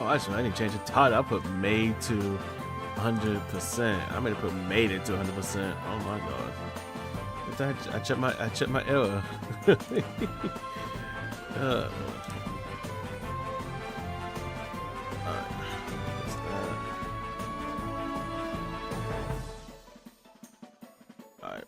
Oh, actually, I need to change the title. I put made to 100%. I'm gonna put made it to 100%. Oh my god. I checked my error. uh, Alright.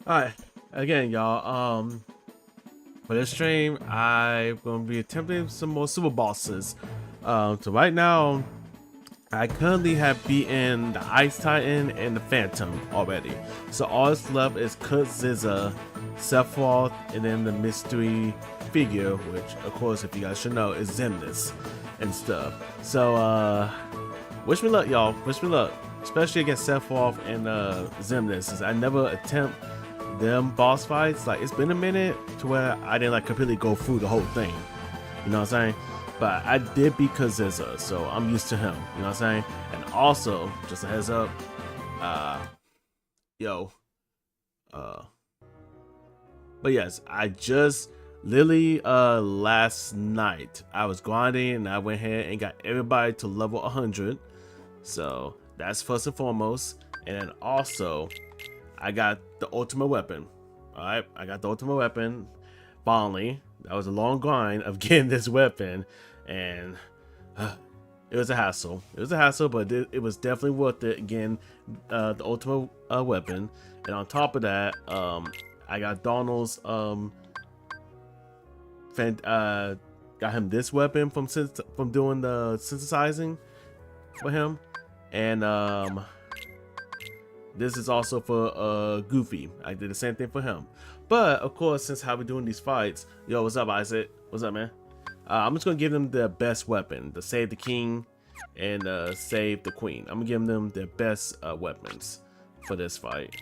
Alright, again, y'all. For this stream, I'm gonna be attempting some more super bosses. So right now, I currently have beaten the Ice Titan and the Phantom already. So all that's left is Kurt Zizza, Sephiroth, and then the mystery figure, which, of course, if you guys should know, is Xemnas and stuff. So, wish me luck, y'all. Wish me luck, especially against Sephiroth and Xemnas, since I never attempt them boss fights. Like, it's been a minute to where I didn't like completely go through the whole thing, you know what I'm saying? But I did beat Kazizza, so I'm used to him, you know what I'm saying? And also, just a heads up, but yes, I just literally last night I was grinding and I went ahead and got everybody to level 100. So that's first and foremost. And then also I got the ultimate weapon. Alright, I got the ultimate weapon finally. That was a long grind of getting this weapon, and it was a hassle. It was a hassle, but it was definitely worth it. Again, the ultimate weapon, and on top of that, I got Donald's got him this weapon from doing the synthesizing for him, and this is also for Goofy. I did the same thing for him. But of course, since how we're doing these fights, yo, what's up, Isaac? What's up, man? I'm just gonna give them the best weapon, the save the king and save the queen. I'm gonna give them their best weapons for this fight.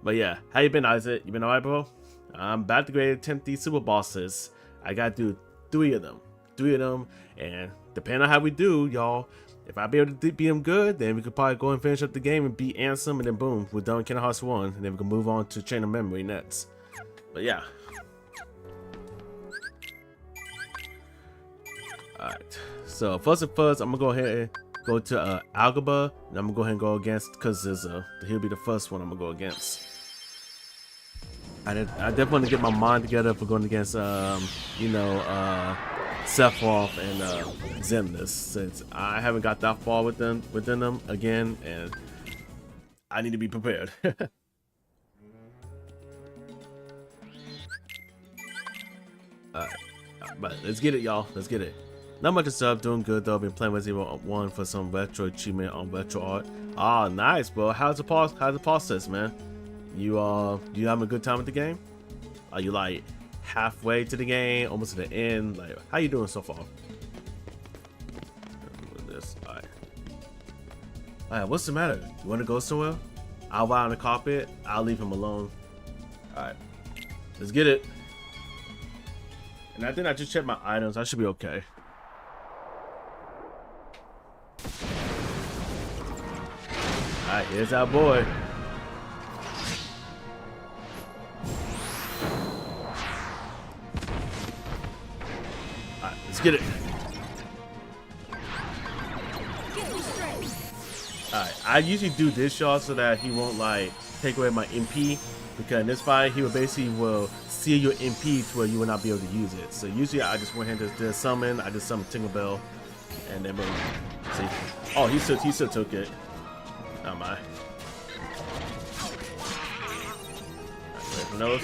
But yeah, how you been, Isaac? You been alright, bro? I'm about to go attempt these super bosses. I gotta do 3 of them, and depending on how we do, y'all, if I be able to beat them good, then we could probably go and finish up the game and beat Ansem, and then boom, we're done with Kingdom Hearts 1, and then we can move on to Chain of Memory next. But yeah. Alright, so first and first, I'm gonna go ahead and go to Algebra, and I'm gonna go ahead and go against Kaziza. He'll be the first one I'm gonna go against. I definitely want to get my mind together for going against, you know, Sephiroth and Xemnas, since I haven't got that far within them again, and I need to be prepared. Alright, but let's get it, y'all. Let's get it. Not much of stuff, doing good though. Been playing Resident Evil 1 for some retro achievement on retro art. Ah, nice, bro. How's the process, man? You having a good time with the game? Are you like halfway to the game, almost to the end? Like, how you doing so far? This, all right. What's the matter? You want to go somewhere? I'll lie on the carpet. I'll leave him alone. All right, let's get it. And I think I just checked my items. I should be okay. Alright, here's our boy. Alright, let's get it. Alright, I usually do this, y'all, so that he won't like take away my MP, because in this fight he will basically seal your MP to where you will not be able to use it. So usually I just went ahead and just did summon. I just summoned Tinkerbell, and then boom. See? Oh, he still took it. Oh my. Wait for those.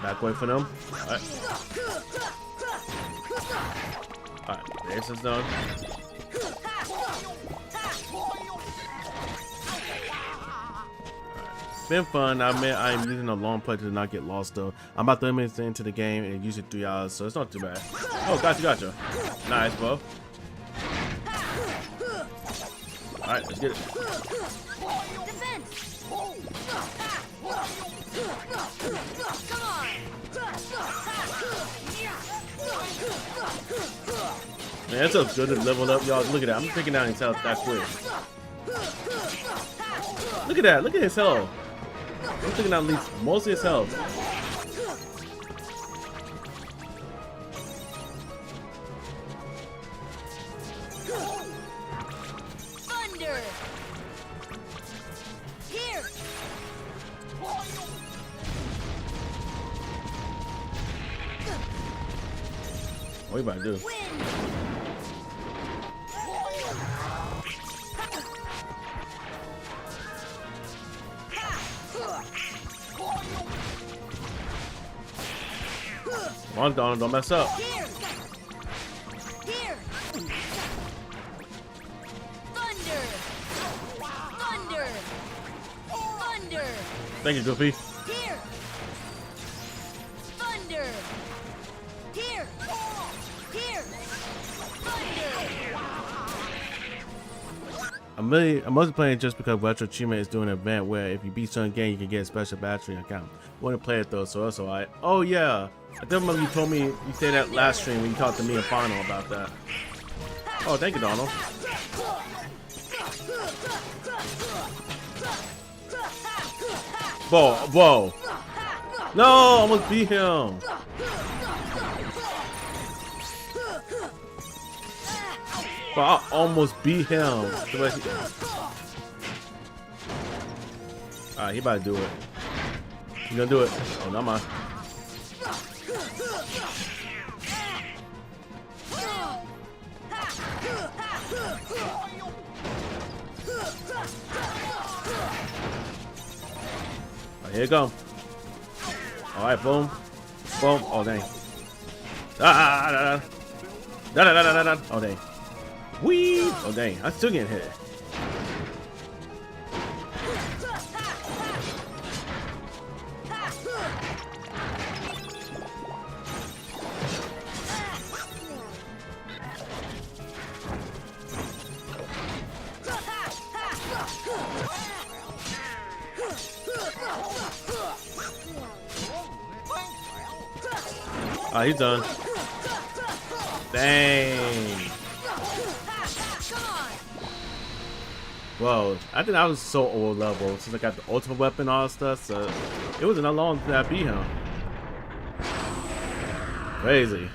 Back away for them. Alright. Alright, this is done. Been fun. I mean, I'm using a long play to not get lost though. I'm about 30 minutes into the game and usually 3 hours, so it's not too bad. Oh, gotcha. Nice, bro. Alright, let's get it. Man, it's so good to level up, y'all. Look at that. I'm taking down his health that quick. Look at that. Look at his health. I'm taking down at least most of his health. Thunder. Here. What are you about to do? Come on, Donald, don't mess up. Here. Thunder. Thank you, Goofy. Here. Thunder. Here. Thunder. I'm mostly playing just because Retro Achievement is doing an event where if you beat certain game, you can get a special battery account. I want to play it though, so that's alright. Oh yeah, I think remember you told me you said that last stream when you talked to me and Final about that. Oh, thank you, Donald. Whoa. No, I almost beat him. But I almost beat him. Alright, he about to do it. He gonna do it. Oh, not mine. Oh, here you go. Alright, boom. Boom. Oh, dang. Oh, dang. Whee! Oh, dang. I'm still getting hit. Oh, he's done. Dang. Well, I think I was so old level since I got the ultimate weapon and all that stuff, so it wasn't that long that I beat him. Crazy.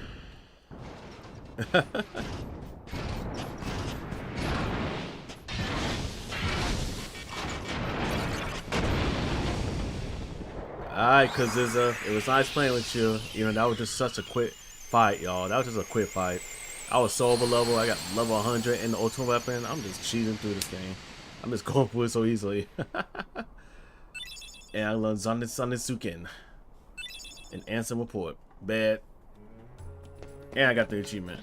Alright, cause it was nice playing with you. You know, that was just such a quick fight, y'all. That was just a quick fight. I was so over level. I got level 100 in the ultimate weapon. I'm just cheating through this thing. I'm just going through it so easily. And I learned Sanisuken. An answer report. Bad. And I got the achievement.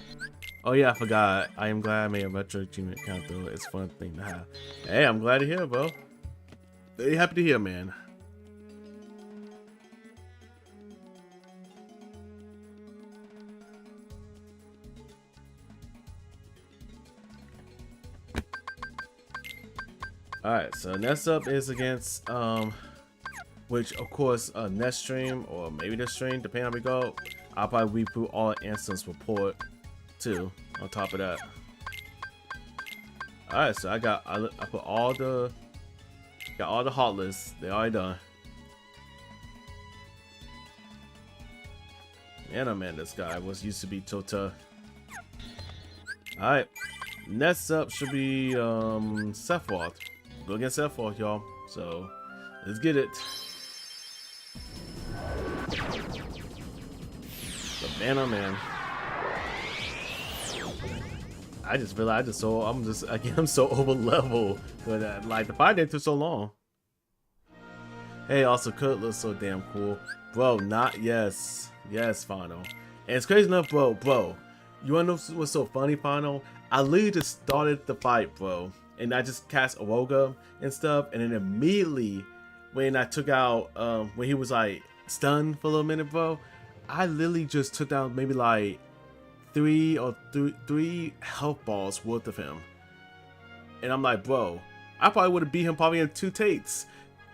Oh yeah, I forgot. I am glad I made a retro achievement count though. It's a fun thing to have. Hey, I'm glad to hear, bro. Very happy to hear, man. Alright, so next up is against which of course next stream or maybe this stream, depending on how we go, I'll probably reboot all instance report too on top of that. Alright, so I put all the hot lists. They already done. Man, oh man, this guy was used to be Tota. Alright. Next up should be Sephiroth. Go against Sephiroth, y'all. So let's get it. But man, oh man. I just realized I'm so over level. But like the fight didn't took so long. Hey, also Kurt looks so damn cool. Bro, yes, Final. And it's crazy enough, bro. You wanna know what's so funny, Final? I literally just started the fight, bro. And I just cast Awoga and stuff. And then immediately, when I took out, when he was like stunned for a little minute, bro, I literally just took down maybe like three health balls worth of him. And I'm like, bro, I probably would have beat him probably in 2 takes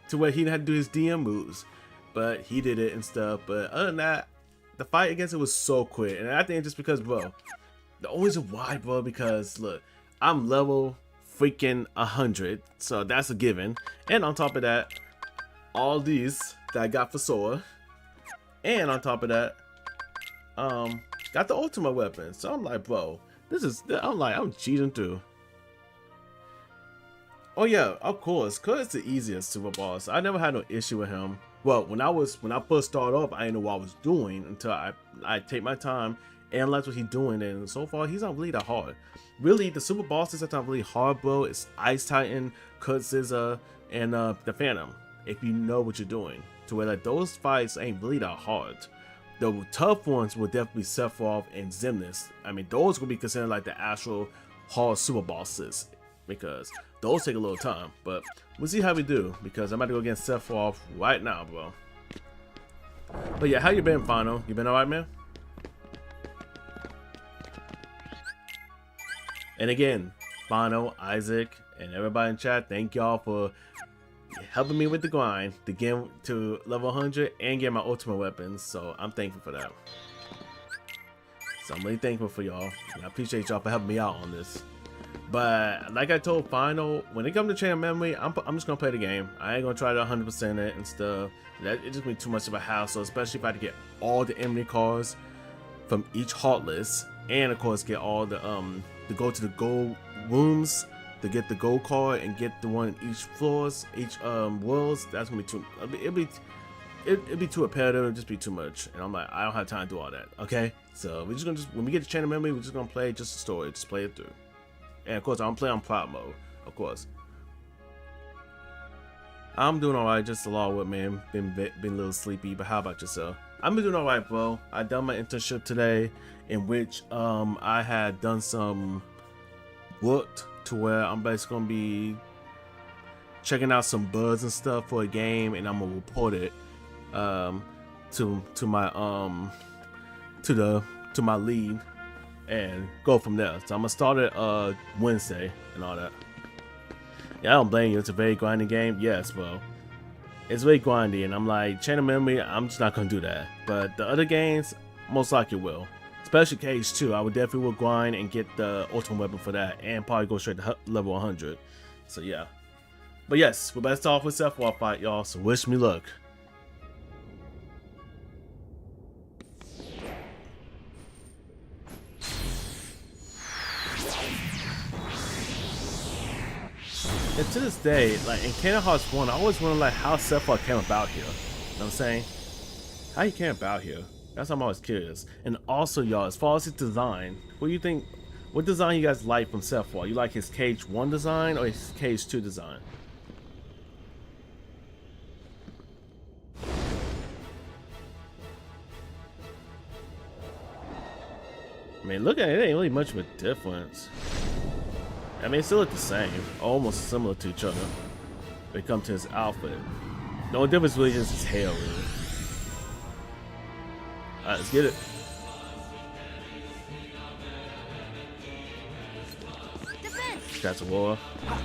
to where he didn't have to do his DM moves. But he did it and stuff. But other than that, the fight against it was so quick. And I think just because, bro, the only reason why, bro, because look, I'm level freaking 100, so that's a given. And on top of that, all these that I got for Sora, and on top of that, got the ultimate weapon. So I'm like, bro, I'm cheating through. Oh yeah, of course, cause it's the easiest super boss. I never had no issue with him. Well, when I first started off, I didn't know what I was doing until I take my time, analyze what he's doing, and so far he's not really that hard. Really, the super bosses that's not really hard, bro. It's Ice Titan, Kurt Scissor, and the Phantom. If you know what you're doing, to where like those fights ain't really that hard. The tough ones will definitely be Sephiroth and Xemnas. I mean, those will be considered like the actual hard super bosses because those take a little time. But we'll see how we do because I'm about to go against Sephiroth right now, bro. But yeah, how you been, Final? You been alright, man? And again, Bono, Isaac, and everybody in chat, thank y'all for helping me with the grind to get to level 100 and get my ultimate weapons. So I'm thankful for that. So I'm really thankful for y'all. And I appreciate y'all for helping me out on this. But like I told Final, when it comes to channel memory, I'm just gonna play the game. I ain't gonna try to 100% it and stuff. It just be too much of a hassle, especially if I had to get all the enemy cards from each heart list, and of course get all the to go to the gold rooms to get the gold card and get the one in each floors, each worlds. That's gonna be too. It'd be too repetitive. It'd just be too much. And I'm like, I don't have time to do all that. Okay, so we're just gonna when we get to channel memory, we're just gonna play just the story, just play it through. And of course, I'm playing on prop mode. Of course, I'm doing all right. Just a lot with man. Been a little sleepy, but how about yourself? I'm doing all right, bro. I done my internship today, in which I had done some work to where I'm basically gonna be checking out some bugs and stuff for a game, and I'm gonna report it to my lead and go from there. So I'm gonna start it Wednesday and all that. Yeah, I don't blame you. It's a very grinding game. Yes, bro. It's very grindy, and I'm like, channel memory, I'm just not gonna do that. But the other games, most likely will. Especially KH2, I would definitely will grind and get the ultimate weapon for that, and probably go straight to level 100. So yeah. But yes, we're about to start off with Sephiroth fight, y'all. So wish me luck. And to this day, like in Kingdom Hearts 1, I always wonder like how Sephiroth came about here. You know what I'm saying? How he came about here. That's what I'm always curious. And also, y'all, as far as his design, what do you think? What design you guys like from Sephiroth? You like his Cage 1 design or his Cage 2 design? I mean, look at it, it ain't really much of a difference. I mean, it still look the same, almost similar to each other when it comes to his outfit. The only difference really is his hair, really. Alright, let's get it. That's a war. Come on.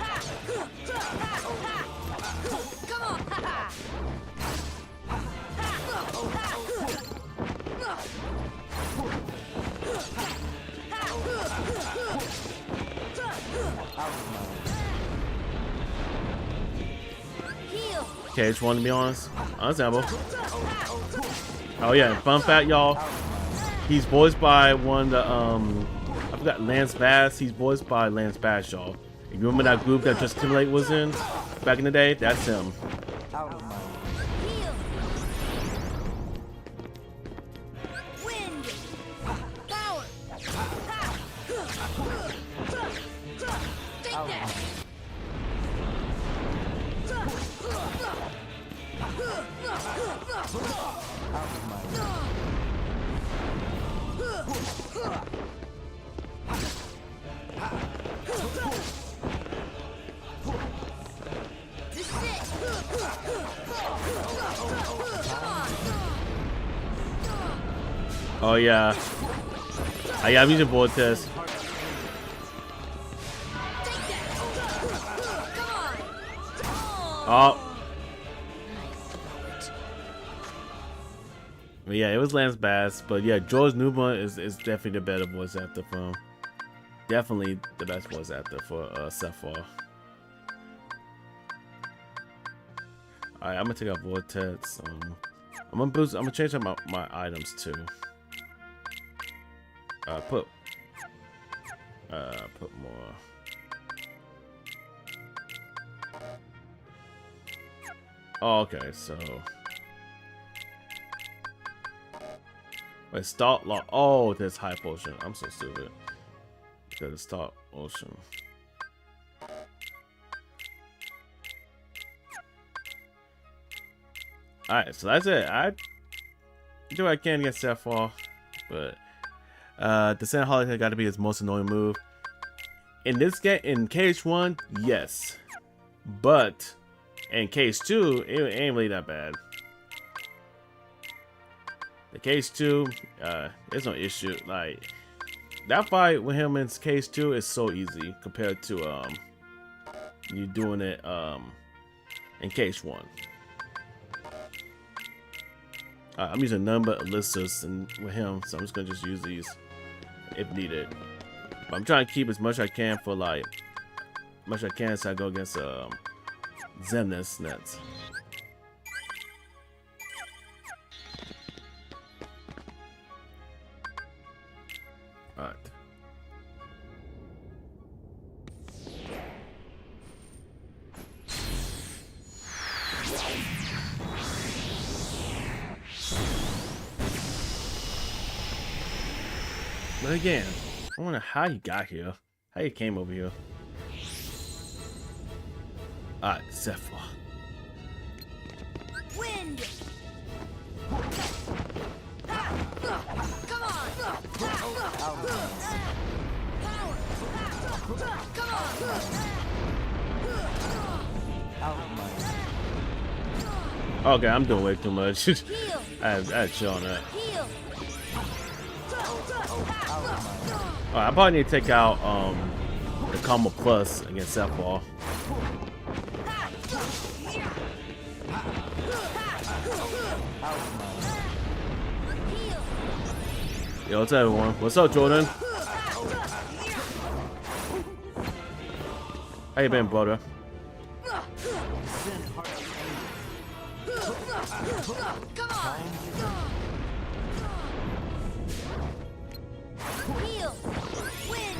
Heal. Cage 1, to be honest. Understandable. Oh yeah, fun fact, y'all. He's voiced by one of the I forgot, Lance Bass. He's voiced by Lance Bass, y'all. You remember that group that Just Timberlake was in back in the day? That's him. Heal. Wind. Power. Take that. This is it. Oh yeah. I'm using Vortex. Take that. Come on. Oh. But yeah, it was Lance Bass, but yeah, George Newman is definitely the better voice actor from. Definitely the best voice actor for Sephiroth. Alright, I'm gonna take out Vortex. I'm gonna change up my items too. Put more. Oh, okay, so wait, start lock. Oh, there's high potion. I'm so stupid. Because it's start ocean. Alright, so that's it. I do what I can against Sephiroth, but the Sand Holiday got to be his most annoying move. In this game, in Cage 1, yes, but in Cage 2, it ain't really that bad. The Cage 2, there's no issue. Like that fight with him in Cage 2 is so easy compared to you doing it in Cage 1. I'm using none but Alyssa's and with him, so I'm just gonna use these if needed. But I'm trying to keep as much as I can for like much I can so I go against Xemnas next. Alright. But again, I wonder how you got here. How you came over here. Alright, Sephiroth. Wind. Come on. Power. Come on. Okay, I'm doing way too much. Heal. I had to chill on that. Heal. Alright, I probably need to take out the combo plus against Sephiroth. Yo, what's up, everyone? What's up, Jordan? How you been, brother? Come on. Heal. Win.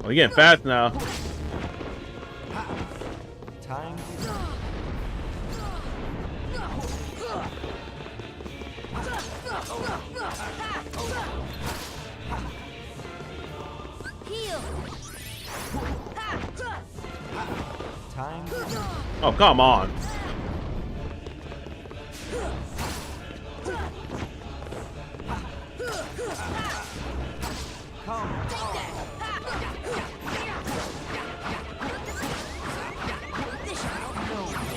Oh, you're getting fast now. Time to Heal. time. Oh, come on.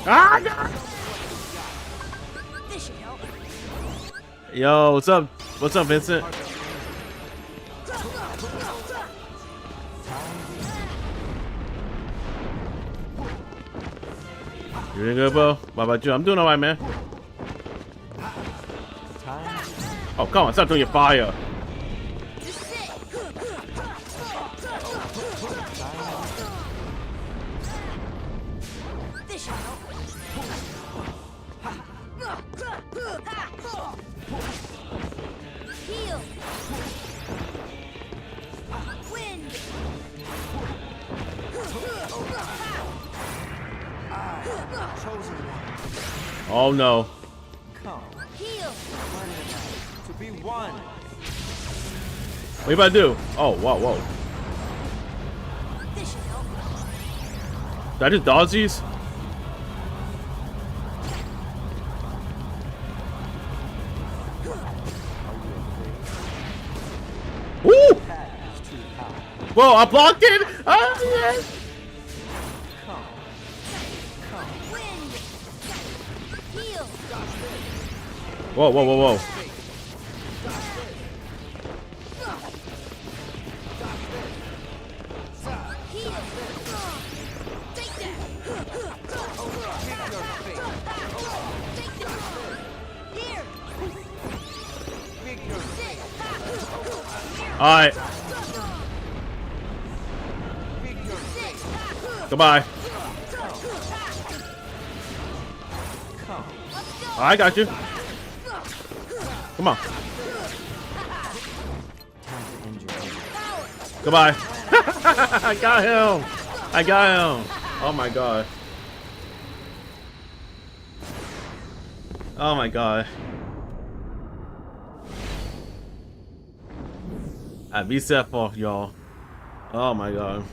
Ah, no. This should help. Yo, what's up? What's up, Vincent? You doing good, bro? What about you? I'm doing alright, man. Time. Oh, come on, stop doing your fire. This is it. This should help. Heal. Wind. Chosen one. Oh no. Come. Heal. To be one. What you about to do? Oh, whoa, whoa. This should help. Did I just dodge these? Woo! That is too high. Whoa, I blocked it! Ah, yes. Come. Come. Wind. Heal. Whoa, whoa, whoa, whoa. Heal. Take that. Take that. Here. Big your Sit. Alright, big your Sit. goodbye. come. Let's go. I got you. Come on. Time to end your day. Power. Goodbye. I got him. I got him. Oh my god. Oh my god. I beat Seth off, y'all. Oh my god.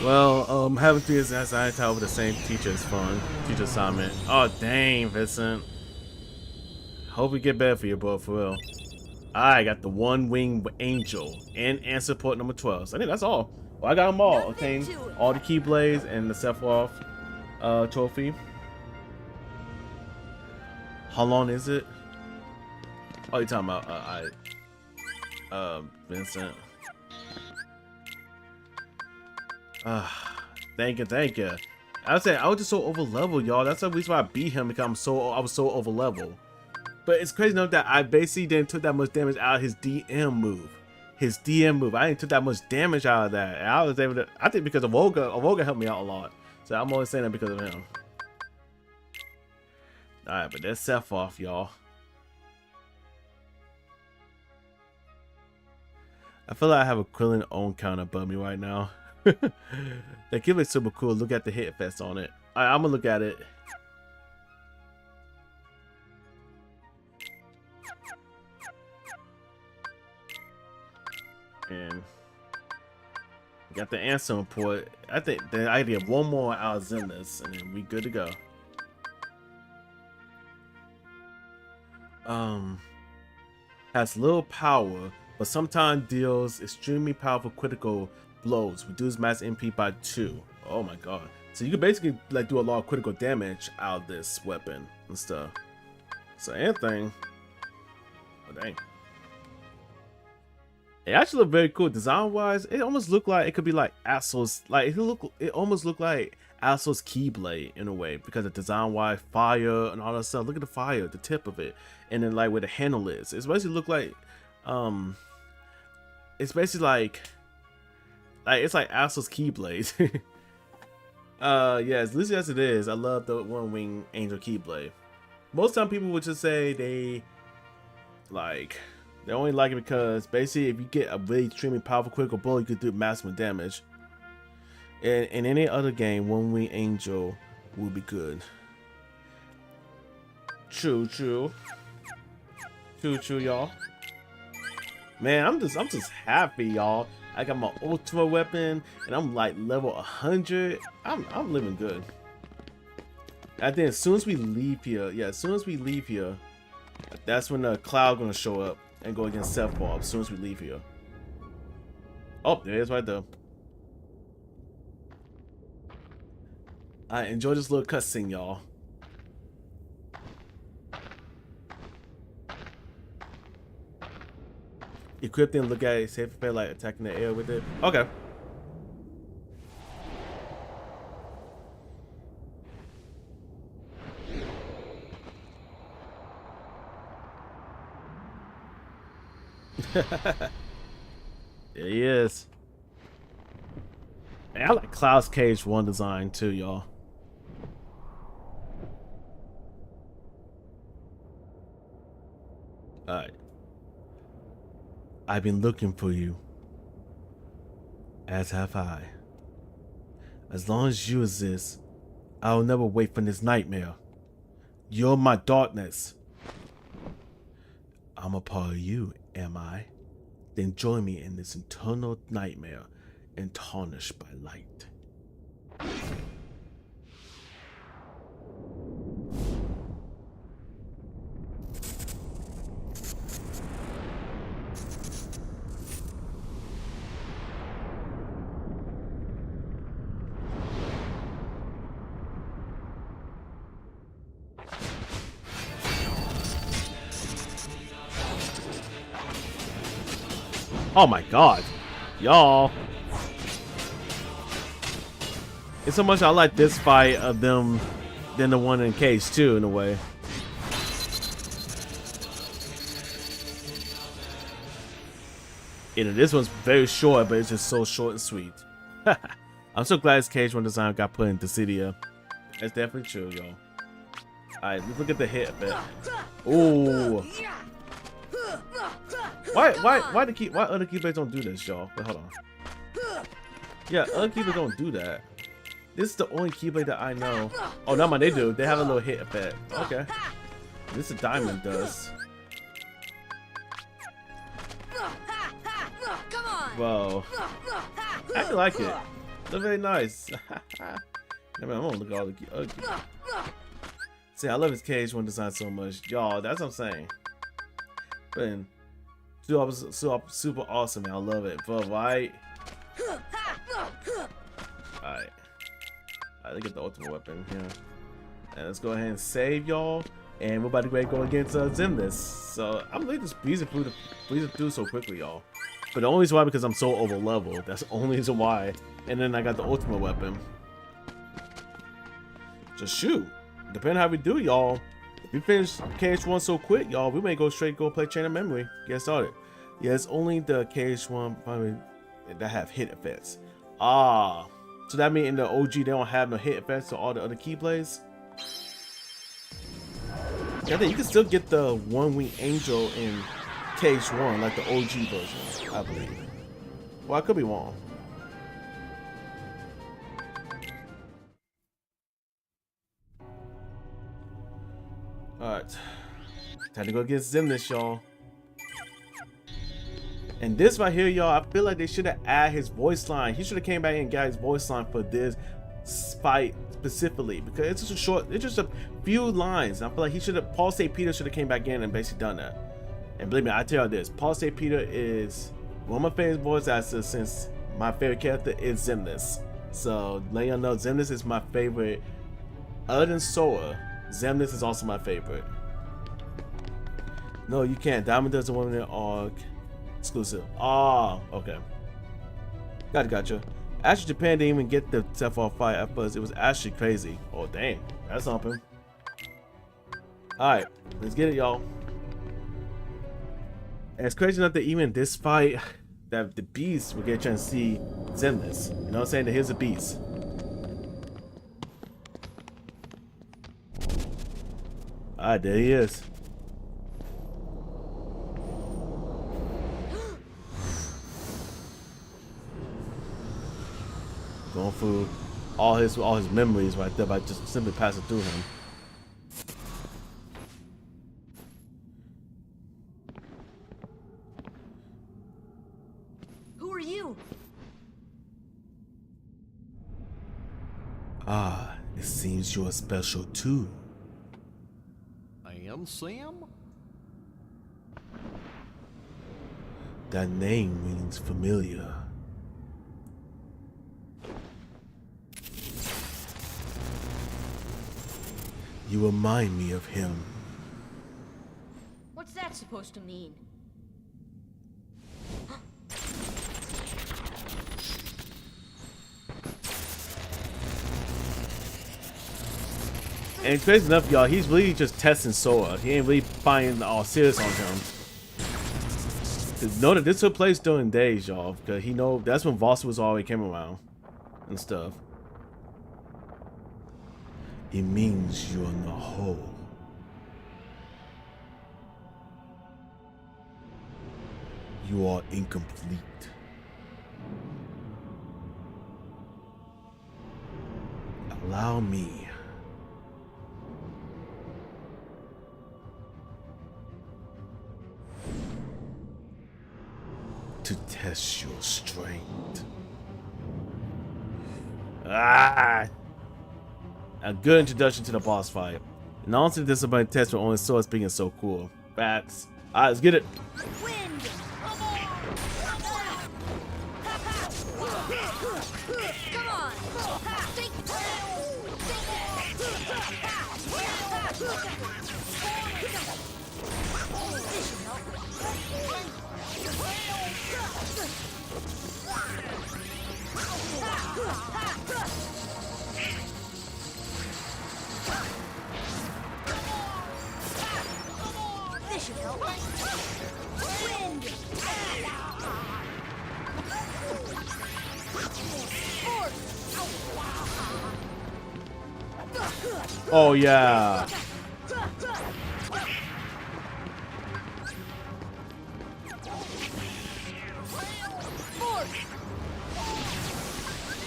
Well, having to do this as I tell with the same teacher is fun. Teacher assignment. Oh dang, Vincent. Hope we get better for you, bro, for real. I got the one wing angel and support number 12. So I think that's all. Well, I got them all. Nothing Obtained to it. all the keyblades and the Sephiroth trophy. How long is it? Oh, you're talking about Vincent. Thank you, thank you. I was saying I was just so over leveled, y'all. That's the reason why I beat him, because I was so over leveled. But it's crazy enough that I basically didn't took that much damage out of his DM move. His DM move. I didn't took that much damage out of that. And I was able to, I think because of Olga helped me out a lot. So I'm only saying that because of him. Alright, but that's Sephiroth, y'all. I feel like I have a Krillin own counter above me right now. They give it super cool. Look at the hit fest on it. Alright, I'm gonna look at it. And we got the answer report. I think that I get one more out of Zenless and then we good to go. Has little power, but sometimes deals extremely powerful critical blows. Reduce max MP by 2. Oh my god. So you can basically like do a lot of critical damage out of this weapon and stuff. So anything. Oh dang. It actually looked very cool design wise. It almost looked like it could be like Astro's, like it almost looked like Astro's Keyblade in a way, because of design wise, fire and all that stuff. Look at the fire, the tip of it, and then like where the handle is. It's basically look like it's basically like it's like Astro's Keyblade. Yeah, as loosey as it is, I love the one wing angel keyblade. Most time people would just say they only like it because basically if you get a really extremely powerful critical blow, you could do maximum damage. And in any other game, one wing angel would be good. True, y'all. Man, I'm just happy, y'all. I got my ultimate weapon, and I'm like level 100. I'm living good. I think as soon as we leave here, that's when the cloud gonna show up and go against Seth Ball. As soon as we leave here. Oh, there it is right there. I enjoy this little cutscene, y'all. Equip and look at it, safe play like attacking the air with it. Okay. There he is. Man, I like Cloud's Cage 1 design too, y'all. Alright. I've been looking for you, as have I. As long as you exist, I'll never wait for this nightmare. You're my darkness. I'm a part of you, am I? Then join me in this eternal nightmare and tarnished by light. Oh my god, y'all. It's so much I like this fight of them than the one in Cage 2 in a way. You know, this one's very short, but it's just so short and sweet. I'm so glad this Cage 1 design got put into Dissidia. That's definitely true, y'all. Alright, let's look at the hit a bit. Ooh. Why other keyblades don't do this, y'all? Wait, hold on. Yeah, other keyblades don't do that. This is the only keyblade that I know. Oh, no, man, they do. They have a little hit effect. Okay. This is diamond does. Whoa. I actually like it. They're very nice. I mean, I'm gonna look at all the keys. See, I love his Cage 1 design so much. Y'all, that's what I'm saying. But super awesome, man. I love it. But right. Alright. Alright, look at the ultimate weapon here. And let's go ahead and save y'all. And we're about to go against Zemnis. So I'm really just breezing through so quickly, y'all. But the only reason why because I'm so over leveled. That's the only reason why. And then I got the ultimate weapon. Just shoot. Depending on how we do, y'all. If we finish KH1 so quick, y'all, we may go play Chain of Memory. Get started. Yeah, it's only the KH1 probably that have hit effects. Ah, so that means in the OG they don't have no hit effects to all the other keyblades. Yeah, I think you can still get the One Wing Angel in KH1 like the OG version, I believe. Well, I could be wrong. Alright. Time to go against Zemnis, y'all. And this right here, y'all, I feel like they should have added his voice line. He should have came back and got his voice line for this fight specifically. Because it's just a few lines. I feel like Paul St. Peter should have came back in and basically done that. And believe me, I tell you this, Paul St. Peter is one of my favorite voice actors since my favorite character is Zemnis. So let y'all know, Zemnis is my favorite. Other than Sora, Zemnis is also my favorite. No, you can't. Diamond doesn't want it all exclusive. Ah, okay. Gotcha. Actually, Japan didn't even get the Sephiroth fight at first. It was actually crazy. Oh, dang. That's something. Alright, let's get it, y'all. And it's crazy enough that even in this fight, that the beast will get a chance to see Zemnis. You know what I'm saying? That here's a beast. Ah, there he is. Going through all his memories right there by just simply passing through him. Who are you? Ah, it seems you're special too. I am Sam? That name rings familiar. You remind me of him. What's that supposed to mean? And crazy enough, y'all, he's really just testing Sora. He ain't really finding all serious on him. Know that this took place during days, y'all, because he know that's when Voss was already came around and stuff. It means you're in the hole. You are incomplete. Allow me. To test your strength. Ah! A good introduction to the boss fight. And honestly, this is about test with only Swords being so cool. Bats. Alright, let's get it. Wind! Come on! Think! This should help. Wind! Oh yeah.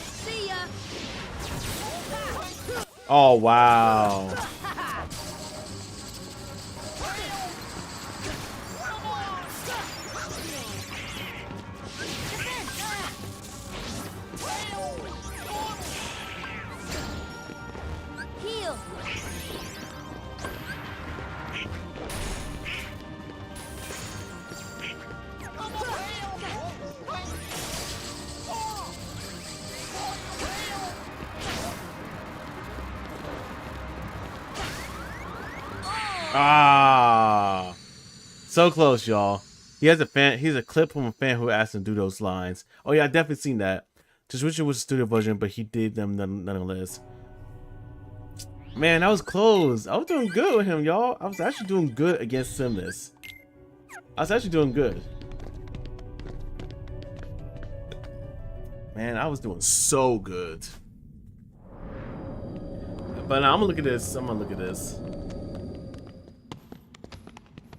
See ya! Oh wow. Heal! Ah. So close, y'all. He has a fan. He's a clip from a fan who asked him to do those lines. Oh yeah, I definitely seen that. Just wish it was a studio version, but he did them nonetheless. Man, that was close. I was doing good with him, y'all. I was actually doing good against Simness. I was actually doing good. Man, I was doing so good. But now I'm gonna look at this. I'm gonna look at this.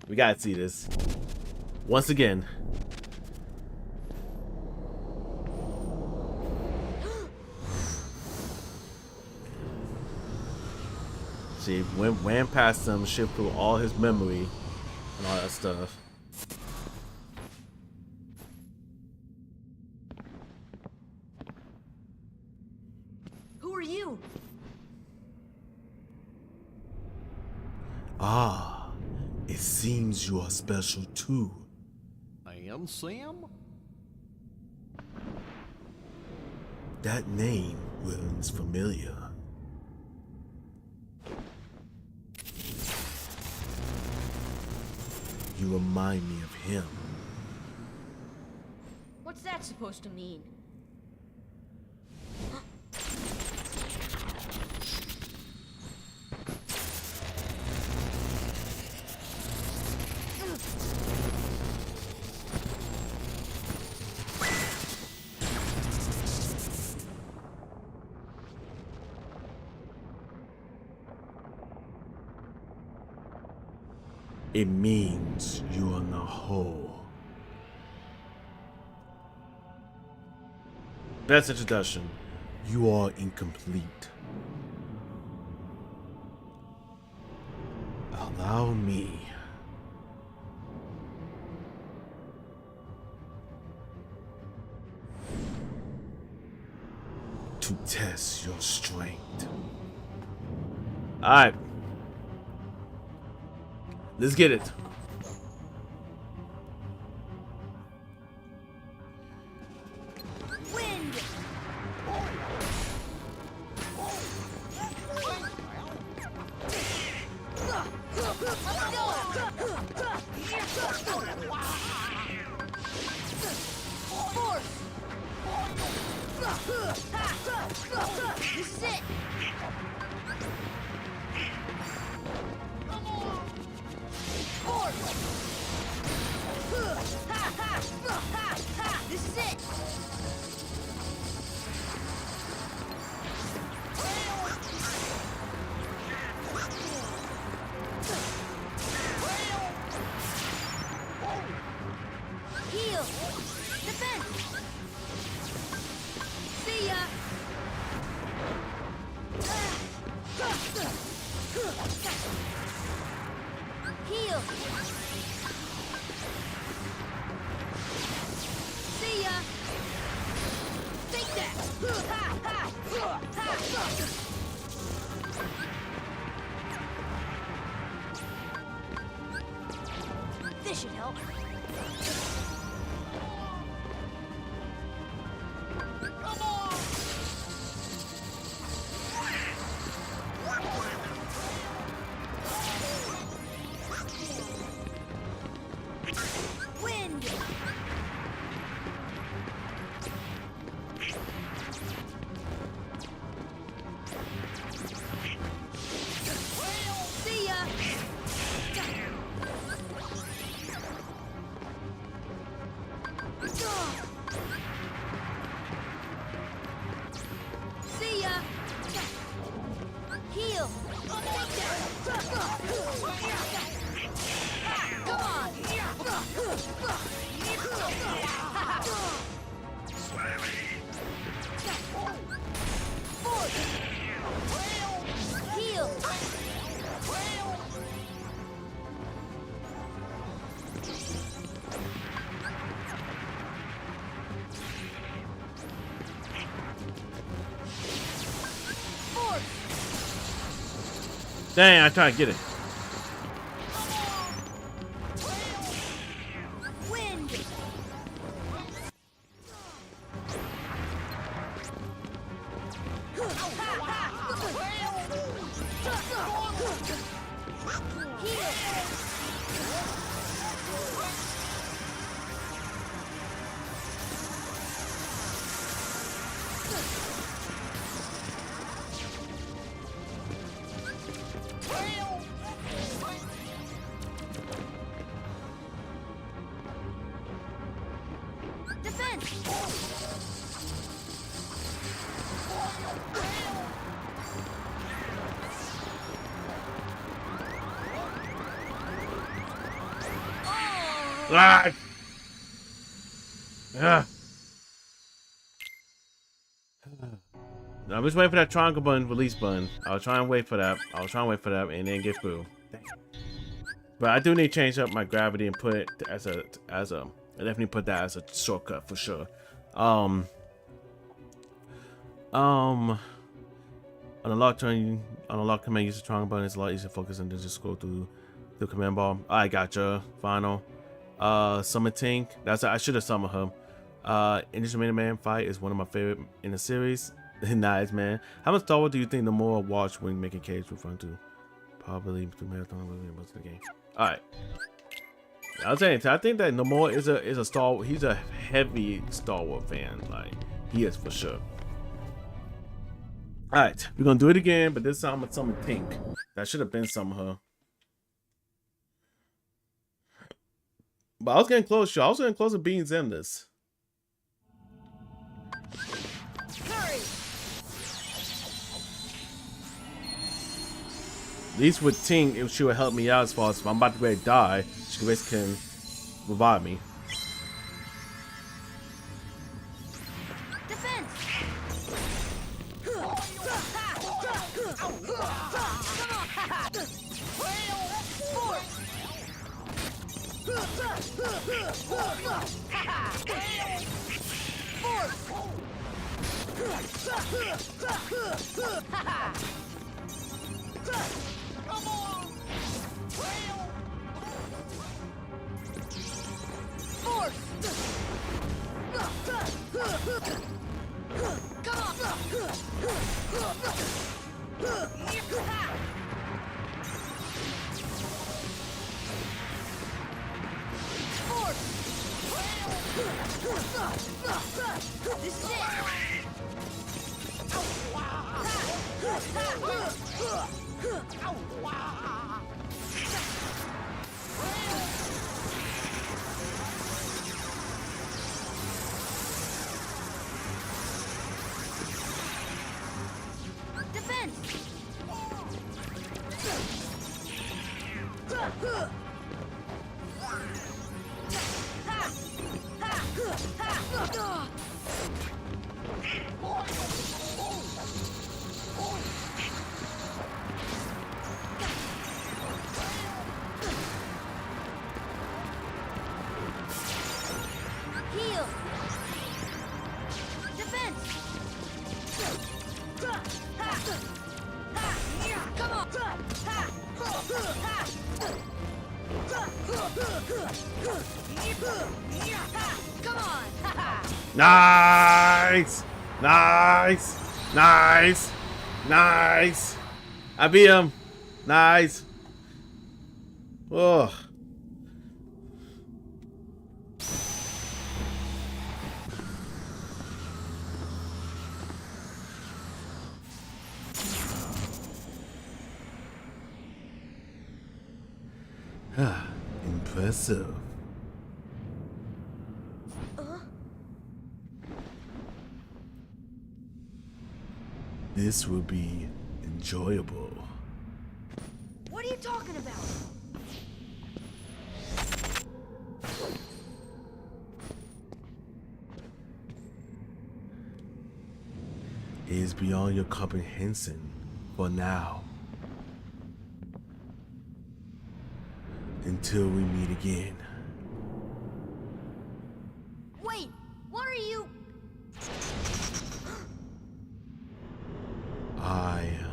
We gotta see this. Once again. See, went past him, shift through all his memory and all that stuff. Who are you? Ah, it seems you are special too. I am Sam? That name rings familiar. You remind me of him. What's that supposed to mean? it means you are not whole. Best introduction. You are incomplete. Allow me. To test your strength. Alright. Let's get it. Wind. Force. This is it. Force. This is it. Heal. Defense. See ya. Heal. See ya. Take that. This should help. Wind. See ya. See ya. Heal. Come on. Force. Heal. Force. Dang, I tried to get it. Wind. Defense. Ah! Ah. I'm just waiting for that triangle button, release button. I'll try and wait for that. And then get through. But I do need to change up my gravity and put it as a I definitely put that as a shortcut for sure. On a lock command, use the triangle button. It's a lot easier to focus and then just scroll through the command bar. I gotcha. Final. Summon Tink. I should have summoned her. Instrumental Man fight is one of my favorite in the series. Nice, man. How much Star Wars do you think the more watch when making cage referring to? Probably the marathon most of the game. All right. I was saying, I think that Nomura is a Star. He's a heavy Star Wars fan. Like he is for sure. All right, we're gonna do it again, but this time I'm gonna summon Pink. That should have been some of her. But I was getting close, y'all. I was getting close to being Zemnis. At least with Ting, she would help me out as far as if I'm about to ready to die, she can revive me. Defense. This is defense. Heal. Defense. Come on. Come on. Nice! Nice! Nice! Nice! I beat him! Nice! Ugh. Impressive. This will be enjoyable. What are you talking about? It is beyond your comprehension for now. Until we meet again. Wait, what are you? I am.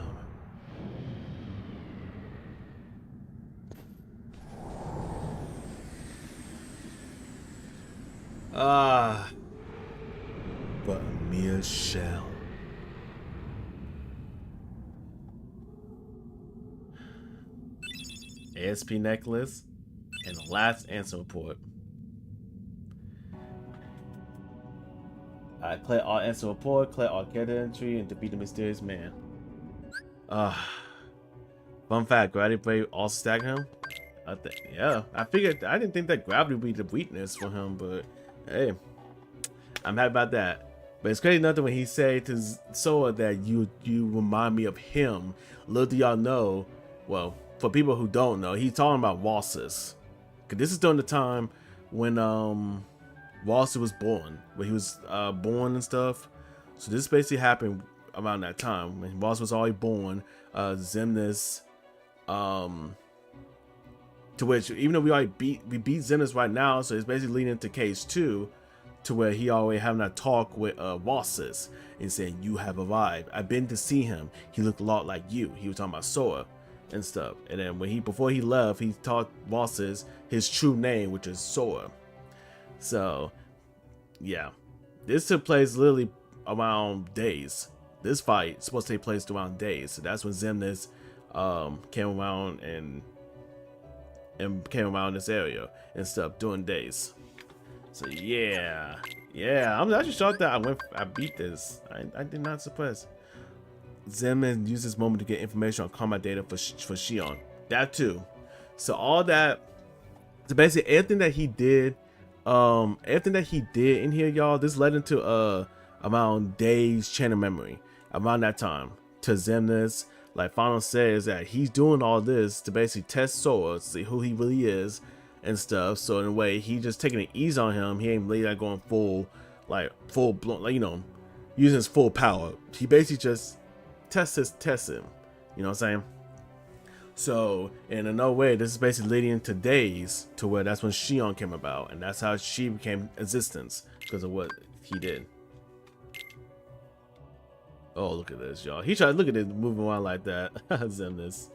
But a mere shell. ASP necklace and the last answer report. Alright, clear all answer report, clear all character entry, and defeat the mysterious man. Fun fact, gravity brave also stack him? Yeah, I figured, I didn't think that gravity would be the weakness for him, but hey, I'm happy about that. But it's crazy nothing when he said to Sora that you remind me of him. Little do y'all know, well, for people who don't know, he's talking about Bosses. Cause this is during the time when Bosses was born, when he was born and stuff. So this basically happened around that time when Bosses was already born. Xemnas, to which even though we beat Xemnas right now, so it's basically leading into case 2, to where he already having a talk with Bosses and saying, "You have arrived. I've been to see him. He looked a lot like you." He was talking about Sora and stuff. And then when before he left, he taught Bosses his true name, which is Sora. So yeah, this took place literally around days. This fight is supposed to take place around days. So that's when Xemnas came around and came around this area and stuff during days. So yeah, I'm actually shocked that I beat this. I did not suppress. Xemnas used this moment to get information on combat data for Xion. That too. So all that. So basically everything that he did in here, y'all, this led into around Days channel memory around that time to Xemnas like Final says that he's doing all this to basically test Sora, see who he really is and stuff. So in a way, he just taking it easy on him. He ain't really like going full blown, like, you know, using his full power. He basically just tests him. You know what I'm saying? So in another way, this is basically leading into Days, to where that's when Shion came about, and that's how she became existence because of what he did. Oh, look at this, y'all. He tried, look at it moving around like that. Zemnis.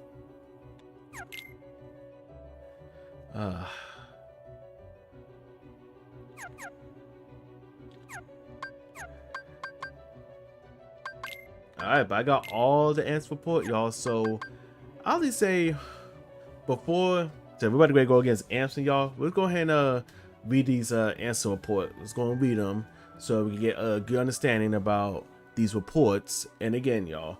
Alright, but I got all the answer report, y'all. So I'll at least say before everybody ready to go against Amson, y'all, let's go ahead and read these answer report. Let's go and read them so we can get a good understanding about these reports. And again, y'all,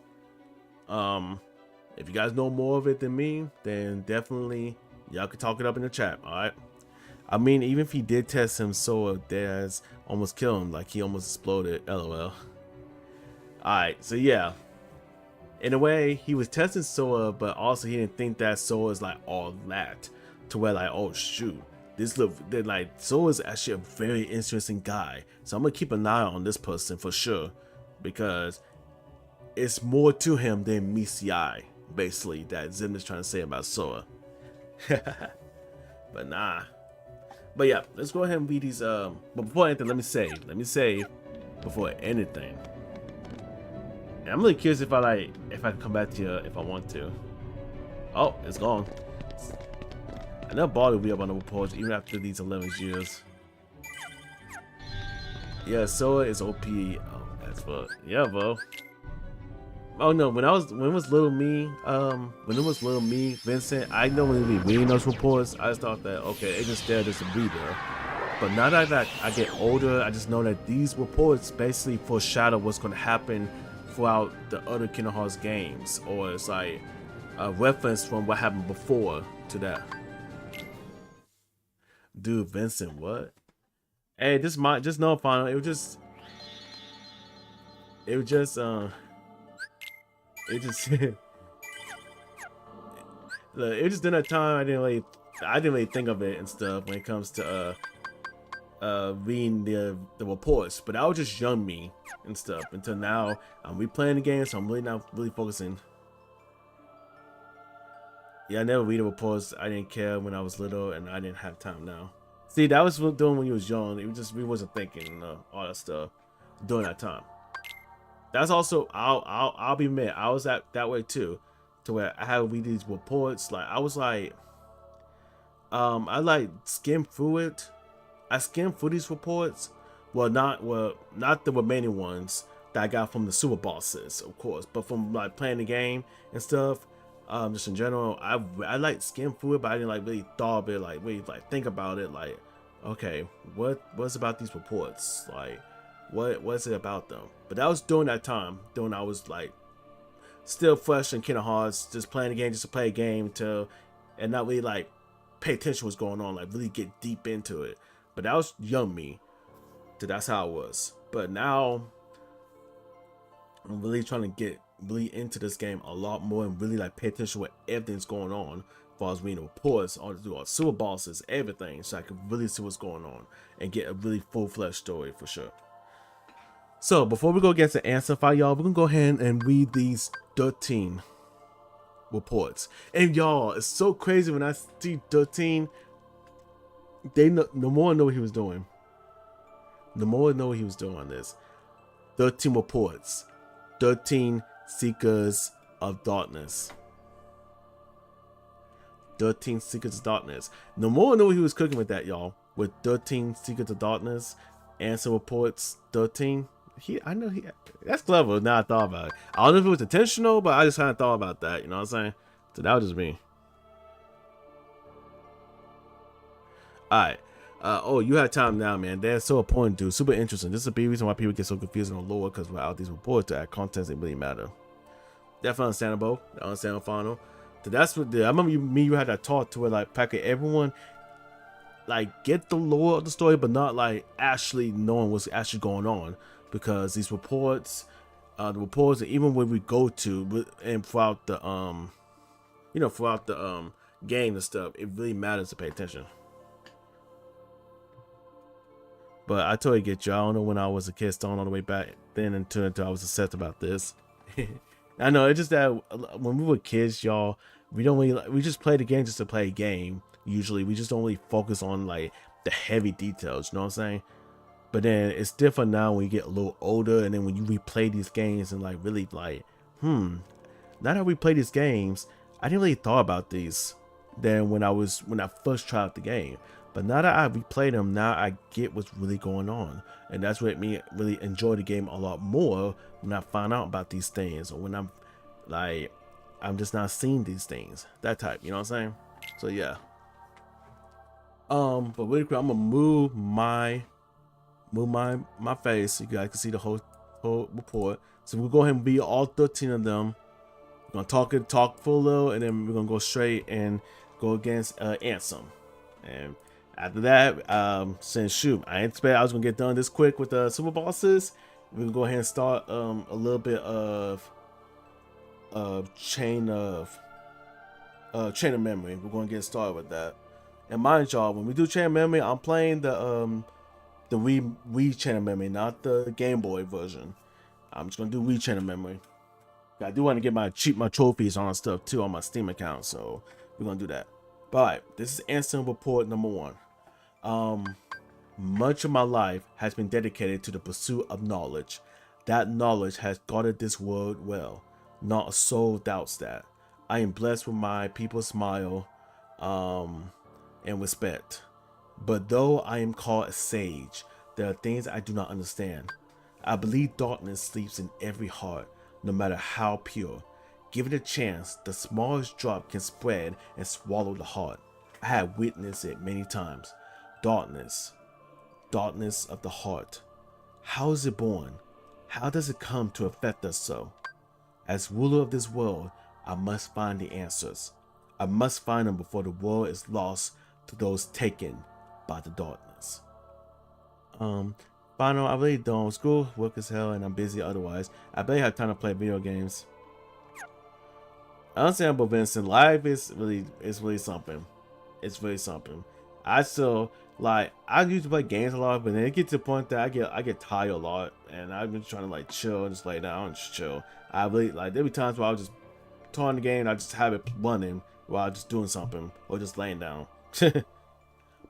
if you guys know more of it than me, then definitely y'all can talk it up in the chat. All right. I mean, even if he did test him, so Daz almost killed him, like he almost exploded. LOL. Alright, so yeah. In a way, he was testing Sora, but also he didn't think that Sora is like all that. To where like, oh shoot, this look, like Sora is actually a very interesting guy. So I'm gonna keep an eye on this person for sure, because it's more to him than meets the eye, basically, that Zim is trying to say about Sora. But nah. But yeah, let's go ahead and read these. But before anything, let me say before anything. And I'm really curious if I can come back to you if I want to. Oh, it's gone. I know Ball will be up on the reports even after these 11 years. Yeah, Sora is OP. Oh, that's what. Yeah, bro. Oh no, when it was little me, Vincent, I know when we reading those reports, I just thought that okay, it's just there just to be there. But now that I get older, I just know that these reports basically foreshadow what's going to happen throughout the other Kingdom Hearts games, or it's like a reference from what happened before to that. Dude, Vincent, what? Hey, just know, Final. It was just it just look, it just didn't have time. I didn't really think of it and stuff when it comes to reading the reports. But I was just young me and stuff until now. I'm replaying the game, so I'm really not really focusing. Yeah, I never read the reports. I didn't care when I was little, and I didn't have time now. See, that was doing when you was young. It was just we wasn't thinking all that stuff during that time. That's also I'll be admit, I was that way too, to where I had to read these reports. Like I was like, I like skimmed through it. I skimmed through these reports. Well, not the remaining ones that I got from the SuperBosses, of course, but from like playing the game and stuff. Just in general, I like skimmed through it, but I didn't like really thought of it, like really like think about it, like okay, what's about these reports, like what's it about them? But that was during that time, during I was like still fresh in Kingdom Hearts, just playing the game just to play a game and not really like pay attention to what's going on, like really get deep into it. But that was young me, so that's how it was. But now I'm really trying to get really into this game a lot more and really like pay attention to what everything's going on, as far as reading reports, all SuperBosses, everything, so I can really see what's going on and get a really full-fledged story for sure. So before we go against the answer file, y'all, we're gonna go ahead and read these 13 reports. And y'all, it's so crazy when I see 13. The more I know what he was doing, the more I know what he was doing on this. 13 reports, 13 Seekers of Darkness. 13 Seekers of Darkness. The more I know what he was cooking with that, y'all, with 13 Seekers of Darkness, answer reports 13. That's clever. Now I thought about it. I don't know if it was intentional, but I just kind of thought about that. You know what I'm saying? So that was just me. Alright. Oh, you have time now, man. They're so important, dude. Super interesting. This is a big reason why people get so confused on the lore, because without these reports, to add content, they really matter. Definitely understandable. Understandable, Final. So that's what I remember you had that talk to where like practically everyone like get the lore of the story, but not like actually knowing what's actually going on, because these reports the reports, and even where we go to, and throughout the throughout the game and stuff, it really matters to pay attention. But I totally get you. I don't know when I was a kid, stoned all the way back then until I was obsessed about this. I know, it's just that when we were kids, y'all, we don't really, we just play the game just to play a game. Usually, we just don't really focus on like the heavy details. You know what I'm saying? But then it's different now when you get a little older, and then when you replay these games and like really like, now that we play these games, I didn't really thought about these than when I first tried out the game. But now that I replay them, now I get what's really going on, and that's what made me really enjoy the game a lot more when I find out about these things, or when I'm just not seeing these things, that type. You know what I'm saying? So yeah. But really quick, I'm gonna move my face so you guys can see the whole report. So we'll go ahead and beat all 13 of them. We're gonna talk for a little, and then we're gonna go straight and go against Ansem. And after that, since shoot, I didn't expect I was gonna get done this quick with the super bosses. We're gonna go ahead and start a little bit of chain of memory. We're gonna get started with that. And mind y'all, when we do chain of memory, I'm playing the Wii chain of memory, not the Game Boy version. I'm just gonna do Wii chain of memory. I do want to get my trophies on stuff too on my Steam account, so we're gonna do that. But alright, this is Ansem report number 1. Much of my life has been dedicated to the pursuit of knowledge. That knowledge has guarded this world well. Not a soul doubts that. I am blessed with my people's smile and respect. But though I am called a sage, there are things I do not understand. I believe darkness sleeps in every heart, no matter how pure. Given a chance, the smallest drop can spread and swallow the heart. I have witnessed it many times. Darkness of the heart. How is it born? How does it come to affect us so? As ruler of this world, I must find the answers. I must find them before the world is lost to those taken by the darkness. Final, I really don't. School, work as hell, and I'm busy otherwise. I barely have time to play video games. Understandable, Vincent. Life is really something. It's really something. I still like, I used to play games a lot, but then it gets to the point that I get tired a lot, and I've been trying to like chill and just lay down and just chill. I really like, there'll be times where I'll just turn the game and I just have it running while I'm just doing something or just laying down.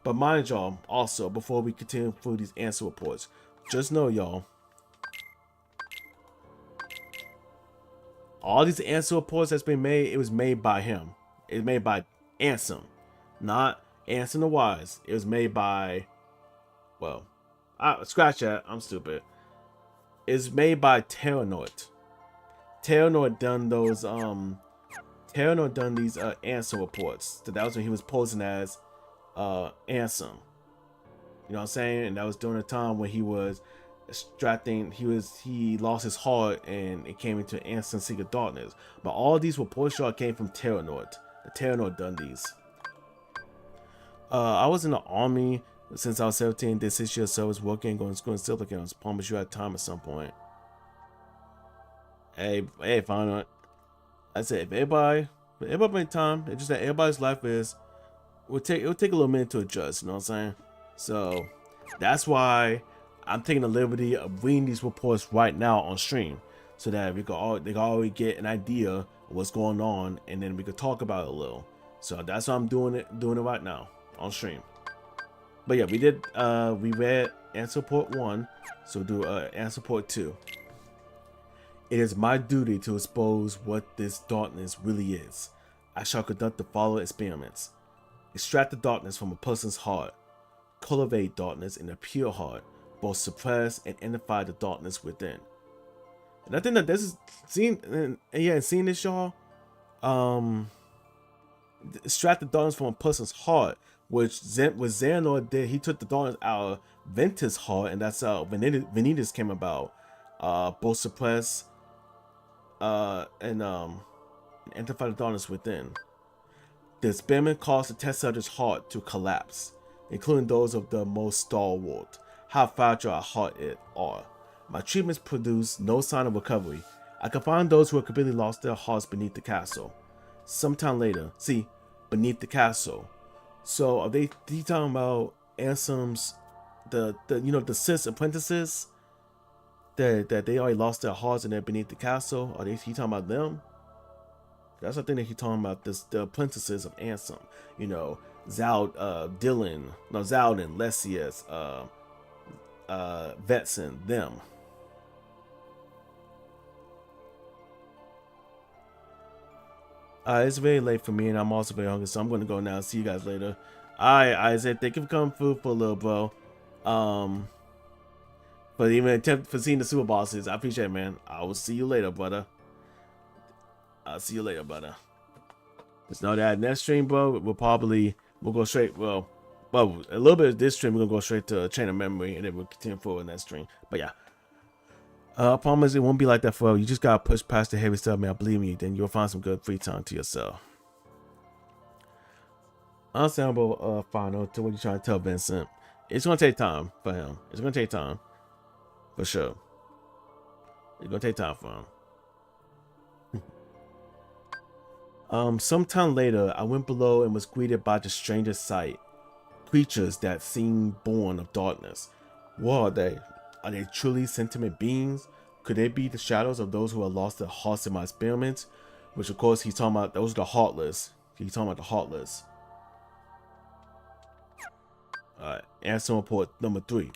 But mind y'all, also before we continue through these answer reports, just know y'all, all these answer reports that's been made, it was made by him. It's made by Ansem, not Ansem the Wise. It was made by, well, scratch that. I'm stupid. It's made by Terranoid. Terranoid done those Terranoid done these answer reports. So that was when he was posing as Ansem. You know what I'm saying? And that was during the time when he was extracting, he lost his heart and it came into Ansem Seek of Darkness. But all these reports y'all came from Terranoid. The Terranoid done these. I was in the army since I was 17, did 6 years service working, going to school and still looking. I promise you I had time at some point. Hey, fine. I said if everybody made time, it's just that everybody's life it'll take a little minute to adjust, you know what I'm saying? So that's why I'm taking the liberty of reading these reports right now on stream, so that they can already get an idea of what's going on, and then we could talk about it a little. So that's why I'm doing it right now on stream. But yeah, we read answer report 1, so do answer report 2. It is my duty to expose what this darkness really is. I shall conduct the following experiments. Extract the darkness from a person's heart. Cultivate darkness in a pure heart. Both suppress and identify the darkness within. And I think that this is seen, and yeah, seeing this, y'all. Extract the darkness from a person's heart, which Xehanort did. He took the darkness out of Ventus' heart, and that's how Vanitas came about. Both suppress and identify the darkness within. The experiment caused the test subject's heart to collapse, including those of the most stalwart. How fragile our heart are. My treatments produce no sign of recovery. I can find those who have completely lost their hearts beneath the castle. Sometime later, see, beneath the castle. So are they talking about Ansem's the 6 apprentices that they already lost their hearts and they're beneath the castle? Are he talking about them? That's the thing that he's talking about. The apprentices of Ansem. You know, Zaldin, Lesius, Vetson, them. It's very late for me, and I'm also very hungry, so I'm gonna go now. See you guys later. Alright, Isaac, thank you for coming through for a little, bro. But even attempt for seeing the super bosses, I appreciate it, man. I will see you later, brother. I'll see you later, brother. Just know that next stream, bro, we'll go straight. Well, a little bit of this stream, we're gonna go straight to Chain of Memory, and then we'll continue forward in that stream. But yeah. I promise it won't be like that forever. You just gotta push past the heavy stuff, man. Believe me, then you'll find some good free time to yourself. Understandable final to what you're trying to tell Vincent. It's gonna take time for him. It's gonna take time. For sure. It's gonna take time for him. Sometime later, I went below and was greeted by the strangest sight. Creatures that seemed born of darkness. What are they? Are they truly sentient beings? Could they be the shadows of those who have lost their hearts in my experiments? Which, of course, he's talking about. Those are the heartless. He's talking about the heartless. Alright, answer report number 3.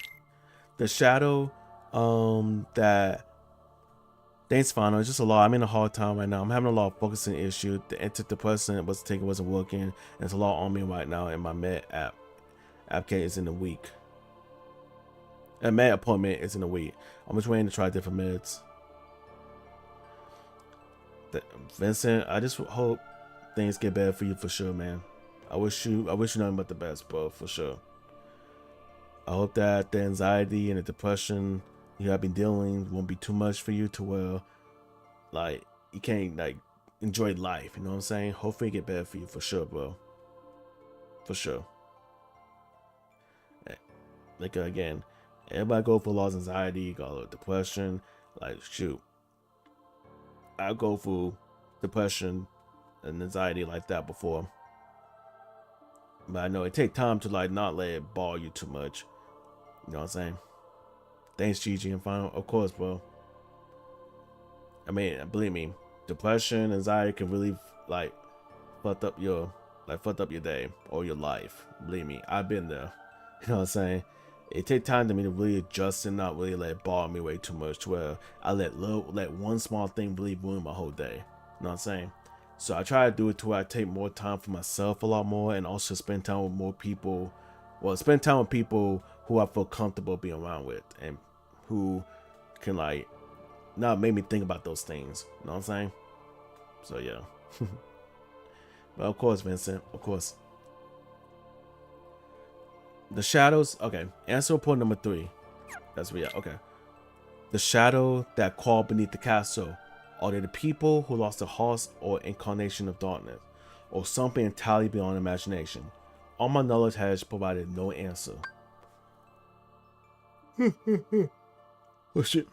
The shadow, that. Thanks, Final. It's just a lot. I'm in a hard time right now. I'm having a lot of focusing issues. The antidepressant wasn't working. And there's a lot on me right now, and my med app is in a week. A med appointment is in a week. I'm just waiting to try different meds. Vincent, I just hope things get better for you for sure, man. I wish you nothing but the best, bro, for sure. I hope that the anxiety and the depression you have been dealing won't be too much for you to where, like, you can't, like, enjoy life, you know what I'm saying? Hopefully it get better for you for sure, bro. For sure. Like, again, everybody go for a lot of anxiety, got a lot of depression. Like, shoot, I go through depression and anxiety like that before, but I know it take time to like not let it bother you too much. You know what I'm saying? Thanks, Gigi and Final, of course, bro. I mean, believe me, depression, anxiety can really like fuck up your day or your life. Believe me, I've been there. You know what I'm saying? It takes time to me to really adjust and not really let it bother me way too much to where I let one small thing really ruin my whole day. You know what I'm saying? So I try to do it to where I take more time for myself a lot more, and also spend time with more people. Well, spend time with people who I feel comfortable being around with and who can like not make me think about those things. You know what I'm saying? So yeah. But of course, Vincent, of course. The shadows, okay. Answer report number 3. That's where, yeah, okay. The shadow that crawled beneath the castle. Are they the people who lost their hearts or incarnation of darkness? Or something entirely beyond imagination? All my knowledge has provided no answer. Oh shit.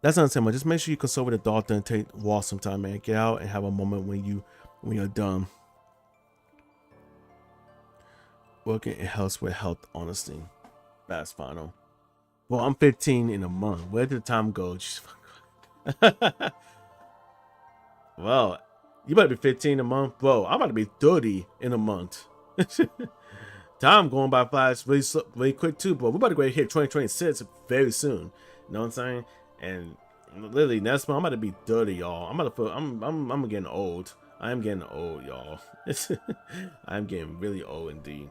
That's not saying much. Just make sure you consult with the doctor and take walk sometime, man. Get out and have a moment when you're done. Working it helps with health, honestly. That's final. Well, I'm 15 in a month. Where did the time go? Well, you better be 15 a month, bro. I'm about to be 30 in a month. Time going by fast really quick too, bro. We're about to go hit 2026 very soon. You know what I'm saying? And literally next month I'm about to be 30, y'all. I'm getting old. I am getting old, y'all. I'm getting really old indeed.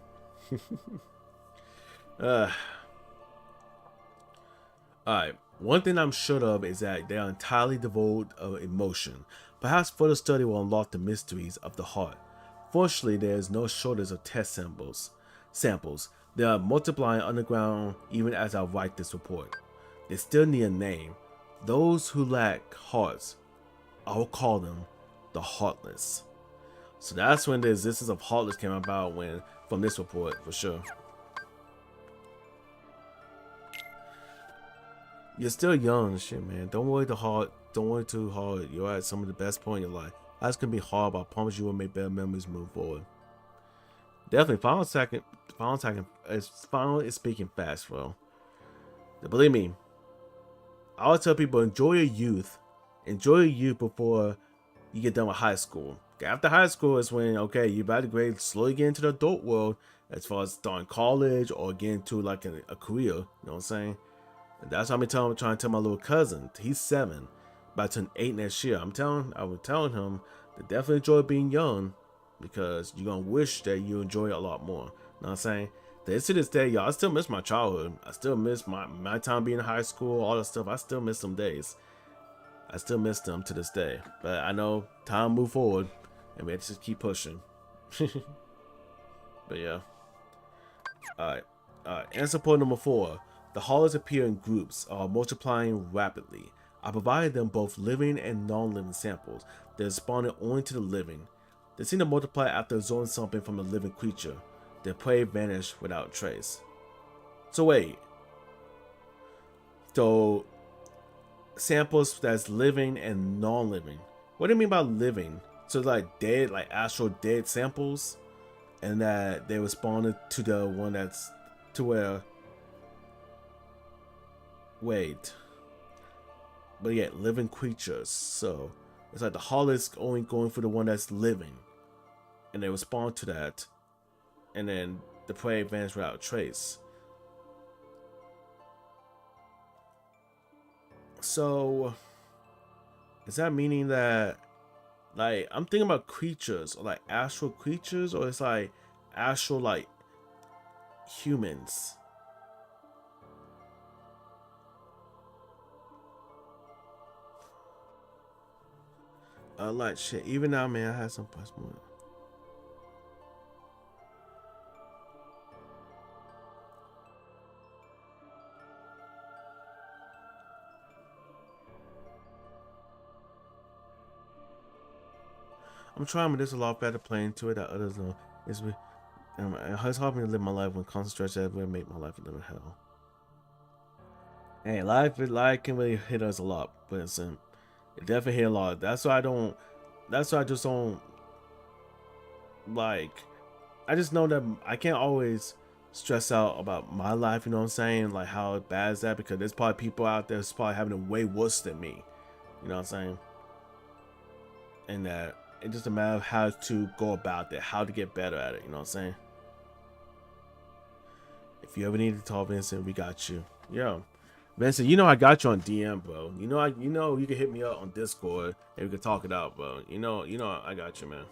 Alright, one thing I'm sure of is that they are entirely devoid of emotion. Perhaps further study will unlock the mysteries of the heart. Fortunately, there is no shortage of test samples. They are multiplying underground even as I write this report. They still need a name. Those who lack hearts, I will call them the Heartless. So that's when the existence of Heartless came about, from this report, for sure. You're still young and shit, man. Don't worry too hard. You're at some of the best point in your life. That's gonna be hard, but I promise you will make better memories moving forward. Definitely, Final is speaking fast, bro. Believe me, I always tell people enjoy your youth. Enjoy your youth before you get done with high school. After high school is when, okay, you about to grade, slowly get into the adult world as far as starting college or getting into like a career. You know what I'm saying? And that's what I'm trying to tell my little cousin. He's 7, about to turn 8 next year. I was telling him to definitely enjoy being young because you're gonna wish that you enjoy it a lot more. You know what I'm saying? To this day, y'all, I still miss my childhood. I still miss my time being in high school, all that stuff. I still miss some days. I still miss them to this day. But I know time move forward and we have to just keep pushing. But yeah. Alright. Answer point number 4. The hollows appear in groups, multiplying rapidly. I provided them both living and non-living samples. They responded only to the living. They seem to multiply after absorbing something from a living creature. Their prey vanished without trace. So wait. So samples that's living and non-living. What do you mean by living? So like dead, like actual dead samples, and that they responded to the one that's to where. Wait. But yeah, living creatures. So it's like the hollow is only going for the one that's living, and they respond to that, and then the prey vanished without trace. So is that meaning that, like, I'm thinking about creatures or like astral creatures, or it's like astral like humans? Like shit. Even now, man, I had some possible. I'm trying, but there's a lot better playing to it that others know. It's hard for me to live my life when constant stress everywhere make my life a living hell. Hey, life can really hit us a lot, but it definitely hit a lot. That's why I just don't like. I just know that I can't always stress out about my life. You know what I'm saying? Like how bad is that? Because there's probably people out there that's probably having it way worse than me. You know what I'm saying? And that it's just a matter of how to go about it, how to get better at it. You know what I'm saying? If you ever need to talk, Vincent, we got you. Yo, Vincent, you know I got you on DM, bro. You know you can hit me up on Discord and we can talk it out, bro. You know I got you, man.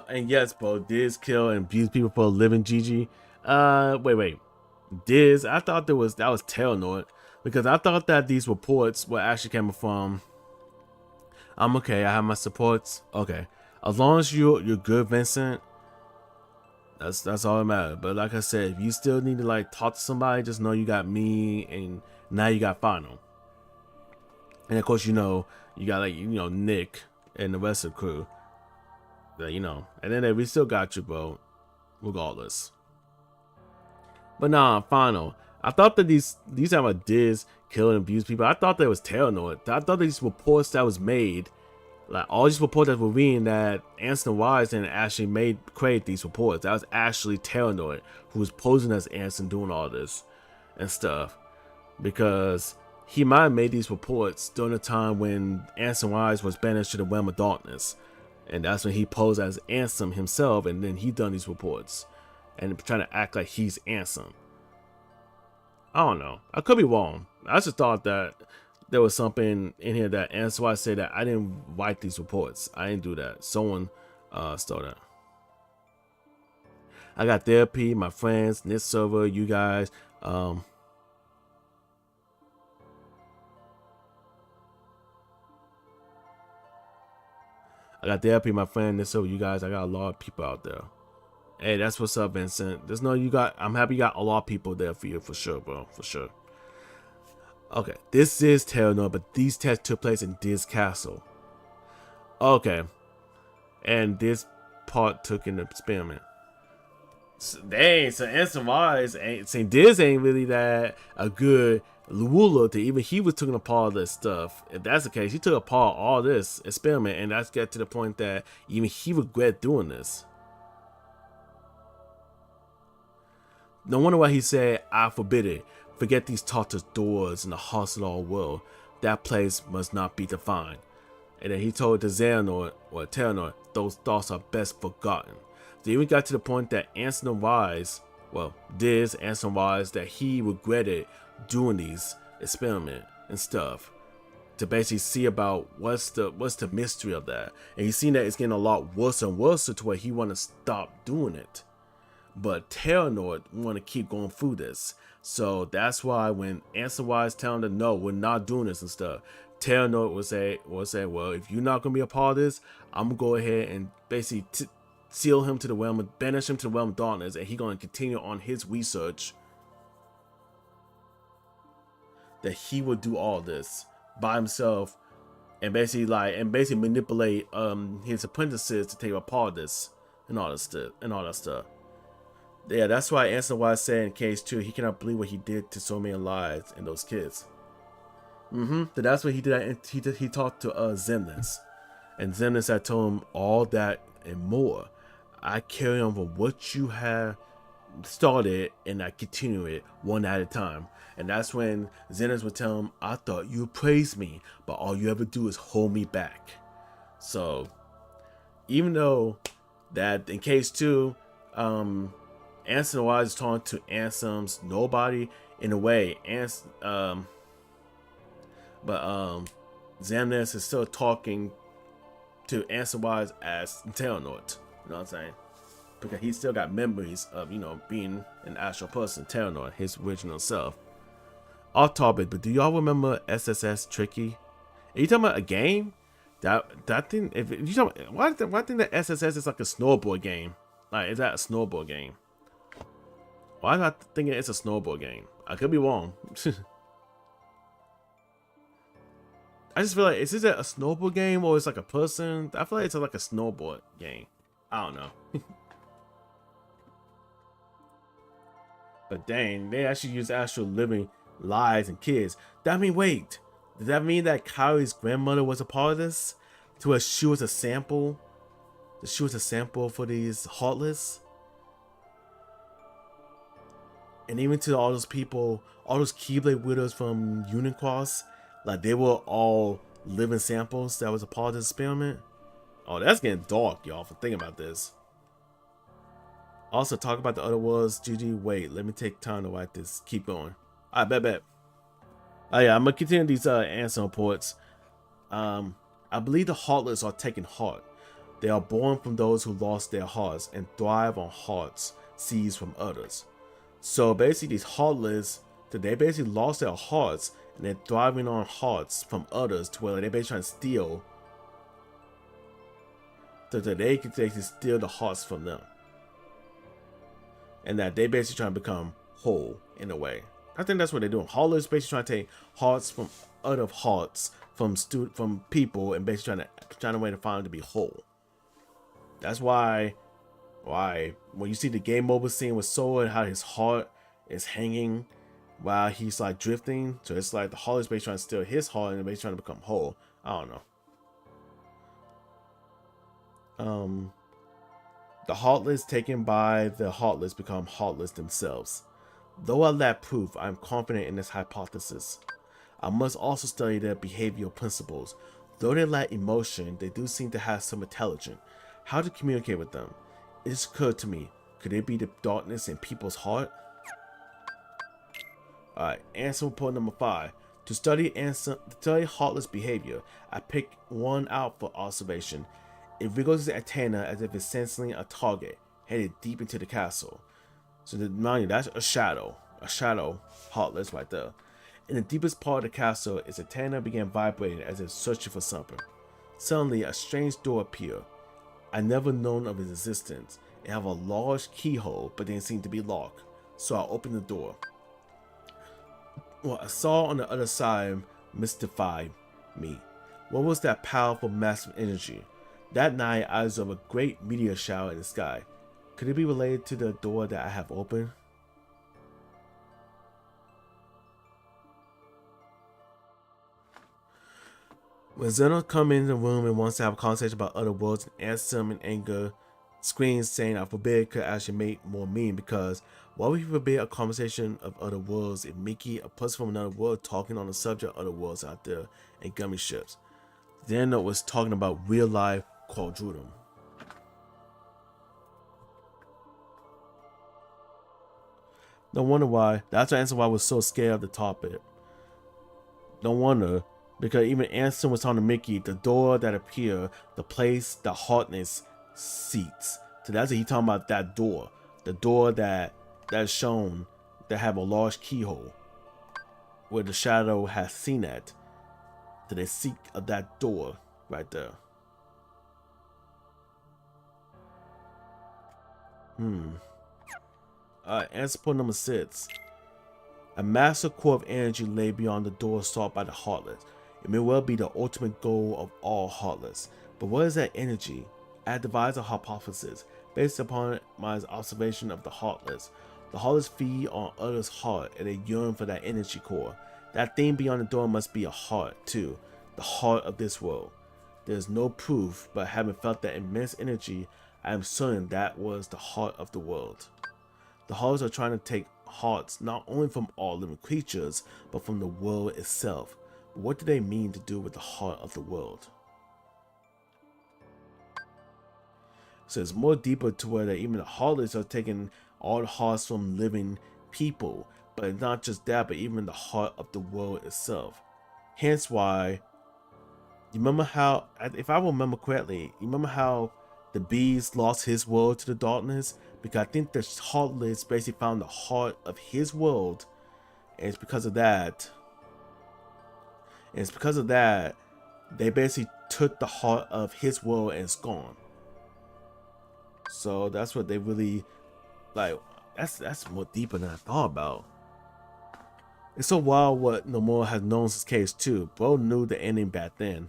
And yes, bro, Diz kill and abuse people for a living, GG. Wait. Diz, I thought that was Tailnord, because I thought that these reports were actually coming from. I'm okay. I have my supports. Okay, as long as you're good, Vincent. That's all that matters. But like I said, if you still need to like talk to somebody, just know you got me, and now you got Final, and of course you got like Nick and the rest of the crew. And then we still got you, bro, regardless. But nah, Final. I thought that these time I Diz kill and abuse people. I thought that was Terranord. I thought these reports that was made, like all these reports that were reading, that Anson Wise didn't actually create these reports. That was actually Terranord who was posing as Anson doing all this and stuff, because he might have made these reports during the time when Anson Wise was banished to the realm of darkness. And that's when he posed as Ansem himself, and then he done these reports and trying to act like he's Ansem. I don't know. I could be wrong. I just thought that there was something in here that Ansem Wise said that I didn't write these reports. I didn't do that. Someone stole that. I got therapy, my friends, Nit server, you guys. I got therapy, my friend. This so you guys. I got a lot of people out there. Hey, that's what's up, Vincent. I'm happy you got a lot of people there for you, for sure, bro. For sure. Okay, this is Terranor, but these tests took place in this castle. Okay, and this part took in the experiment. So, dang, so Ansem Wise ain't saying this ain't really that a good ruler to even he was taking apart all this stuff. If that's the case, he took apart all this experiment, and that's get to the point that even he regret doing this. No wonder why he said, "I forbid it. Forget these Tartar's doors in the hearts of all world. That place must not be defined." And then he told the Xehanort, or Terranor, those thoughts are best forgotten. So he even got to the point that Ansem Wise, well, this Ansem Wise, that he regretted doing these experiment and stuff to basically see about what's the mystery of that. And he's seen that it's getting a lot worse and worse to where he want to stop doing it. But Terranor want to keep going through this. So that's why when Ansem Wise tell him to no, we're not doing this and stuff, Terranor will say, well, if you're not going to be a part of this, I'm going to go ahead and basically seal him to the realm, banish him to the realm of darkness, and he's going to continue on his research that he would do all this by himself and basically manipulate his apprentices to take a part of this and all that stuff. Yeah, that's why Ansem Wise said in case 2 he cannot believe what he did to so many lives and those kids. So that's what he did. He talked to Xemnas, and Xemnas had told him all that and more. I carry on for what you have started, and I continue it one at a time. And that's when Xemnas would tell him, I thought you praised me, but all you ever do is hold me back. So even though that in case 2, Ansem Wise is talking to Ansem's nobody in a way, but Xemnas is still talking to Ansem Wise as Terranor. You know what I'm saying? Because he still got memories of, being an actual person, Terranor, his original self. Off topic, but do y'all remember SSS Tricky? Are you talking about a game? That thing, if you talking, why I think that SSS is like a snowboard game? Like, is that a snowboard game? Why am I thinking it's a snowboard game? I could be wrong. I just feel like, is this a snowboard game or it's like a person? I feel like it's like a snowboard game. I don't know. But dang, they actually use actual living lives and kids. Wait, does that mean that Kyrie's grandmother was a part of this? To where she was a sample? That she was a sample for these Heartless? And even to all those people, all those Keyblade widows from Unicross, like they were all living samples that was a part of this experiment. Oh, that's getting dark, y'all, for thinking about this. Also, talk about the other worlds. GG, wait, let me take time to write this. Keep going. Alright, bet. Oh yeah, I'm gonna continue these answer reports. I believe the Heartless are taking heart. They are born from those who lost their hearts and thrive on hearts seized from others. So basically, these Heartless, they basically lost their hearts and they're thriving on hearts from others to where they're basically trying to steal. So that they can basically steal the hearts from them. And that they basically trying to become whole in a way. I think that's what they're doing. Heartless basically trying to take hearts from other hearts from people and basically trying to way to find them to be whole. That's why when you see the game over scene with Sora, how his heart is hanging while he's like drifting, so it's like the Heartless basically trying to steal his heart and basically trying to become whole. I don't know. The Heartless taken by the Heartless become Heartless themselves. Though I lack proof, I am confident in this hypothesis. I must also study their behavioral principles. Though they lack emotion, they do seem to have some intelligence. How to communicate with them? It occurred to me, could it be the darkness in people's heart? Alright, answer report number 5. To study Heartless behavior, I picked one out for observation. It wriggles its antenna as if it's sensing a target, headed deep into the castle. So mind you, that's a shadow Heartless right there. In the deepest part of the castle, its antenna began vibrating as if searching for something. Suddenly, a strange door appeared. I never known of its existence. It had a large keyhole, but didn't seem to be locked. So I opened the door. what I saw on the other side mystified me. What was that powerful massive energy? That night I observed a great meteor shower in the sky. Could it be related to the door that I have opened? When Zeno comes in the room and wants to have a conversation about other worlds and answers him in anger, screams saying I forbid could actually make more mean because why would you forbid a conversation of other worlds if Mickey, a person from another world, talking on the subject of other worlds out there in gummy ships? Zeno was talking about real life quadrudum. No wonder why. That's the answer why I was so scared of the topic. No wonder. Because even Ansem was telling Mickey, the door that appear, the place, the hardness seats. So that's what he talking about, that door. The door that's shown that have a large keyhole. Where the shadow has seen it. To the seat of that door right there. Answer point number 6. A massive core of energy lay beyond the door sought by the Heartless. It may well be the ultimate goal of all Heartless. But what is that energy? I had devised a hypothesis based upon my observation of the Heartless. The Heartless feed on others' heart and they yearn for that energy core. That thing beyond the door must be a heart too. The heart of this world. There is no proof, but having felt that immense energy, I am certain that was the heart of the world. The Heartless are trying to take hearts not only from all living creatures, but from the world itself. But what do they mean to do with the heart of the world? So it's more deeper to where that even the Heartless are taking all the hearts from living people. But not just that, but even the heart of the world itself. Hence why, you remember how, if I remember correctly, you remember how the Beast lost his world to the darkness? Because I think the Heartless basically found the heart of his world. And it's because of that. They basically took the heart of his world and it's gone. So that's what they really, like, that's more deeper than I thought about. It's so wild what Nomura has known since case 2. Bro knew the ending back then.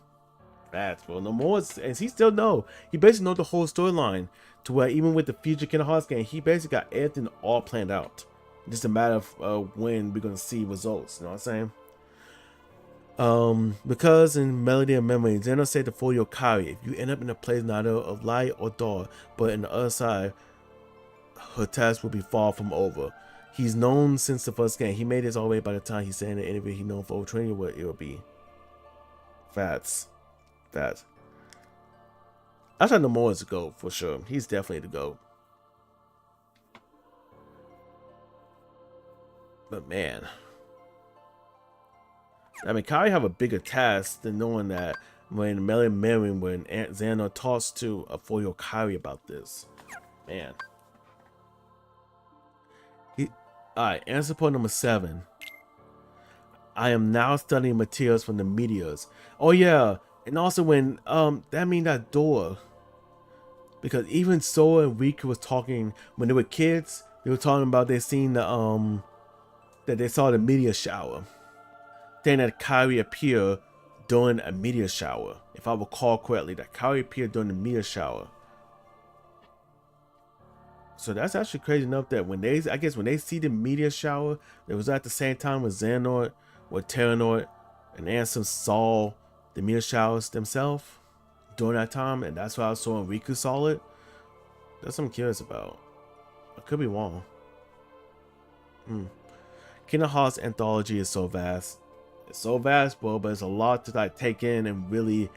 Facts, bro. Nomura, and he still know. He basically know the whole storyline. To where even with the future Kingdom Hearts game, he basically got everything all planned out. Just a matter of when we're gonna see results. You know what I'm saying? Because in Melody of Memory, Zeno said to fool your Kari, if you end up in a place neither of light or dark, but in the other side, her task will be far from over. He's known since the first game. He made this all the way by the time he said in the interview he known for overtraining what it will be. Facts. I thought Nomura is the GOAT for sure. He's definitely the GOAT. But man, I mean, Kari have a bigger task than knowing that when Melody Memory, when Xander talks to a foil Kari about this. Man. Alright, answer point number 7. I am now studying materials from the meteors. Oh yeah, and also when that mean that door. Because even Sora and Riku was talking when they were kids, they were talking about they seen the that they saw the meteor shower. Then that Kari appeared during a meteor shower. If I recall correctly, that Kari appeared during the meteor shower. So that's actually crazy enough that when they, I guess when they see the meteor shower, it was at the same time with Xehanort or Terranort and Ansem saw the meteor showers themselves during that time, and that's why I saw Riku saw it. That's what I'm curious about. I could be wrong. Kingdom Hearts anthology is so vast. It's so vast, bro, but it's a lot to like take in and really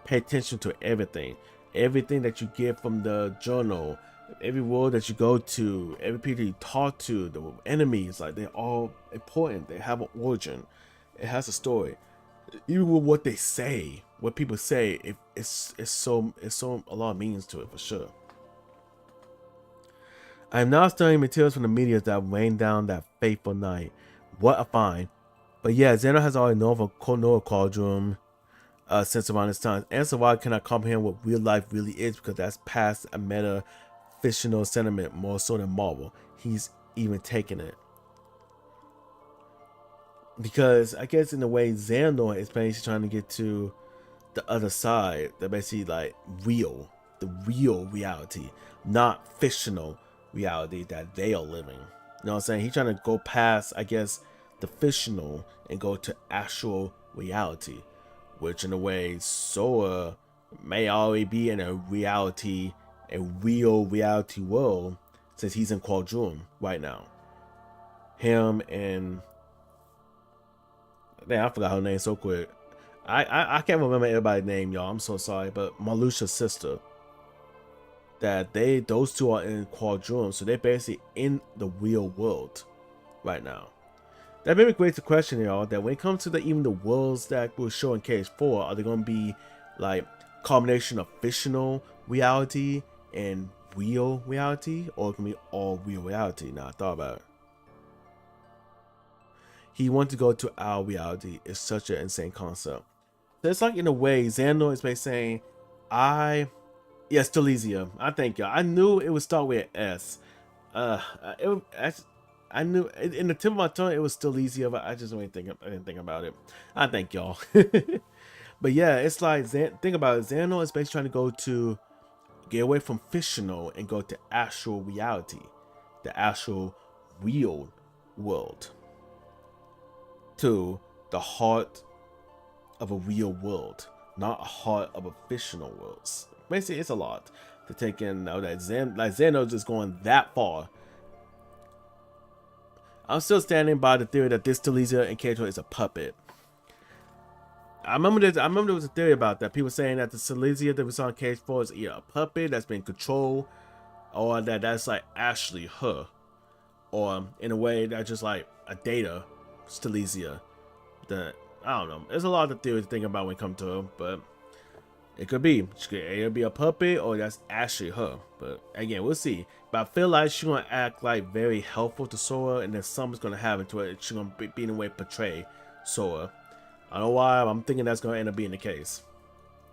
pay attention to everything. Everything that you get from the journal, every world that you go to, every people you talk to, the enemies, like they're all important. They have an origin. It has a story. Even with what they say, what people say, it's so a lot of meanings to it for sure. I am now studying materials from the meteors that rained down that fateful night. What a find. But yeah, Xeno has already known of Konoha Cauldron since around this time. Answer why I cannot comprehend what real life really is, because that's past a meta fictional sentiment more so than Marvel. He's even taken it. because I guess in a way Xehanort is basically trying to get to the other side. They're basically like real, the real reality, not fictional reality that they are living. You know what I'm saying? He's trying to go past, I guess, the fictional and go to actual reality, which in a way Sora may already be in a reality, a real reality world, since he's in Quadroom right now. Him and damn, I forgot her name so quick. I can't remember everybody's name, y'all. I'm so sorry, but Malusha's sister. That those two are in Quadroom, so they're basically in the real world right now. That made me create the question, y'all, that when it comes to even the worlds that we'll show in KH4, are they gonna be like combination of fictional reality and real reality, or it can be all real reality? Now I thought about it. He wants to go to our reality. It's such an insane concept. So it's like in a way, Xehanort is basically saying, yeah, Stylesia. I thank y'all. I knew it would start with an S. I knew in the tip of my tongue it was Stylesia, but I just didn't think about it. I thank y'all. But yeah, it's like think about it. Xehanort is basically trying to go to get away from fictional and go to actual reality, the actual real world, to the heart of a real world, not a heart of a fictional world. Basically, it's a lot to take in now that Xehanort just going that far. I'm still standing by the theory that this Stylesia and Kato is a puppet. I remember there was a theory about that. People saying that the Stylesia that we saw in KH4 is either a puppet that's been controlled, or that's like actually her, or in a way that's just like a data Stylesia. That I don't know. There's a lot of theories to think about when it comes to her, but it could be. She could either be a puppet or that's actually her. But again, we'll see. But I feel like she's gonna act like very helpful to Sora, and then something's gonna happen to her. She's gonna be in a way portray Sora. I don't know why. I'm thinking that's gonna end up being the case.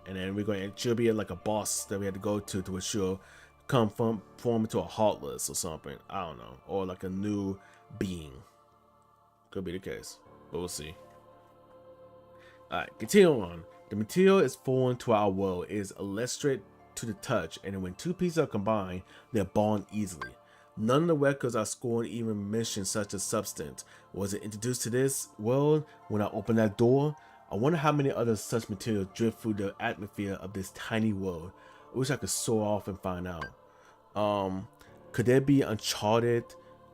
And then she'll be like a boss that we had to go to where she'll form into a Heartless or something. I don't know, or like a new being. Could be the case, but we'll see. Alright, continue on. The material is foreign to our world. It is electric to the touch, and when two pieces are combined, they bond easily. None of the records I scored even mention such a substance. Was it introduced to this world when I opened that door? I wonder how many other such materials drift through the atmosphere of this tiny world. I wish I could soar off and find out. Could there be uncharted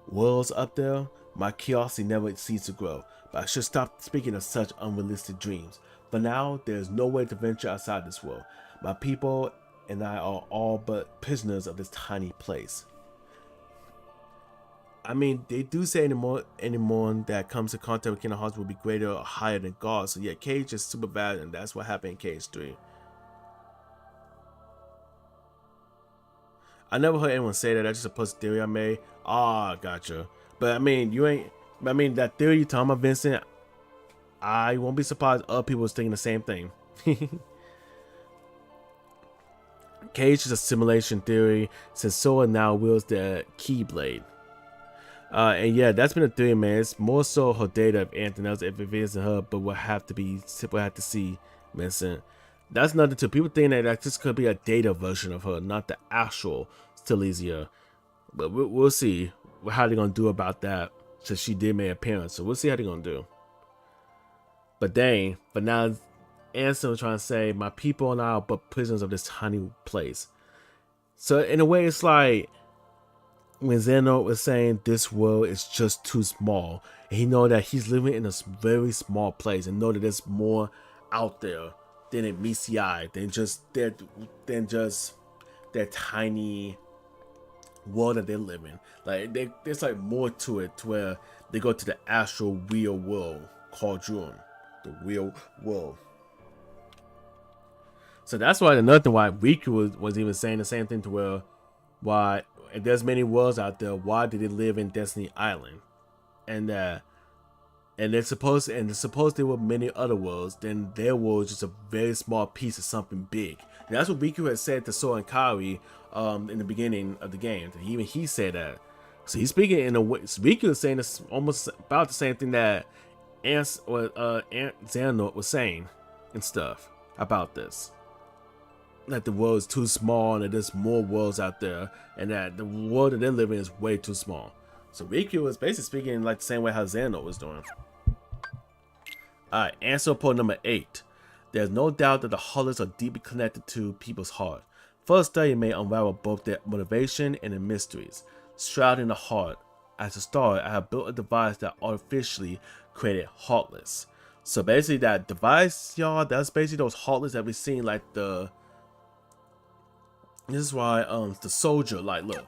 worlds up there? My curiosity never ceases to grow, but I should stop speaking of such unrealistic dreams. For now, there is no way to venture outside this world. My people and I are all but prisoners of this tiny place. I mean, they do say anyone that comes to contact with Kingdom Hearts will be greater or higher than God. So yeah, Cage is super bad, and that's what happened in Cage 3. I never heard anyone say that. That's just a personal theory I made. Ah, gotcha. But I mean, that theory you're talking about, Vincent, I won't be surprised other people was thinking the same thing. Cage is a simulation theory since Sora now wields the Keyblade. And yeah, that's been a theory, man. It's more so her data if anything else, if it isn't her, but we'll have to see, Vincent. That's another too. People think that this could be a data version of her, not the actual Stylesia. But we'll see how they're gonna do about that, since she did make an appearance. So we'll see how they're gonna do. But dang, but now Ansem was trying to say, my people and I are but prisoners of this tiny place. So in a way, it's like when Xehanort was saying this world is just too small, and he know that he's living in a very small place, and know that there's more out there than it meets the eye, than just that tiny world that they live in. Like there's like more to it, to where they go to the actual real world called June, the real world. So that's why another thing why Riku was even saying the same thing, to where why if there's many worlds out there, why did they live in Destiny Island? And it's supposed there were many other worlds, then their world is just a very small piece of something big. And that's what Riku had said to Sora and Kairi in the beginning of the game. Even he said that. So he's speaking in a way. Riku is saying this almost about the same thing that Xehanort was saying and stuff about this. That the world is too small and that there's more worlds out there, and that the world that they're living in is way too small. So Riku was basically speaking like the same way how Xehanort was doing. Alright, answer point number 8. There's no doubt that the Heartless are deeply connected to people's heart. First study may unravel both their motivation and their mysteries. Shrouding the heart. As a start, I have built a device that artificially created Heartless. So basically that device, y'all, that's basically those Heartless that we've seen, like the... This is why the soldier, like, look,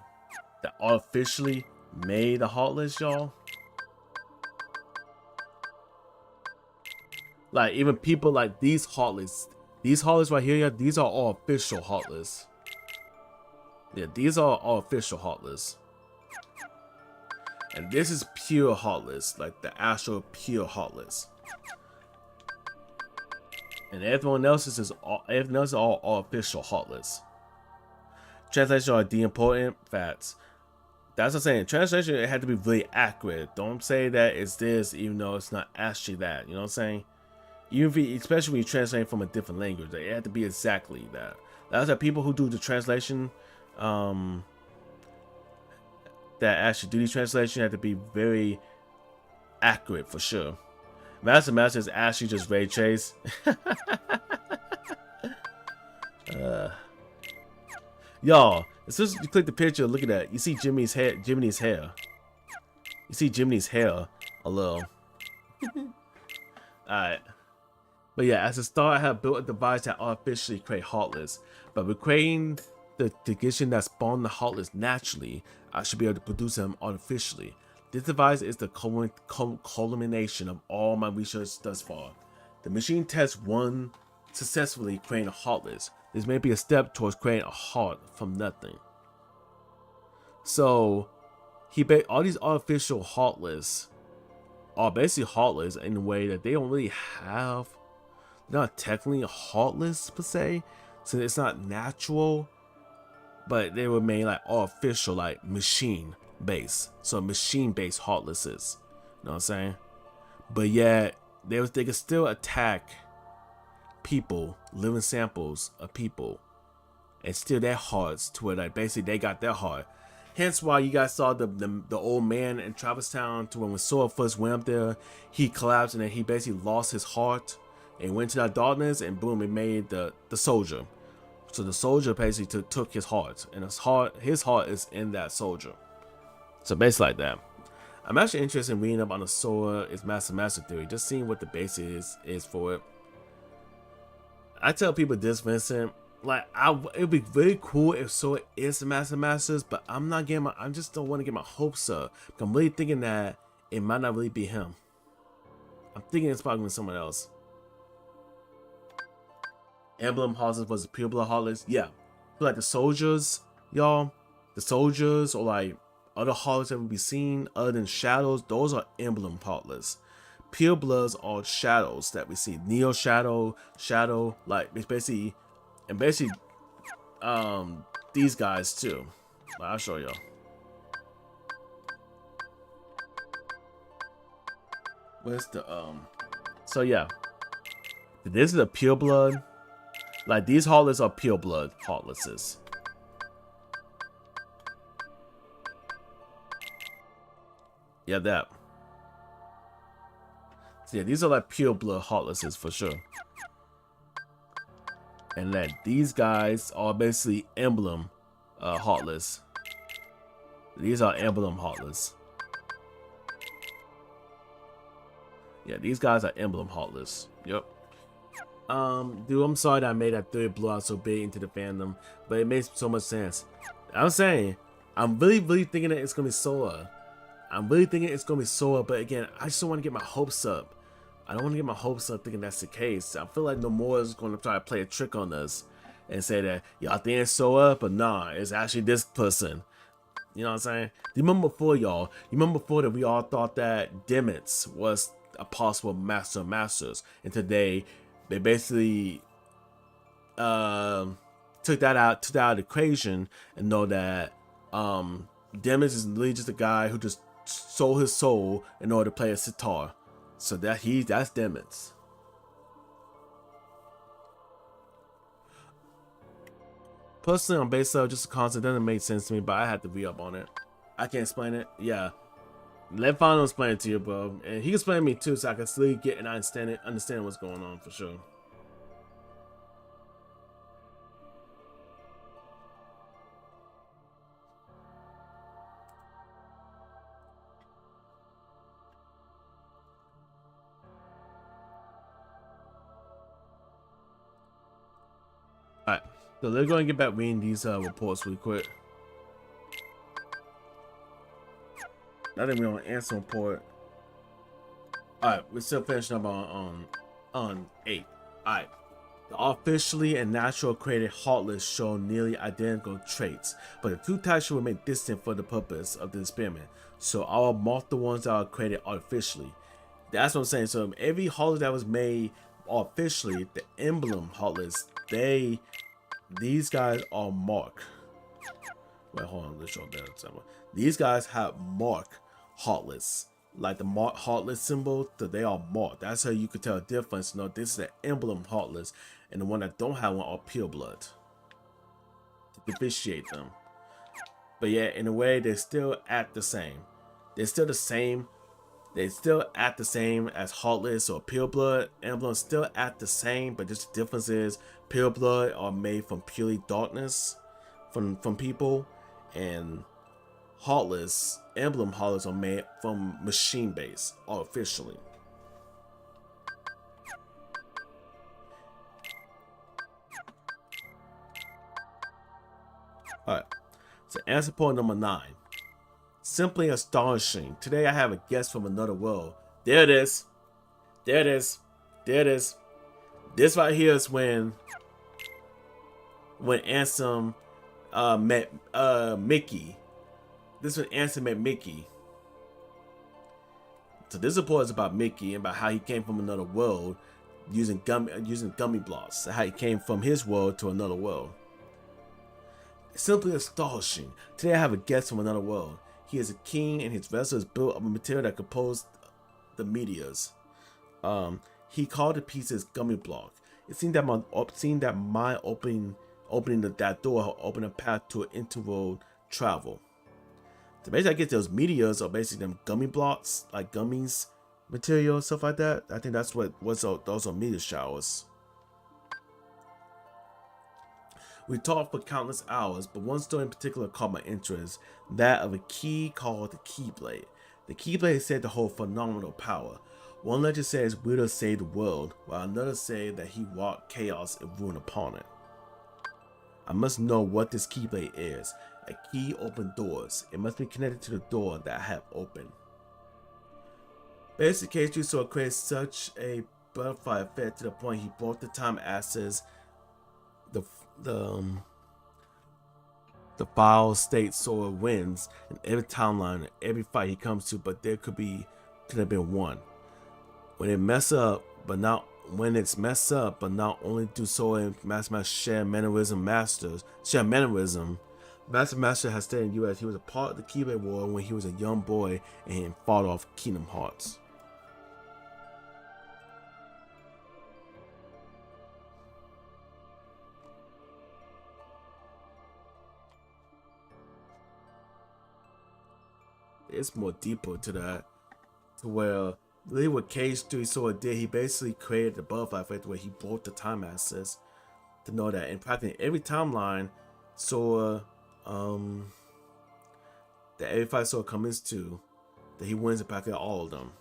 that artificially made the Heartless, y'all. Like, even people like these Heartless right here, yeah, these are all official Heartless. Yeah, these are all official Heartless. And this is pure Heartless, like the actual pure Heartless. And everyone else is all official Heartless. Translation are the important facts. That's what I'm saying. Translation, it had to be really accurate. Don't say that it's this, even though it's not actually that. You know what I'm saying? Especially when you translate from a different language, it had to be exactly that. That's why people who do the translation, that actually do the translation, have to be very accurate for sure. Master is actually just Ray Chase. Y'all, as soon as you click the picture, look at that. You see Jiminy's hair. You see Jiminy's hair a little. Alright. But yeah, as a start, I have built a device that artificially create Heartless. But with creating the condition that spawned the Heartless naturally, I should be able to produce them artificially. This device is the culmination of all my research thus far. The machine test 1 successfully creating a Heartless. This may be a step towards creating a heart from nothing. So, all these artificial Heartless are basically Heartless in a way that they don't really have. They're not technically Heartless per se, since it's not natural, but they remain like artificial, like machine based. So machine based Heartlesses. You know what I'm saying? But yet they can still attack people, living samples of people, and steal their hearts to where like basically they got their heart. Hence why you guys saw the old man in Travis Town, to when Sora first went up there, he collapsed and then he basically lost his heart and went to that darkness, and boom, it made the soldier. So the soldier basically took his heart, and his heart is in that soldier. So basically like that. I'm actually interested in reading up on the Sora is Master theory, just seeing what the basis is for it. I tell people this, Vincent, like it'd be very cool if Sora is the Masters, but I just don't want to get my hopes up. I'm really thinking that it might not really be him. I'm thinking it's probably someone else. Emblem Heartless versus Pure Blood Heartless. Yeah. So like the soldiers, y'all. The soldiers or like other Heartless that we be seeing other than Shadows, those are Emblem Heartless. Pure Bloods are Shadows that we see. Neo Shadow, like it's basically, and basically these guys too. I'll show y'all. Where's the so yeah. This is a Pure Blood. Like these Heartless are Pure Blood Heartlesses. Yeah, that. So yeah, these are like Pure Blood Heartlesses for sure. And then these guys are basically Emblem Heartless. These are Emblem Heartless. Yeah, these guys are Emblem Heartless. Yep. Dude, I'm sorry that I made that third blowout so big into the fandom, but it makes so much sense. I'm saying, I'm really thinking that it's gonna be Sora. But again, I just don't want to get my hopes up. I don't want to get my hopes up thinking that's the case. I feel like Nomura is going to try to play a trick on us and say that y'all think it's Sora, but nah, it's actually this person. You know what I'm saying? You remember before, y'all? You remember before that we all thought that Demetz was a possible Master of Masters, and today they basically took that out of the equation and know that Demetz is literally just a guy who just sold his soul in order to play a sitar. So that's Demons. Personally, on base level, just a concept doesn't make sense to me, but I had to re-up on it. I can't explain it. Yeah. Let Final explain it to you, bro. And he can explain to me too, so I can still get and understand what's going on for sure. Alright. So they're going to get back reading these reports really quick. I think we're on answer report. Alright, we're still finishing up on 8. Alright. The artificially and natural created Heartless show nearly identical traits, but the two types should remain distant for the purpose of the experiment. So I'll mark the ones that are created artificially. That's what I'm saying. So every Heartless that was made artificially, the emblem Heartless, these guys are marked. Wait, hold on, let's show that. These guys have marked Heartless. Like the mark Heartless symbol, they are marked. That's how you could tell a difference. You know, this is the emblem Heartless, and the one that don't have one are pure blood. To differentiate them. But yeah, in a way, they still act the same. They're still the same. They still act the same as Heartless or pure blood. Emblems still act the same, but just the difference is pure blood are made from purely darkness from people, and Heartless, emblem Heartless are made from machine base artificially. Alright, so answer point number 9. Simply astonishing. Today I have a guest from another world. There it is. There it is. There it is. This right here is when Ansem met Mickey. This is when Ansem met Mickey. So this report is about Mickey and about how he came from another world using gummy blocks. How he came from his world to another world. Simply astonishing. Today I have a guest from another world. He is a king, and his vessel is built of a material that composed the meteors. He called the pieces gummy block. It seemed that my opening that door opened a path to an interworld travel. So basically, I guess those meteors are basically them gummy blocks, like gummies, material, stuff like that. I think that's those are meteor showers. We talked for countless hours, but one story in particular caught my interest, that of a key called the Keyblade. The Keyblade is said to hold phenomenal power. One legend says Buddha saved the world, while another say that he wrought chaos and ruin upon it. I must know what this Keyblade is. A key opens doors. It must be connected to the door that I have opened. Basically, K3 saw create such a butterfly effect to the point he brought the time access the foul state Sora wins in every timeline, every fight he comes to, but there could have been one. When it's messed up, but not only do Sora and Master share mannerism. Master has stayed in the US. He was a part of the Keyblade War when he was a young boy and he fought off Kingdom Hearts. It's more deeper to that, to where really what K3 Sora did, he basically created the butterfly effect where he broke the time access to know that in practically every timeline Sora that every fight Sora comes to, that he wins in practically all of them.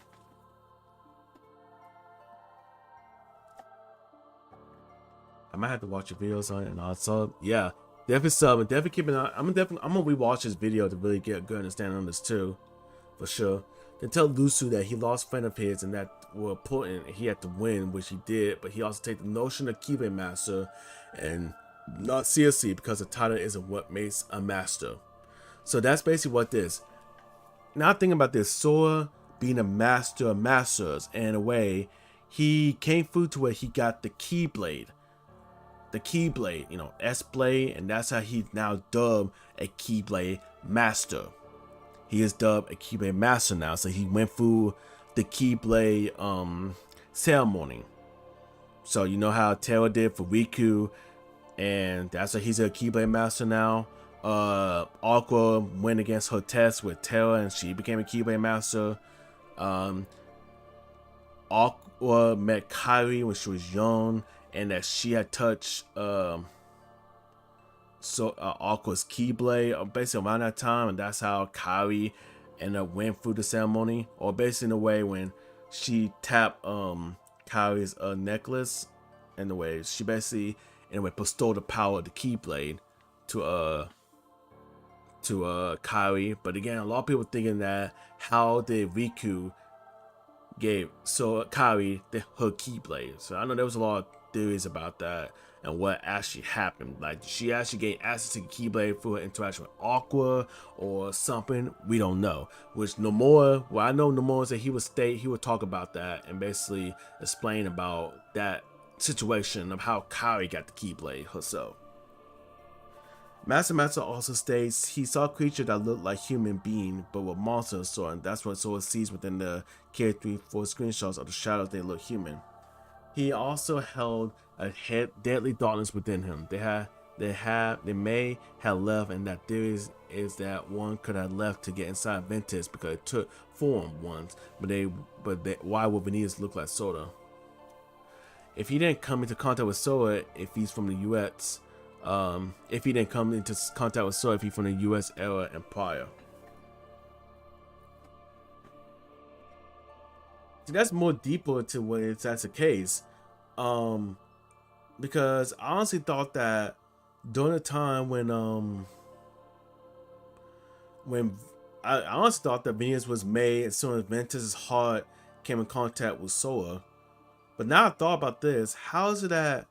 I might have to watch your videos on it and also yeah. Definitely sub and definitely keep an eye. I'm gonna rewatch this video to really get a good understanding on this too, for sure. Then tell Lusu that he lost friend of his and that were important and he had to win, which he did. But he also take the notion of Keyblade Master and not seriously because the title isn't what makes a master. So that's basically what this. Now thinking about this, Sora being a master of masters, and in a way, he came through to where he got the Keyblade. The Keyblade, you know, S-Blade, and that's how he's now dubbed a Keyblade Master. He is dubbed a Keyblade Master now, so he went through the Keyblade ceremony. So you know how Taylor did for Riku, and that's why he's a Keyblade master now. Aqua went against her test with Taylor, and she became a Keyblade master. Aqua met Kairi when she was young, and that she had touched Aqua's Keyblade basically around that time, and that's how Kairi ended up went through the ceremony, or basically in a way when she tapped Kairi's necklace, in the way she basically in a way bestowed the power of the Keyblade to Kairi. But again, a lot of people thinking that how did Riku gave Kairi her Keyblade? So I know there was a lot of theories about that and what actually happened. Like, she actually gained access to the Keyblade through her interaction with Aqua or something. We don't know. Which Nomura, well, I know Nomura said he would talk about that and basically explain about that situation of how Kairi got the Keyblade herself. Master also states he saw a creature that looked like human being but with monsters, so and that's what Sora sees within the K34 screenshots of the shadows. They look human. He also held a deadly darkness within him. They may have left, and that theory is that one could have left to get inside Ventus because it took form once. But why would Vanitas look like Sora? If he didn't come into contact with Sora, if he's from the US, if he didn't come into contact with Sora, if he's from the US era and prior. See, that's more deeper to what if that's the case. Because I honestly thought that during the time when I honestly thought that Venus was made as soon as Ventus's heart came in contact with Sora. But now I thought about this, how is it that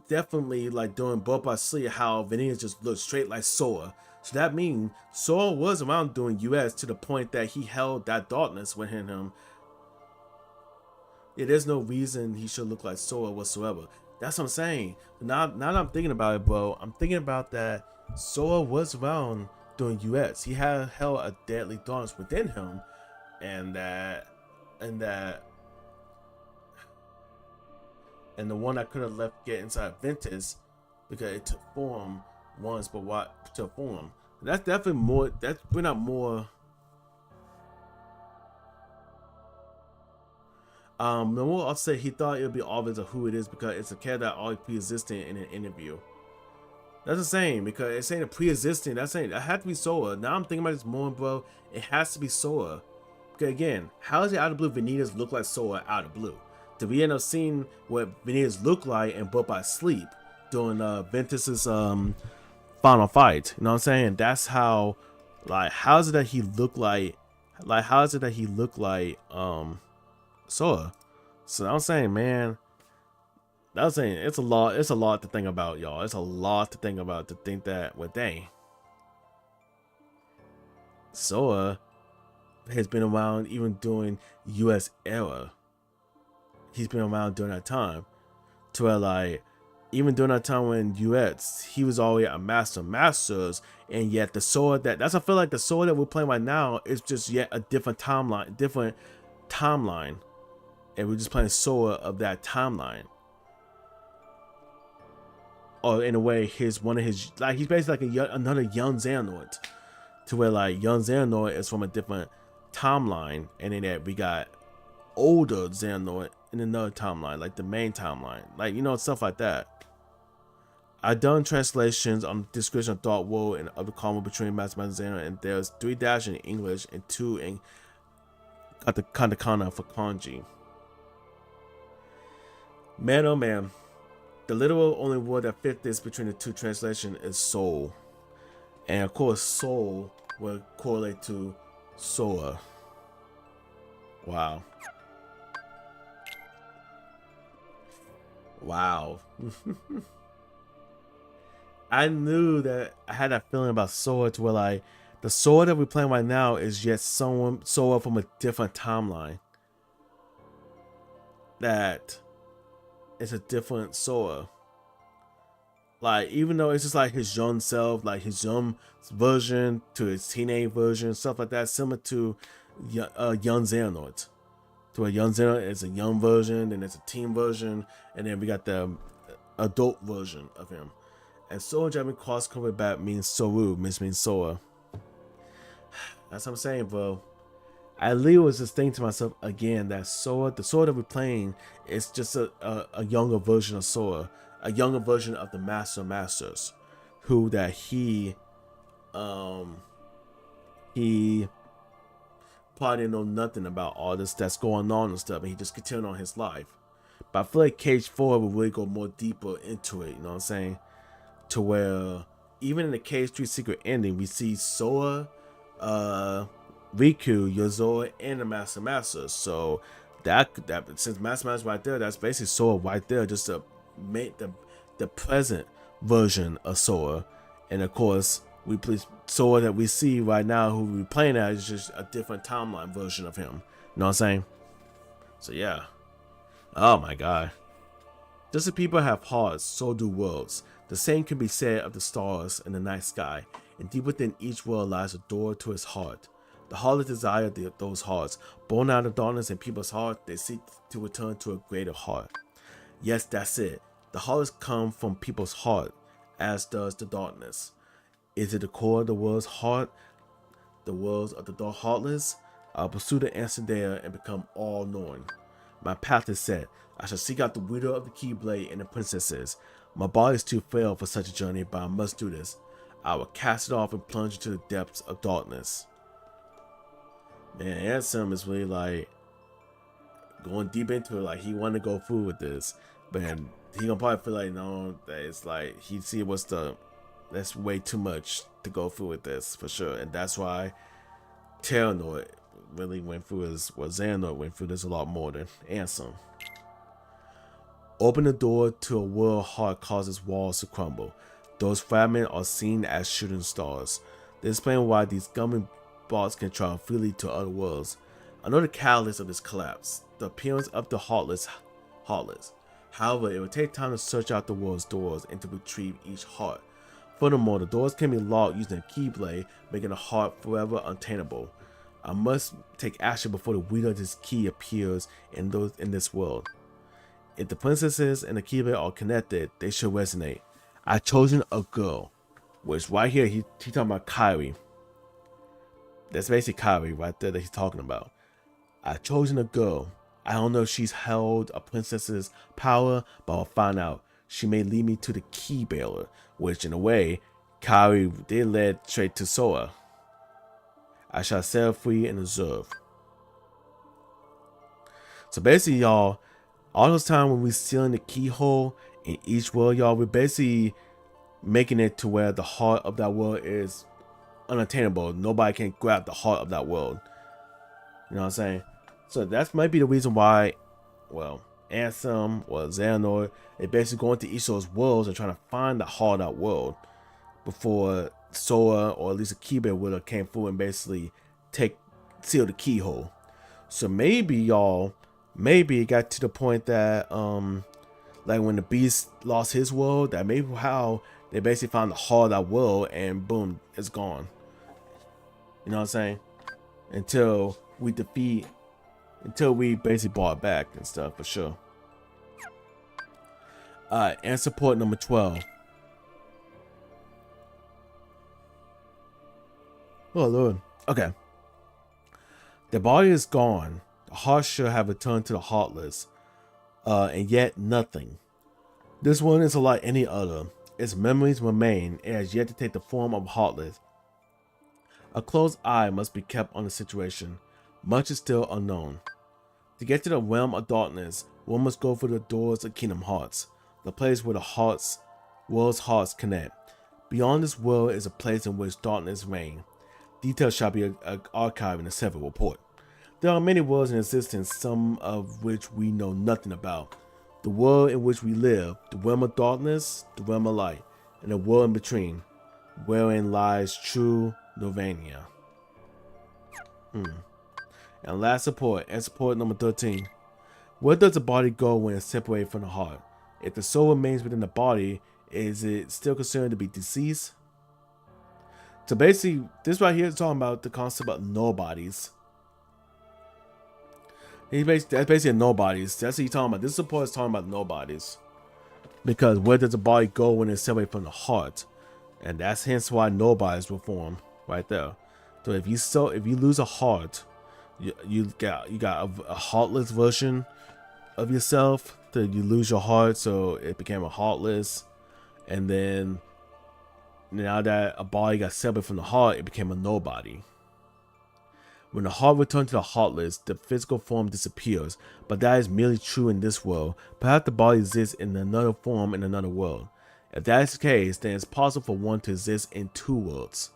definitely like during Birth by Sleep, how Venus just looked straight like Sora? So that means Sora was around doing US to the point that he held that darkness within him. Yeah, there's no reason he should look like Sora whatsoever. That's what I'm saying. Now that I'm thinking about it, bro, I'm thinking about that Sora was around doing US. He had held a deadly darkness within him, and the one that could have left get inside Ventus because it took form once, but what took form? That's definitely more. That's bring out more. No more. I'll say he thought it would be obvious of who it is because it's a character that always pre-existing in an interview. That's the same because it's saying a pre-existing. That's saying it had to be Sora. Now I'm thinking about this more, bro. It has to be Sora. Because again, how does it out of blue Vanitas look like Sora out of blue? Did we end up seeing what Vanitas look like in Birth by Sleep during Ventus's final fight? You know what I'm saying? That's how. Like, how is it that he look like? Like, how is it that he look like Sora? So I'm saying, man, I was saying it's a lot to think about, y'all. It's a lot to think about, to think that, well, dang, Sora has been around even during US era. He's been around during that time, to where like even during that time when US, he was already a masters, and yet the Sora that's I feel like the Sora that we're playing right now is just yet a different timeline, and we're just playing Sora of that timeline. Or in a way, he's basically like another young Xehanort, to where like young Xehanort is from a different timeline, and then that we got older Xehanort in another timeline, like the main timeline, like, you know, stuff like that. I done translations on the description of Thought World and other combo between Master Xehanort, and there's 3 dash in English and 2 in katakana for kanji. Man, oh man, the literal only word that fit this between the 2 translations is soul, and of course soul will correlate to Sora. Wow. Wow. I knew that I had that feeling about Sora, to where like the Sora that we're playing right now is yet Sora from a different timeline. That it's a different Sora. Like, even though it's just like his young self, like his young version to his teenage version, stuff like that, similar to young Xehanort. To a young Xeno is a young version, and it's a teen version, and then we got the adult version of him. And Sora Japanese cross cover back means Soru, which means Sora. That's what I'm saying, bro. I literally was just thinking to myself again that Sora, the Sora that we're playing, is just a younger version of Sora, a younger version of the Master of Masters, who that he probably didn't know nothing about all this that's going on and stuff, and he just continued on his life. But I feel like Cage 4 will really go more deeper into it, you know what I'm saying? To where even in the Cage 3 secret ending, we see Sora, Riku, Yozora, and the Master Masters. So that since Master Masters right there, that's basically Sora right there, just to make the present version of Sora. And of course, we play Sora that we see right now, who we're playing at, is just a different timeline version of him. You know what I'm saying? So yeah. Oh my god. Just as people have hearts, so do worlds. The same can be said of the stars in the night sky, and deep within each world lies a door to his heart. The heartless desire those hearts. Born out of darkness in people's hearts, they seek to return to a greater heart. Yes, that's it. The heartless come from people's heart, as does the darkness. Is it the core of the world's heart, the worlds of the dark heartless? I'll pursue the answer there and become all-knowing. My path is set. I shall seek out the widow of the Keyblade and the princesses. My body is too frail for such a journey, but I must do this. I will cast it off and plunge into the depths of darkness. Man, Ansem is really like going deep into it. Like he wanted to go through with this, but he gonna probably feel like no, that it's like he see that's way too much to go through with this for sure, and that's why Terranor really went through this. Well, Xehanort went through this a lot more than Ansem. Open the door to a world heart causes walls to crumble. Those fragments are seen as shooting stars. They explain why these gummy bots can travel freely to other worlds. Another catalyst of this collapse, the appearance of the Heartless. However, it will take time to search out the world's doors and to retrieve each heart. Furthermore, the doors can be locked using a keyblade, making the heart forever untainable. I must take action before the wielder of this key appears in this world. If the princesses and the keyblade are connected, they should resonate. I've chosen a girl, which right here he talking about Kairi. That's basically Kairi right there that he's talking about. I've chosen a girl. I don't know if she's held a princess's power, but I'll find out. She may lead me to the key bearer, which in a way, Kairi did lead straight to Sora. I shall set her free and observe. So basically, y'all, all those times when we sealing the keyhole in each world, y'all, we're basically making it to where the heart of that world is unattainable. Nobody can grab the heart of that world. You know what I'm saying? So that might be the reason why, well, Ansem or Xehanort, they basically go into each of those worlds and trying to find the heart of that world before Sora or at least a Keyblade wielder came through and basically seal the keyhole. So maybe y'all, maybe it got to the point that like when the Beast lost his world, that maybe how they basically found the heart of that world and boom, it's gone. You know what I'm saying? Until we basically brought it back and stuff for sure. Alright, and support number 12. Oh Lord. Okay. The body is gone. The heart should have returned to the heartless. And yet nothing. This one is unlike any other. Its memories remain. It has yet to take the form of heartless. A close eye must be kept on the situation. Much is still unknown. To get to the realm of darkness, one must go through the doors of Kingdom Hearts, the place where the world's hearts connect. Beyond this world is a place in which darkness reigns. Details shall be archived in a separate report. There are many worlds in existence, some of which we know nothing about. The world in which we live, the realm of darkness, the realm of light, and the world in between, wherein lies true Nirvana. And last support, and support number 13. Where does the body go when it's separated from the heart? If the soul remains within the body, is it still considered to be deceased? So basically, this right here is talking about the concept of nobodies. That's basically nobodies. That's what he's talking about. This support is talking about nobodies. Because where does the body go when it's separated from the heart? And that's hence why nobodies will form right there. So if you lose a heart, you got a heartless version of yourself. So you lose your heart, so it became a heartless, and then now that a body got separated from the heart, it became a nobody. When the heart returns to the heartless, the physical form disappears, but that is merely true in this world. Perhaps the body exists in another form in another world. If that is the case, then it's possible for one to exist in two worlds.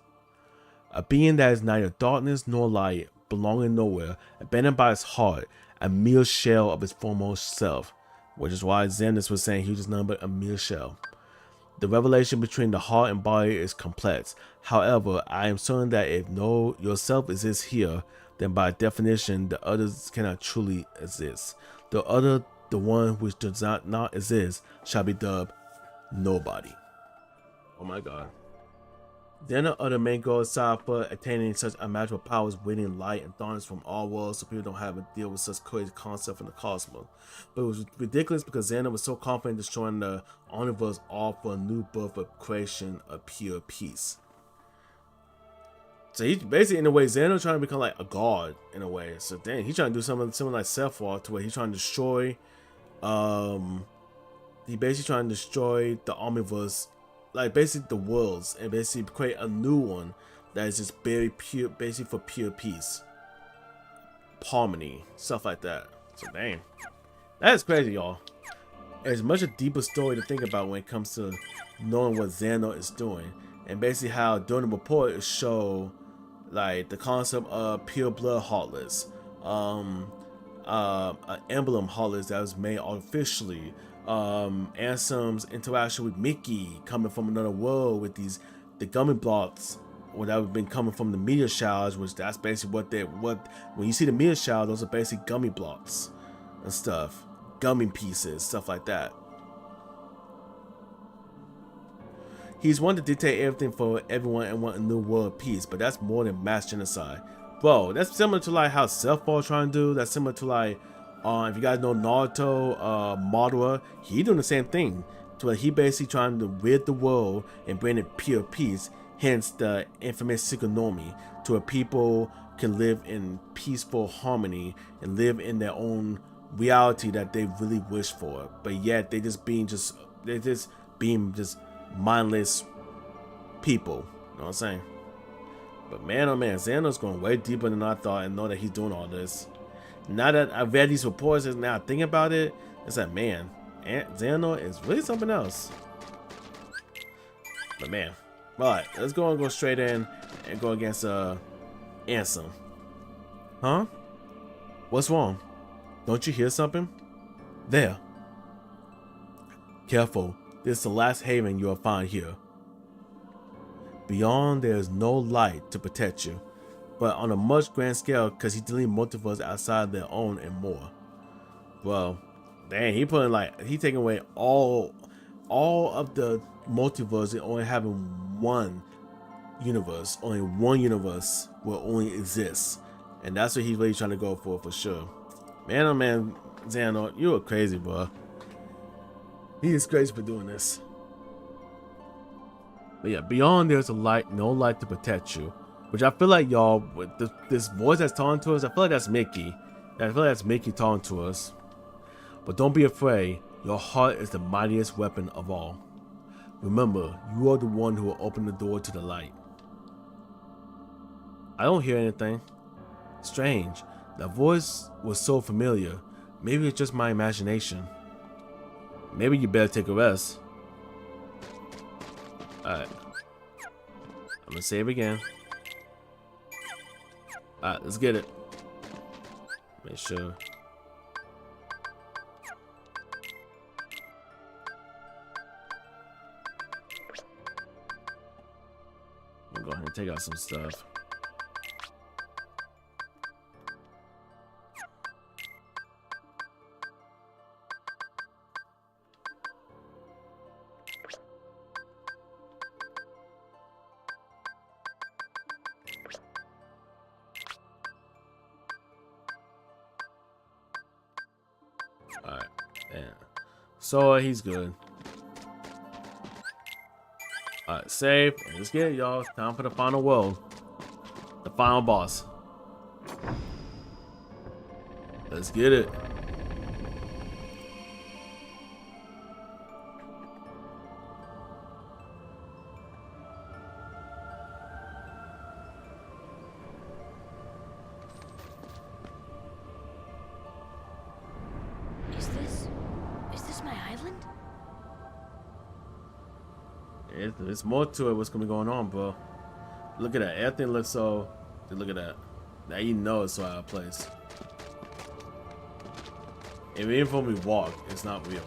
A being that is neither darkness nor light, belonging nowhere, abandoned by his heart, a mere shell of his foremost self, which is why Xanus was saying he was nothing but a mere shell. The revelation between the heart and body is complex. However, I am certain that if no yourself exists here, then by definition the others cannot truly exist. The other, the one which does not exist, shall be dubbed nobody. Oh my god. Then the other main goal aside for attaining such unimaginable powers, winning light and darkness from all worlds, so people don't have to deal with such crazy concept in the cosmos. But it was ridiculous because Xander was so confident destroying the universe all for a new birth of creation of pure peace. So he basically, in a way, Xander trying to become like a god in a way. So dang, he's trying to do something similar like Sephiroth, to where he's trying to destroy he basically trying to destroy the omniverse, like basically the worlds, and basically create a new one that is just very pure, basically for pure peace, harmony, stuff like that. So dang, that is crazy, y'all. It's much a deeper story to think about when it comes to knowing what Xano is doing, and basically how during the report it show like the concept of pure blood heartless, an emblem heartless that was made artificially, Ansem's interaction with Mickey coming from another world with the gummy blocks that have been coming from the meteor showers, which that's basically what when you see the meteor shower, those are basically gummy blocks and stuff, gummy pieces, stuff like that. He's one to dictate everything for everyone and want a new world peace, but that's more than mass genocide. Bro, that's similar to like how Sephiroth trying to do. That's similar to like, if you guys know Naruto, Madara, he doing the same thing. To where he basically trying to rid the world and bring it pure peace, hence the infamous Tsukunomi, to where people can live in peaceful harmony and live in their own reality that they really wish for. But yet they're just being mindless people, you know what I'm saying? But man, oh man, Xano's going way deeper than I thought, and know that he's doing all this. Now that I've read these reports and now I think about it, it's like, man, Xano is really something else. But man, alright, let's go straight in and go against Ansem. Huh? What's wrong? Don't you hear something? There. Careful. This is the last haven you will find here. Beyond, there is no light to protect you, but on a much grand scale, because he's dealing multiverse outside their own and more. Well, dang, he taking away all of the multiverse and only having one universe. Only one universe will only exist, and that's what he's really trying to go for sure. Man, oh man, Xano, you are crazy, bro. He is crazy for doing this. But yeah, beyond there's a light, no light to protect you. Which I feel like, y'all, with this voice that's talking to us, I feel like that's Mickey. I feel like that's Mickey talking to us. But don't be afraid. Your heart is the mightiest weapon of all. Remember, you are the one who will open the door to the light. I don't hear anything. Strange. That voice was so familiar. Maybe it's just my imagination. Maybe you better take a rest. Alright. I'm gonna save again. Alright, let's get it. Make sure. I'm gonna go ahead and take out some stuff. So he's good. Alright, save. Let's get it, y'all. It's time for the final world. The final boss. Let's get it. Is this my island? It's more to it. What's gonna be going on, bro? Look at that. Everything looks so. Look at that. Now you know it's so out of place. And even when we walk, it's not real.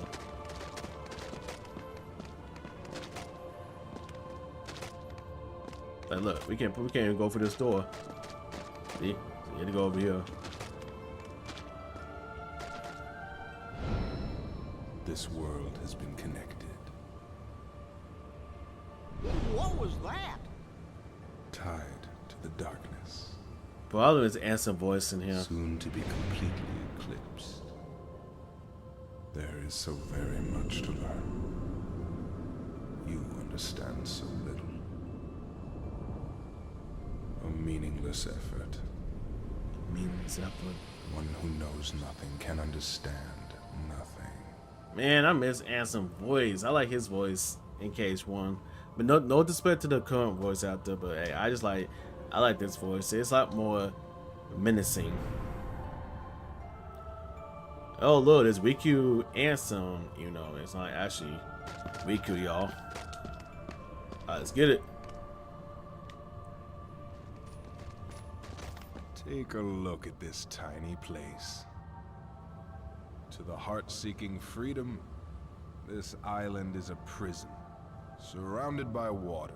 Like, look, we can't even go for this door. See, you had to go over here. This world has been connected, What was that? tied to the darkness, But I love his handsome voice in here. soon to be completely eclipsed. There is so very much to learn. You understand so little. A meaningless effort. Means effort. One who knows nothing can understand nothing. Man, I miss handsome voice. I like his voice in case one. But no disrespect to the current voice out there, but hey, I like this voice. It's a lot more menacing. Oh look, it's Riku handsome, you know, it's not actually Riku, y'all. Alright, let's get it. Take a look at this tiny place. To the heart-seeking freedom, this island is a prison, surrounded by water.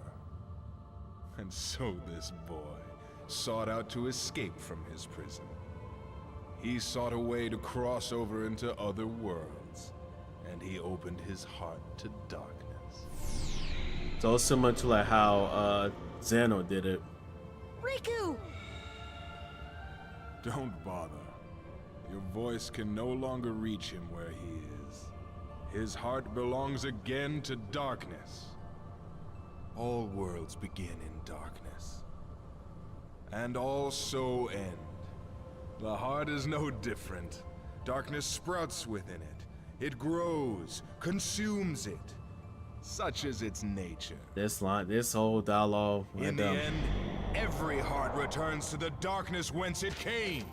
And so this boy sought out to escape from his prison. He sought a way to cross over into other worlds, and he opened his heart to darkness. So similar to like how Zeno did it. Riku! Don't bother. Your voice can no longer reach him where he is. His heart belongs again to darkness. All worlds begin in darkness, and all so end. The heart is no different. Darkness sprouts within it. It grows, consumes it. Such is its nature. This whole dialogue. In the end, every heart returns to the darkness whence it came.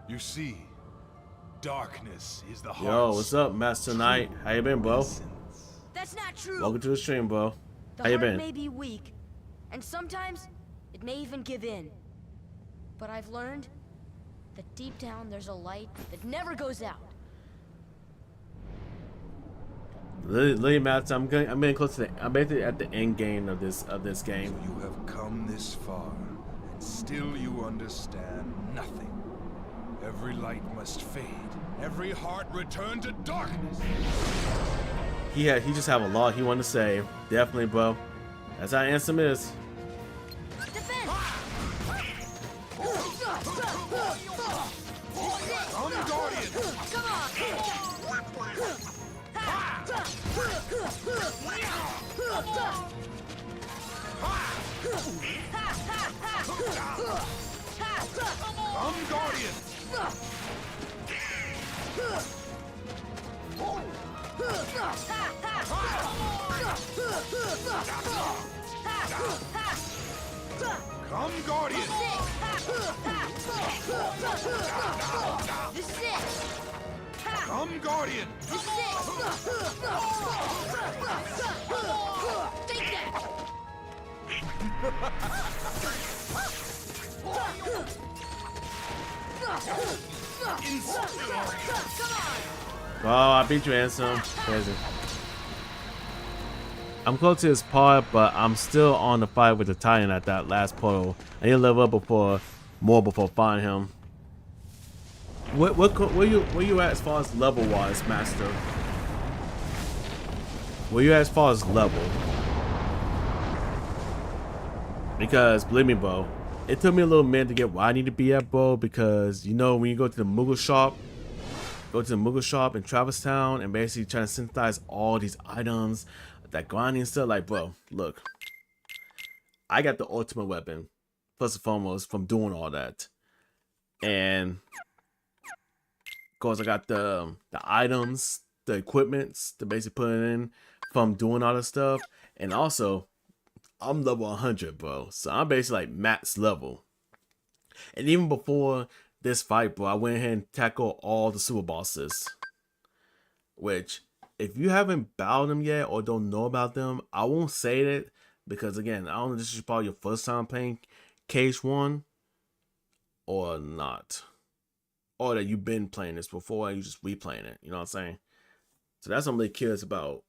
You see, darkness is the heart. Yo, what's up, Master Knight? How you been, bro? That's not true. Welcome to the stream, bro. The How you heart been? may be weak, and sometimes it may even give in. But I've learned that deep down there's a light that never goes out. Lily Master, I'm getting close to I'm basically at the end game of this game. You have come this far, and still you understand nothing. Every light must fade. Every heart return to darkness. He just have a lot he wanted to say. Definitely, bro. That's how handsome is. Defend! Come, Guardian! Come on! Come, Guardian! Come, Guardian! This is it! Come, Guardian! This is it! Take that! Oh, I beat you, handsome. Crazy. I'm close to this part, but I'm still on the fight with the Titan at that last portal. I need to level up before finding him. Where you at as far as level wise, Master? Where you at as far as level? Because believe me, bro, it took me a little minute to get where I need to be at, bro. Because you know when you go to the Moogle shop, go to the Moogle shop in Travis Town and basically try to synthesize all these items, that grinding stuff. Like, bro, look, I got the ultimate weapon, first and foremost, from doing all that. And of course, I got the items, the equipments to basically put it in from doing all this stuff. And also, I'm level 100, bro. So I'm basically like max level. And even before this fight, bro, I went ahead and tackled all the super bosses. Which, if you haven't battled them yet or don't know about them, I won't say it. Because again, I don't know if this is probably your first time playing KH1 or not. Or that you've been playing this before and you just replaying it. You know what I'm saying? So that's what I'm really curious about.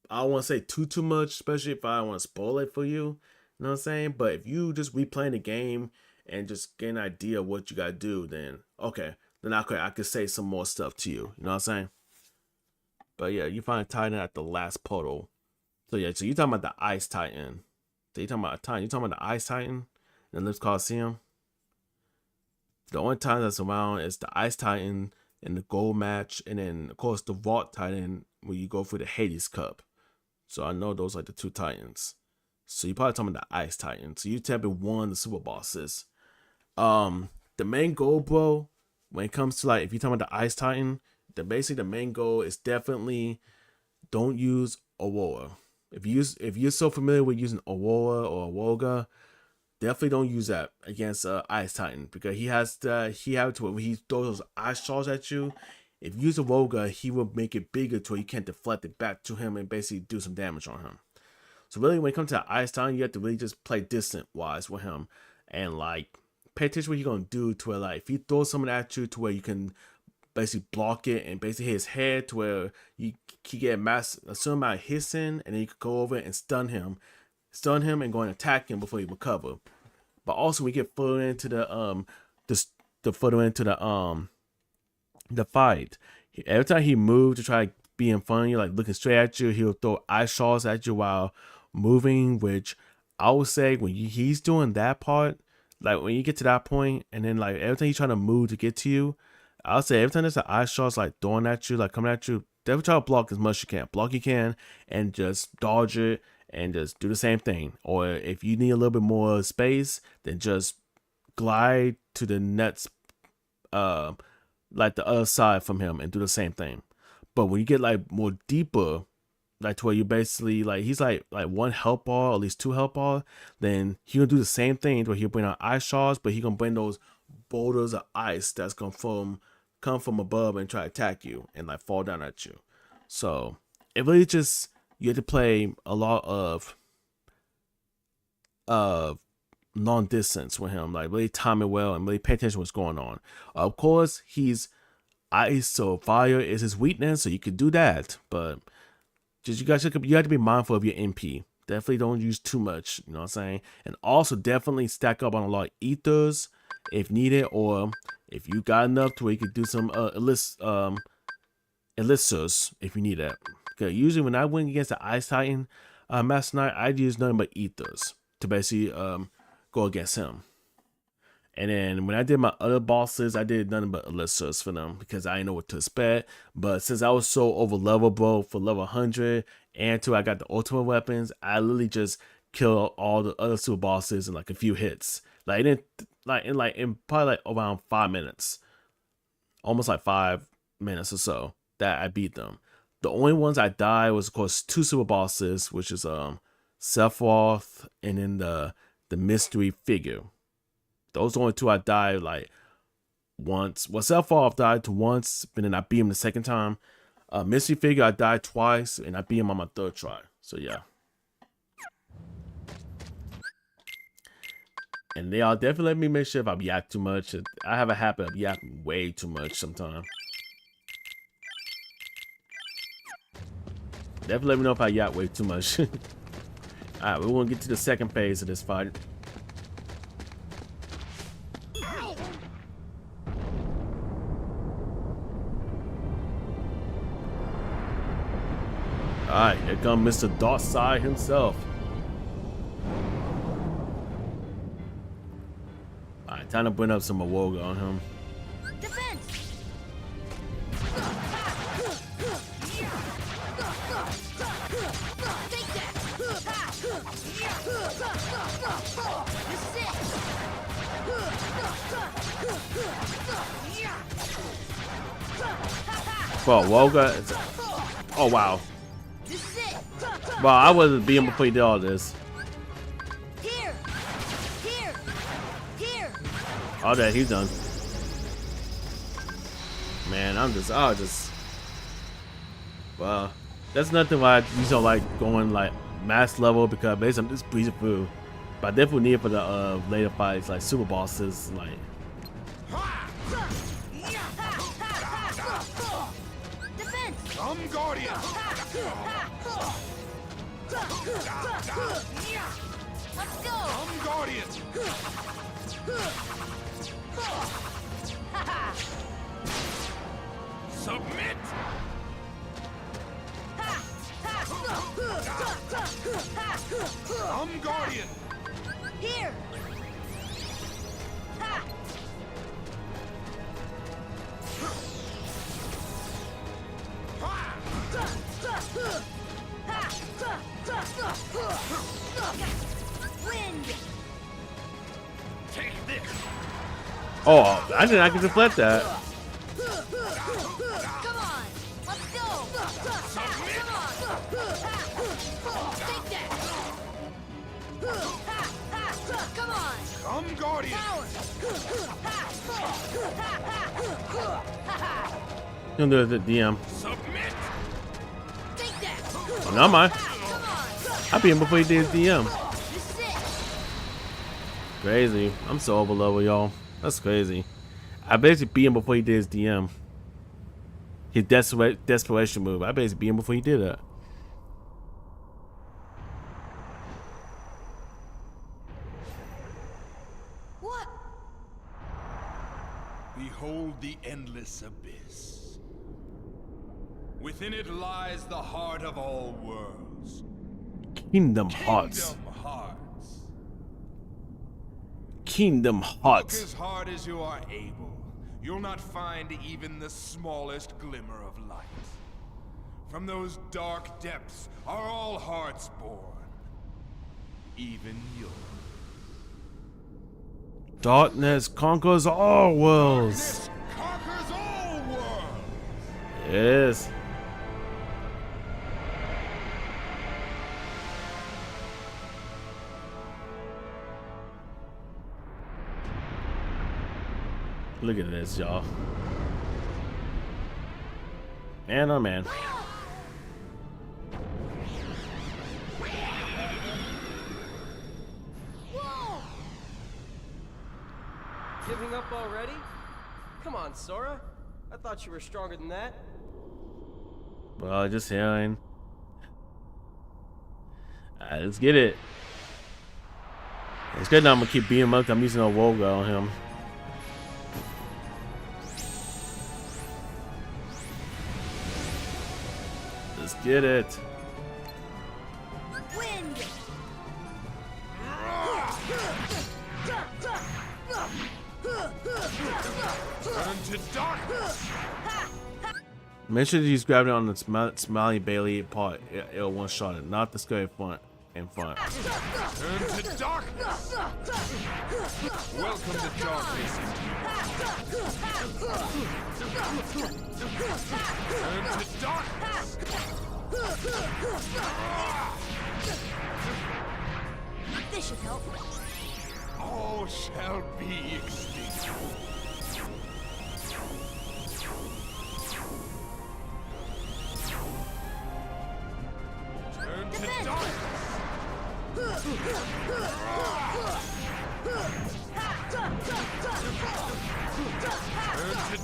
I don't want to say too much, especially if I don't want to spoil it for you. You know what I'm saying? But if you just replaying the game and just get an idea of what you gotta do, then okay, then I could say some more stuff to you. You know what I'm saying? But yeah, you find Titan at the last portal. So yeah, so you're talking about the Ice Titan. So you're talking about a Titan. You're talking about the Ice Titan in Lips Coliseum. The only Titan that's around is the Ice Titan in the gold match, and then of course the Vault Titan when you go for the Hades Cup. So I know those are the two Titans. So you're probably talking about the Ice Titan. So you tapping one of the super bosses. The main goal, bro, when it comes to like if you're talking about the Ice Titan, basically the main goal is definitely don't use Aurora. If you're so familiar with using Aurora or Awoga, definitely don't use that against Ice Titan because he has to when he throws those ice shards at you. If you use Awoga, he will make it bigger to where you can't deflect it back to him and basically do some damage on him. So really, when it comes to Ice Titan, you have to really just play distant wise with him and like pay attention to what you're gonna do to where like if he throws something at you to where you can basically block it and basically hit his head to where you can get a certain amount of hissing, and then you can go over and stun him and go and attack him before he recover. But also we get further into the fight. Every time he moves to try to be in front of you, like looking straight at you, he'll throw ice shards at you while moving, which I would say when he's doing that part, like when you get to that point, and then like every time he's trying to move to get to you, I'll say every time there's an ice shards like throwing at you, like coming at you, definitely try to block as much as you can. Block you can and just dodge it and just do the same thing. Or if you need a little bit more space, then just glide to the next like the other side from him and do the same thing. But when you get like more deeper, like to where you basically like he's like one health bar, or at least two health bar, then he gonna do the same thing where he'll bring out ice shards, but he gonna bring those boulders of ice that's gonna come from above and try to attack you and like fall down at you. So it really just you have to play a lot of long distance with him, like really time it well and really pay attention to what's going on. Of course, he's ice, so fire is his weakness, so you could do that, but just you have to be mindful of your MP. Definitely don't use too much, you know what I'm saying? And also definitely stack up on a lot of ethers if needed, or if you got enough to where you could do some elixirs if you need that. Okay, usually when I went against the Ice Titan Master Knight, I'd use nothing but ethers to basically go against him. And then when I did my other bosses, I did nothing but elixirs for them because I didn't know what to expect. But since I was so over level, bro, for level 100 and I got the ultimate weapons, I literally just killed all the other super bosses in like a few hits. Like in probably like around 5 minutes, almost like 5 minutes or so that I beat them. The only ones I died was of course 2 super bosses, which is Sephiroth and then the mystery figure. Those are the only 2 I died like once. Well, Sephiroth died once, but then I beat him the second time. Mystery figure I died twice, and I beat him on my 3rd try. So yeah. And they all definitely let me make sure if I yak too much. I have a habit of yapping way too much sometimes. Definitely let me know if I yak way too much. Alright, we're gonna get to the second phase of this fight. Alright, here comes Mr. Darkside himself. Alright, time to bring up some Awoga on him. Defense! Bro, Woga. Oh wow. This is it. Well, I wasn't being before he did all this. Here. Here. Here. All that he's done. Man, oh, just. Well, that's nothing why I don't like going like max level because basically I'm just breezing through. But I definitely need it for the later fights like super bosses like. Defense. Come, Guardian! Let's go. Come, Guardian! Submit! Come, Guardian! Here. Ha. Wind. Take this! Oh, I did not get to deflect that. Come on. Let's go. Come on. Take that. Come on. Come, Guardian! Power. You gonna do the DM? Submit! Take that. Oh, not mine. Come on. I beat him before he did his DM. This is it. Crazy. I'm so over level, y'all. That's crazy. I basically beat him before he did his DM. His desperation move. I basically beat him before he did that. What? Behold the endless abyss. Within it lies the heart of all worlds. Kingdom Hearts. Kingdom Hearts. Kingdom Look Hearts. as hard as you are able. You'll not find even the smallest glimmer of light. From those dark depths are all hearts born. Even yours. Darkness conquers all worlds. This conquers all worlds. Yes. Look at this, y'all. Man, oh man. Whoa! Giving up already? Come on, Sora. I thought you were stronger than that. Well, just healing. Alright, let's get it. It's good now I'm gonna keep beating him up. I'm using a Woga on him. Let's get it. Wind. Turn to darkness. Make sure to use gravity on the Smiley Bailey part. It'll one shot it, not the scary front in front. Turn to darkness. Welcome to darkness. Turn to darkness. This should help. All shall be extinct. Turn to darkness. Turn to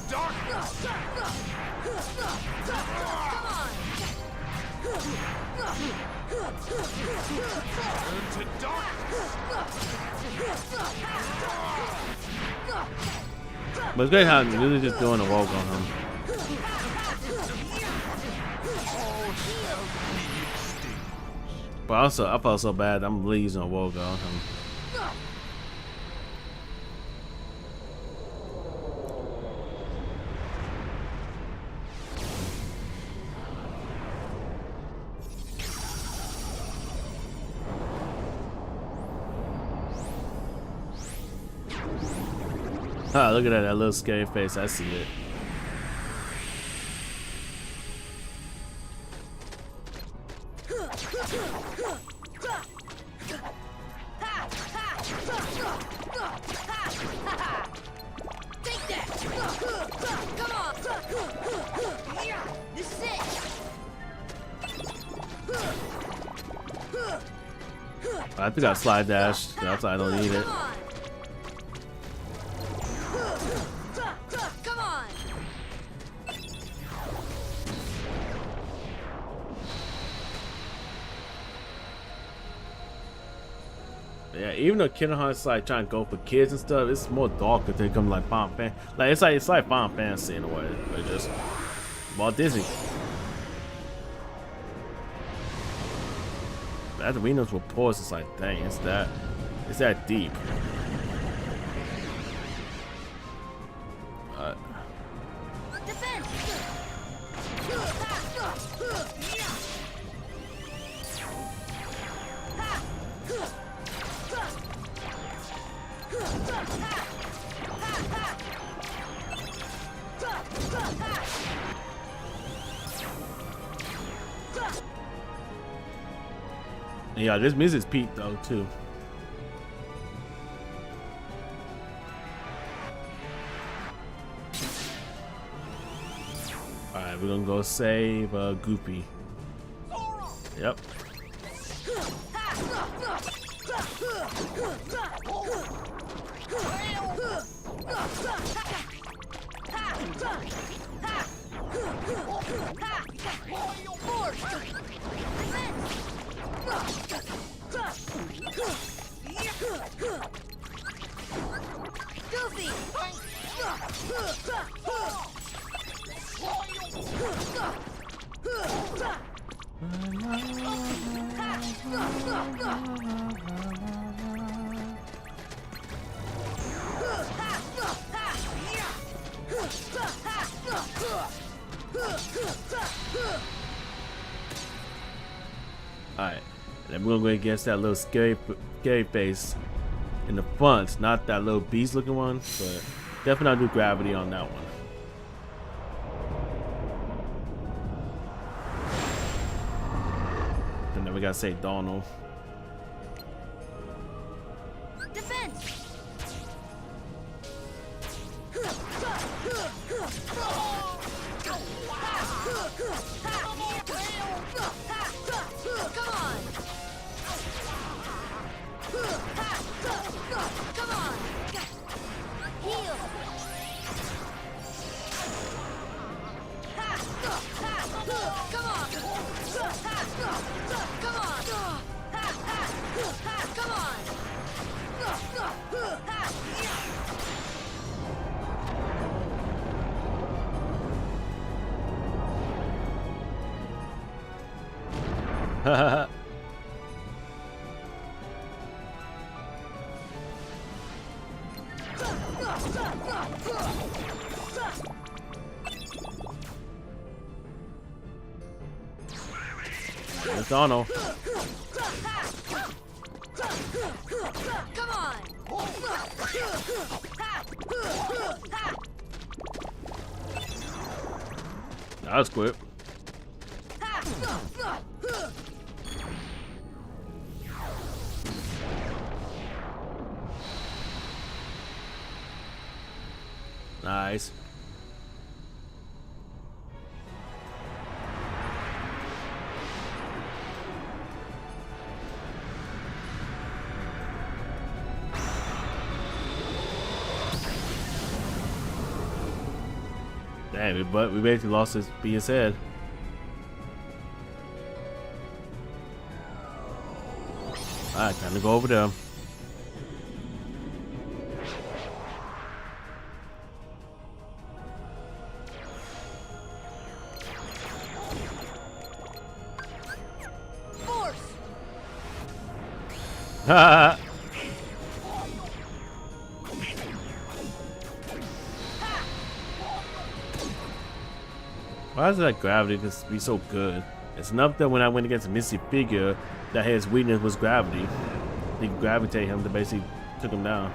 darkness. Turn to darkness. But it's great how I'm really just doing a Woga on him. But also, I felt so bad. I'm really using a Woga on him. Ah, look at that little scary face. I see it. Take that! Come on! This is it! I think I slide dash. That's why I don't need it. Come on! Yeah, even though Kingdom Hearts like trying to go for kids and stuff, it's more darker than come like Final Fantasy. Like it's like Final Fantasy in a way. Like just Walt Disney. That arenas with pause, it's like, dang, it's that deep. Defense! Yeah, this music's peaked though too. Alright, we're gonna go save Goopy. Yep. Goofy! Alright. Then we're gonna go against that little scary face in the front, not that little beast looking one, but definitely not do gravity on that one. And then we gotta say Donald. Defense! Come on! Come on! Heal! Come on! Come on! Haha. It's Donald. Come on! That was quick. Nice. Damn, but we basically lost his head. Alright, time to go over there. Force! Ha! Why does that gravity just be so good? It's enough that when I went against a Misty figure, that his weakness was gravity. They could gravitate him to basically took him down.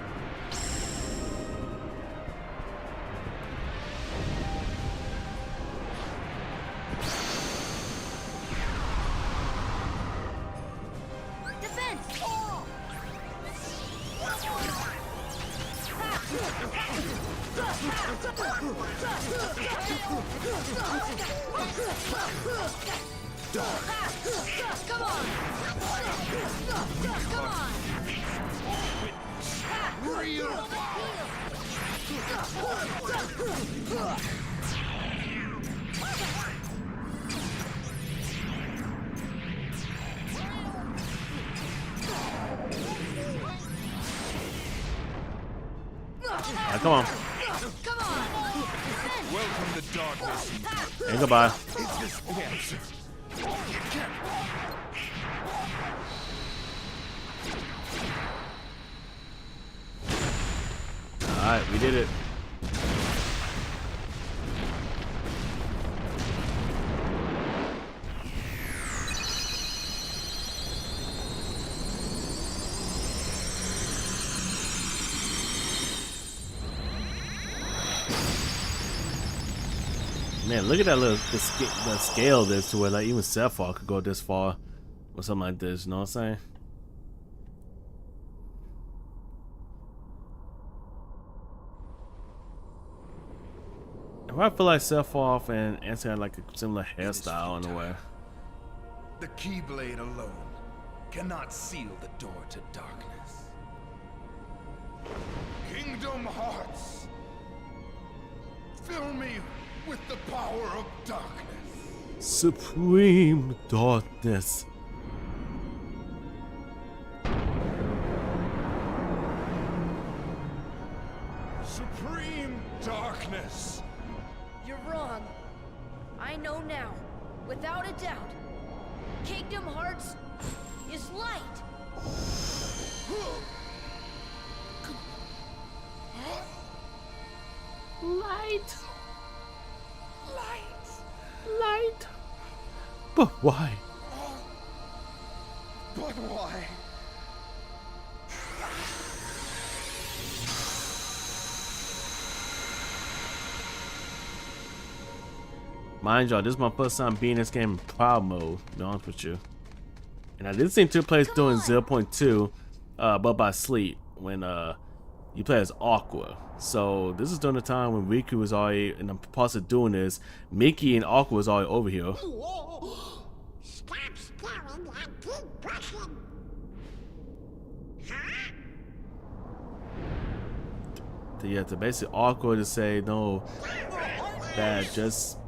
Defense! Come on! Come on! Real Come on. Come on! welcome to darkness. And goodbye. Is this the answer? Alright, we did it. Man, look at that little the scale of this to where like even Sapphire could go this far or something like this, you know what I'm saying? I feel like Sephiroth and Ansem had like a similar hairstyle in a way. The Keyblade alone cannot seal the door to darkness. Kingdom Hearts, fill me with the power of darkness. Supreme darkness. Supreme darkness. You're wrong. I know now, without a doubt. Kingdom Hearts is light. Light. Light. But why? But why? Mind y'all, this is my first time being in this game in proud mode, to be honest with you. And I did see two players doing 0.2, but by sleep when you play as Aqua. So this is during the time when Riku was already in the process of doing this. Mickey and Aqua was already over here. Stop staring and keep brushing. Huh? Yeah, to basically Aqua to say no, that just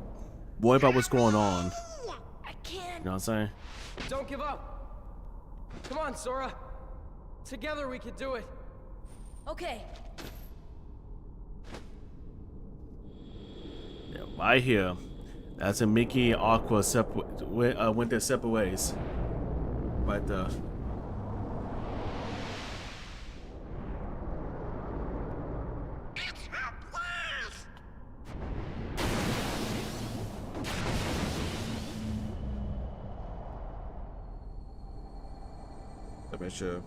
worry about what's going on. I can't. You know what I'm saying? Don't give up. Come on, Sora. Together we could do it. Okay. Yeah, right here. That's when Mickey and Aqua went their separate ways. Right there. It's her blast! Let me sure.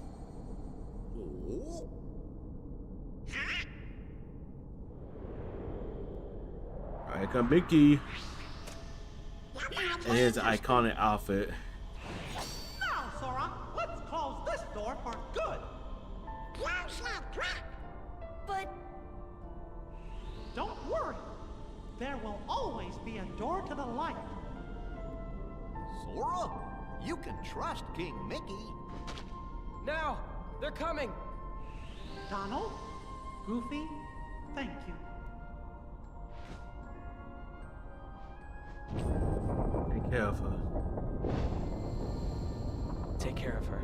Alright, come Mickey. And his iconic outfit. Now, Sora, let's close this door for good. Close that trap! But Don't worry. There will always be a door to the light. Sora, you can trust King Mickey. Now, they're coming. Donald, Goofy, thank you. Take care of her. Take care of her.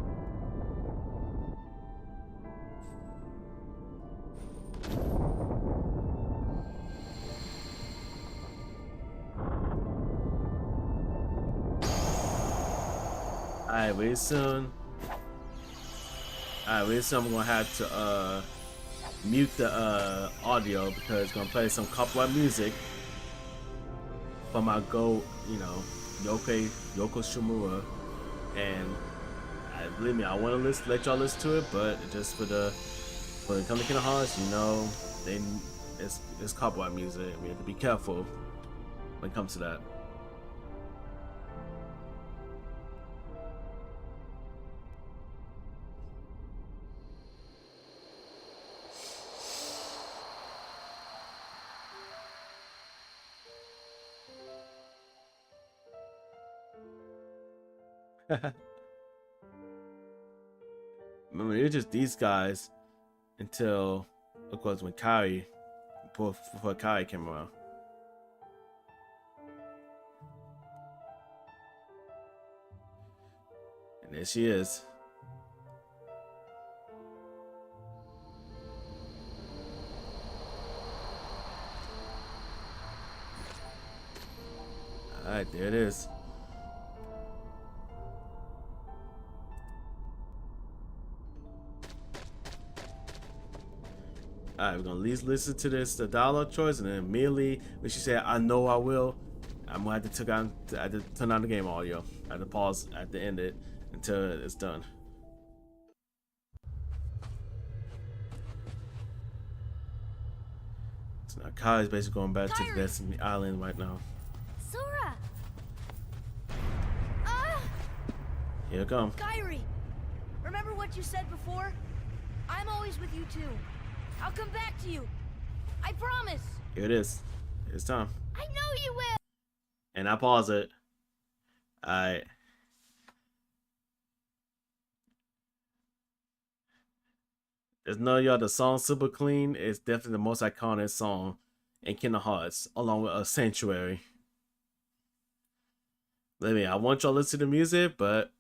Alright, very soon. Alright, very soon I'm gonna have to mute the audio because it's gonna play some copyright music from my Yoko Shimura, and believe me, I want to let y'all listen to it, but just when it comes to Kingdom Hearts, you know, it's copyright music, and we have to be careful when it comes to that. Remember, it was just these guys until, of course, when Kyrie, before Kyrie came around. And there she is. Alright, there it is. Alright, we're gonna at least listen to the dialogue choice, and then immediately when she said, "I know I will," I'm gonna have to turn on the game audio. I have to pause at the end it until it's done. So now Kai's basically going back to the Kyrie! Destiny Island right now. Sora! Here it comes. Kyrie! Remember what you said before? I'm always with you too. I'll come back to you. I promise. Here it is. It's time. I know you will. And I pause it. Alright. There's no y'all, the song Super Clean is definitely the most iconic song in Kingdom Hearts, along with a Sanctuary. I want y'all to listen to the music, but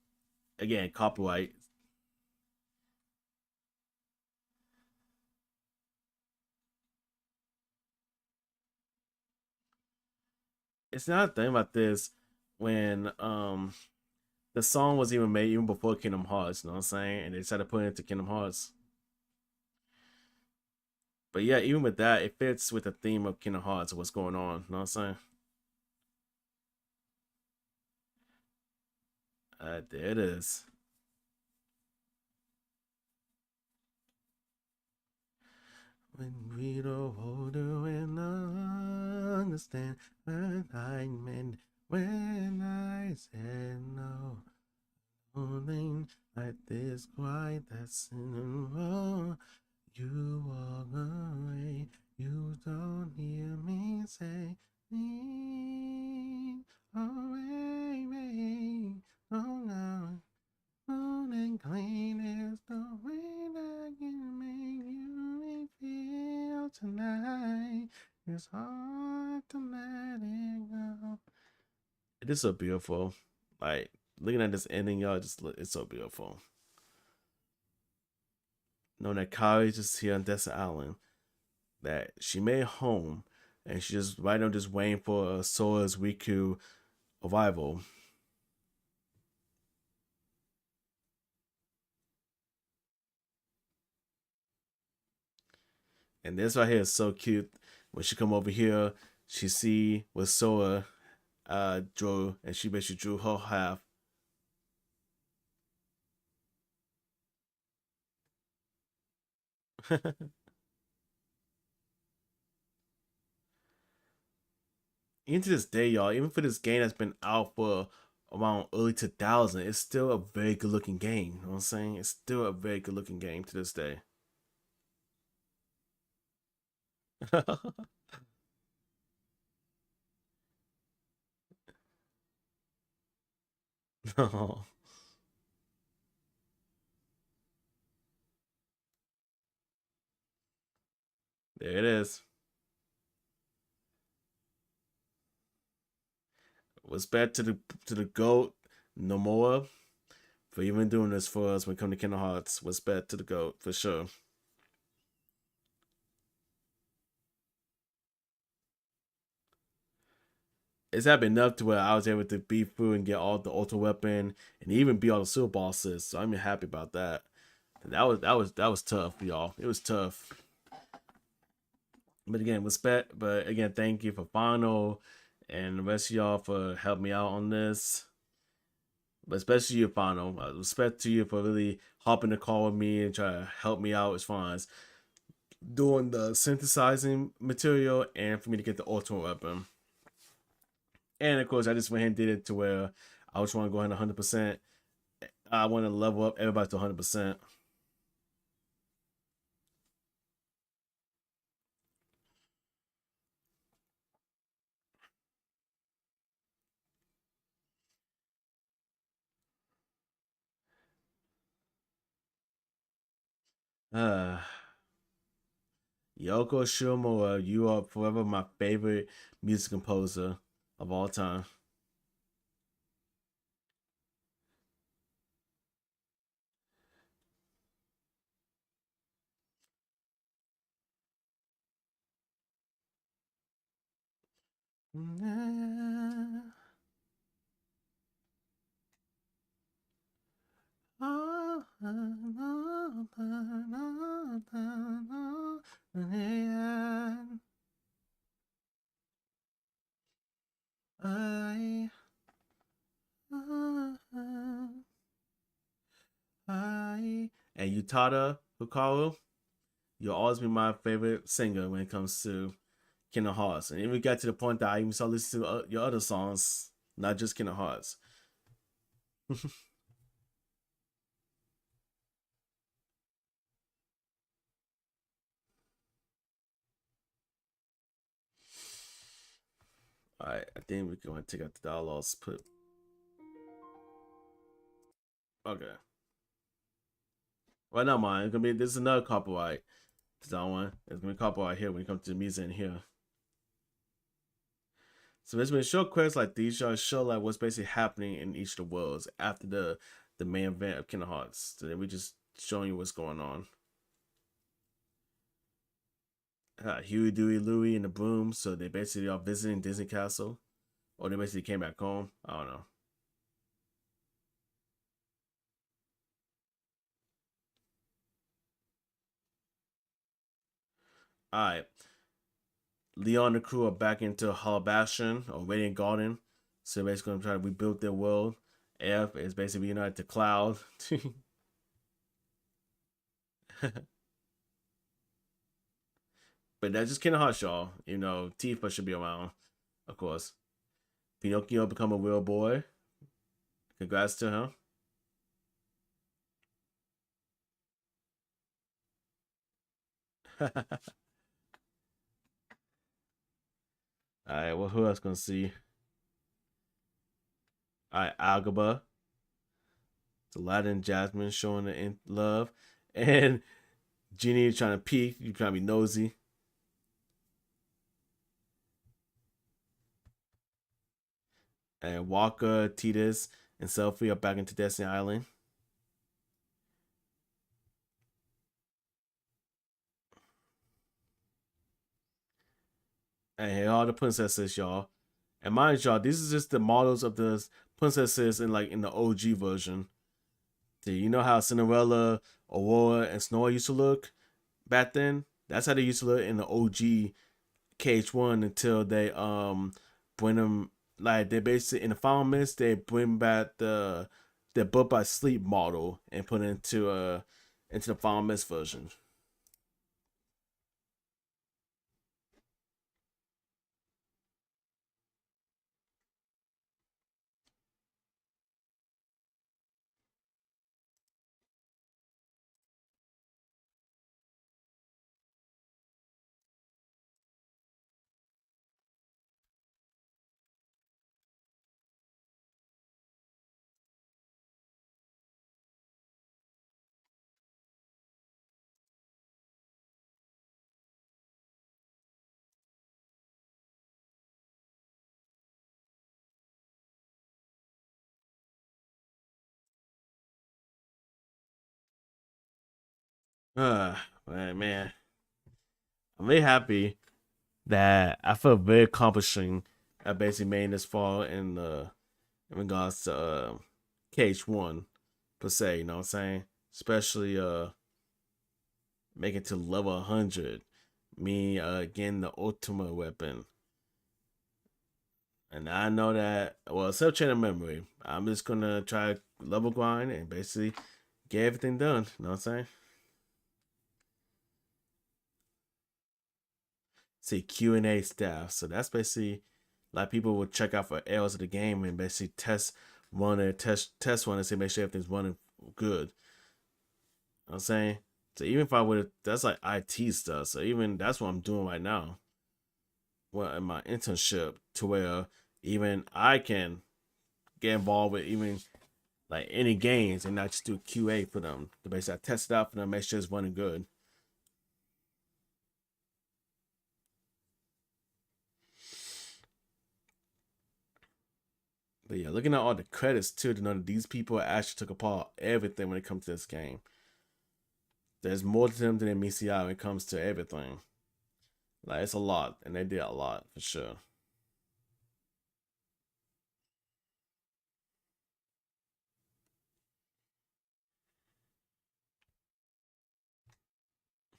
again, copyright. It's not a thing about this when the song was even made even before Kingdom Hearts, you know what I'm saying? And they decided to put it into Kingdom Hearts. But yeah, even with that, it fits with the theme of Kingdom Hearts and what's going on, you know what I'm saying? There it is. When we grow older and understand what I meant when I said no. Nothing like this quite that's in wrong. You walk away, you don't hear me say, leave away, babe. Oh no, cold and clean is the way that can make you feel tonight. It's hard to let it go. It is so beautiful. Like, looking at this ending, y'all, it's so beautiful. Knowing that Kari's just here on Desert Island, that she made it home, and she's just right now just waiting for Sora's Riku arrival. And this right here is so cute. When she come over here, she see what Sora drew, and she basically drew her half. Even to this day, y'all, even for this game that's been out for around early 2000, it's still a very good looking game. You know what I'm saying? It's still a very good looking game to this day. Oh, there it is. Respect to the GOAT, Nomura, for even doing this for us when it comes to Kingdom Hearts. Respect to the GOAT, for sure. It's happened enough to where I was able to beat through and get all the ultra weapon and even beat all the super bosses. So I'm happy about that. That was tough, y'all. It was tough. But again, respect. But again, thank you for Final and the rest of y'all for helping me out on this. But especially you, Final. Respect to you for really hopping the call with me and try to help me out as far as doing the synthesizing material and for me to get the ultimate weapon. And of course, I just went ahead and did it to where I just want to go ahead and 100%. I want to level up everybody to 100%. Uh, Yoko Shimomura, you are forever my favorite music composer of all time. And Utada Hikaru, you'll always be my favorite singer when it comes to Kingdom Hearts. And even got to the point that I even started listening to your other songs, not just Kingdom Hearts. Alright, I think we're going to take out the dialogues. Put okay. Well, not mine. It's gonna be this is another copyright. That one. It's gonna be copyright here when it comes to the music in here. So basically, short quests like these show like what's basically happening in each of the worlds after the main event of Kingdom Hearts. So then we just showing you what's going on. Huey, Dewey, Louie, and the Broom. So they basically are visiting Disney Castle, or they basically came back home. I don't know. All right, Leon and the crew are back into Hollow Bastion or Radiant Garden. So they're basically gonna try to rebuild their world. F is basically united to Cloud. But that's just Kingdom Hearts, y'all. You know, Tifa should be around, of course. Pinocchio become a real boy. Congrats to him. All right, well, who else gonna see? All right, Algaba, Aladdin, Jasmine showing the love, and Genie trying to peek. You trying to be nosy. And Walker, Titus, and Selfie are back into Destiny Island. And here are the princesses, y'all. And mind y'all, these is just the models of the princesses in the OG version. Do you know how Cinderella, Aurora, and Snow used to look back then? That's how they used to look in the OG KH1 until they bring them like they basically in the final minutes they bring back the book by sleep model and put it into the final minutes version. Man, I'm really happy that I feel very accomplishing at basically making this far in regards to KH1 per se, you know what I'm saying? Especially making it to level 100. Me getting the ultimate weapon. And I know that well, except chain of memory. I'm just gonna try level grind and basically get everything done. You know what I'm saying? See Q&A staff. So that's basically like people will check out for errors of the game and basically test one and say make sure everything's running good. You know what I'm saying? So even if I would that's like IT stuff. So even that's what I'm doing right now. Well, in my internship to where even I can get involved with even like any games and not just do QA for them. To basically test it out for them, make sure it's running good. But yeah, looking at all the credits too, to know that these people actually took apart everything when it comes to this game. There's more to them than meets the eye when it comes to everything. Like, it's a lot, and they did a lot for sure.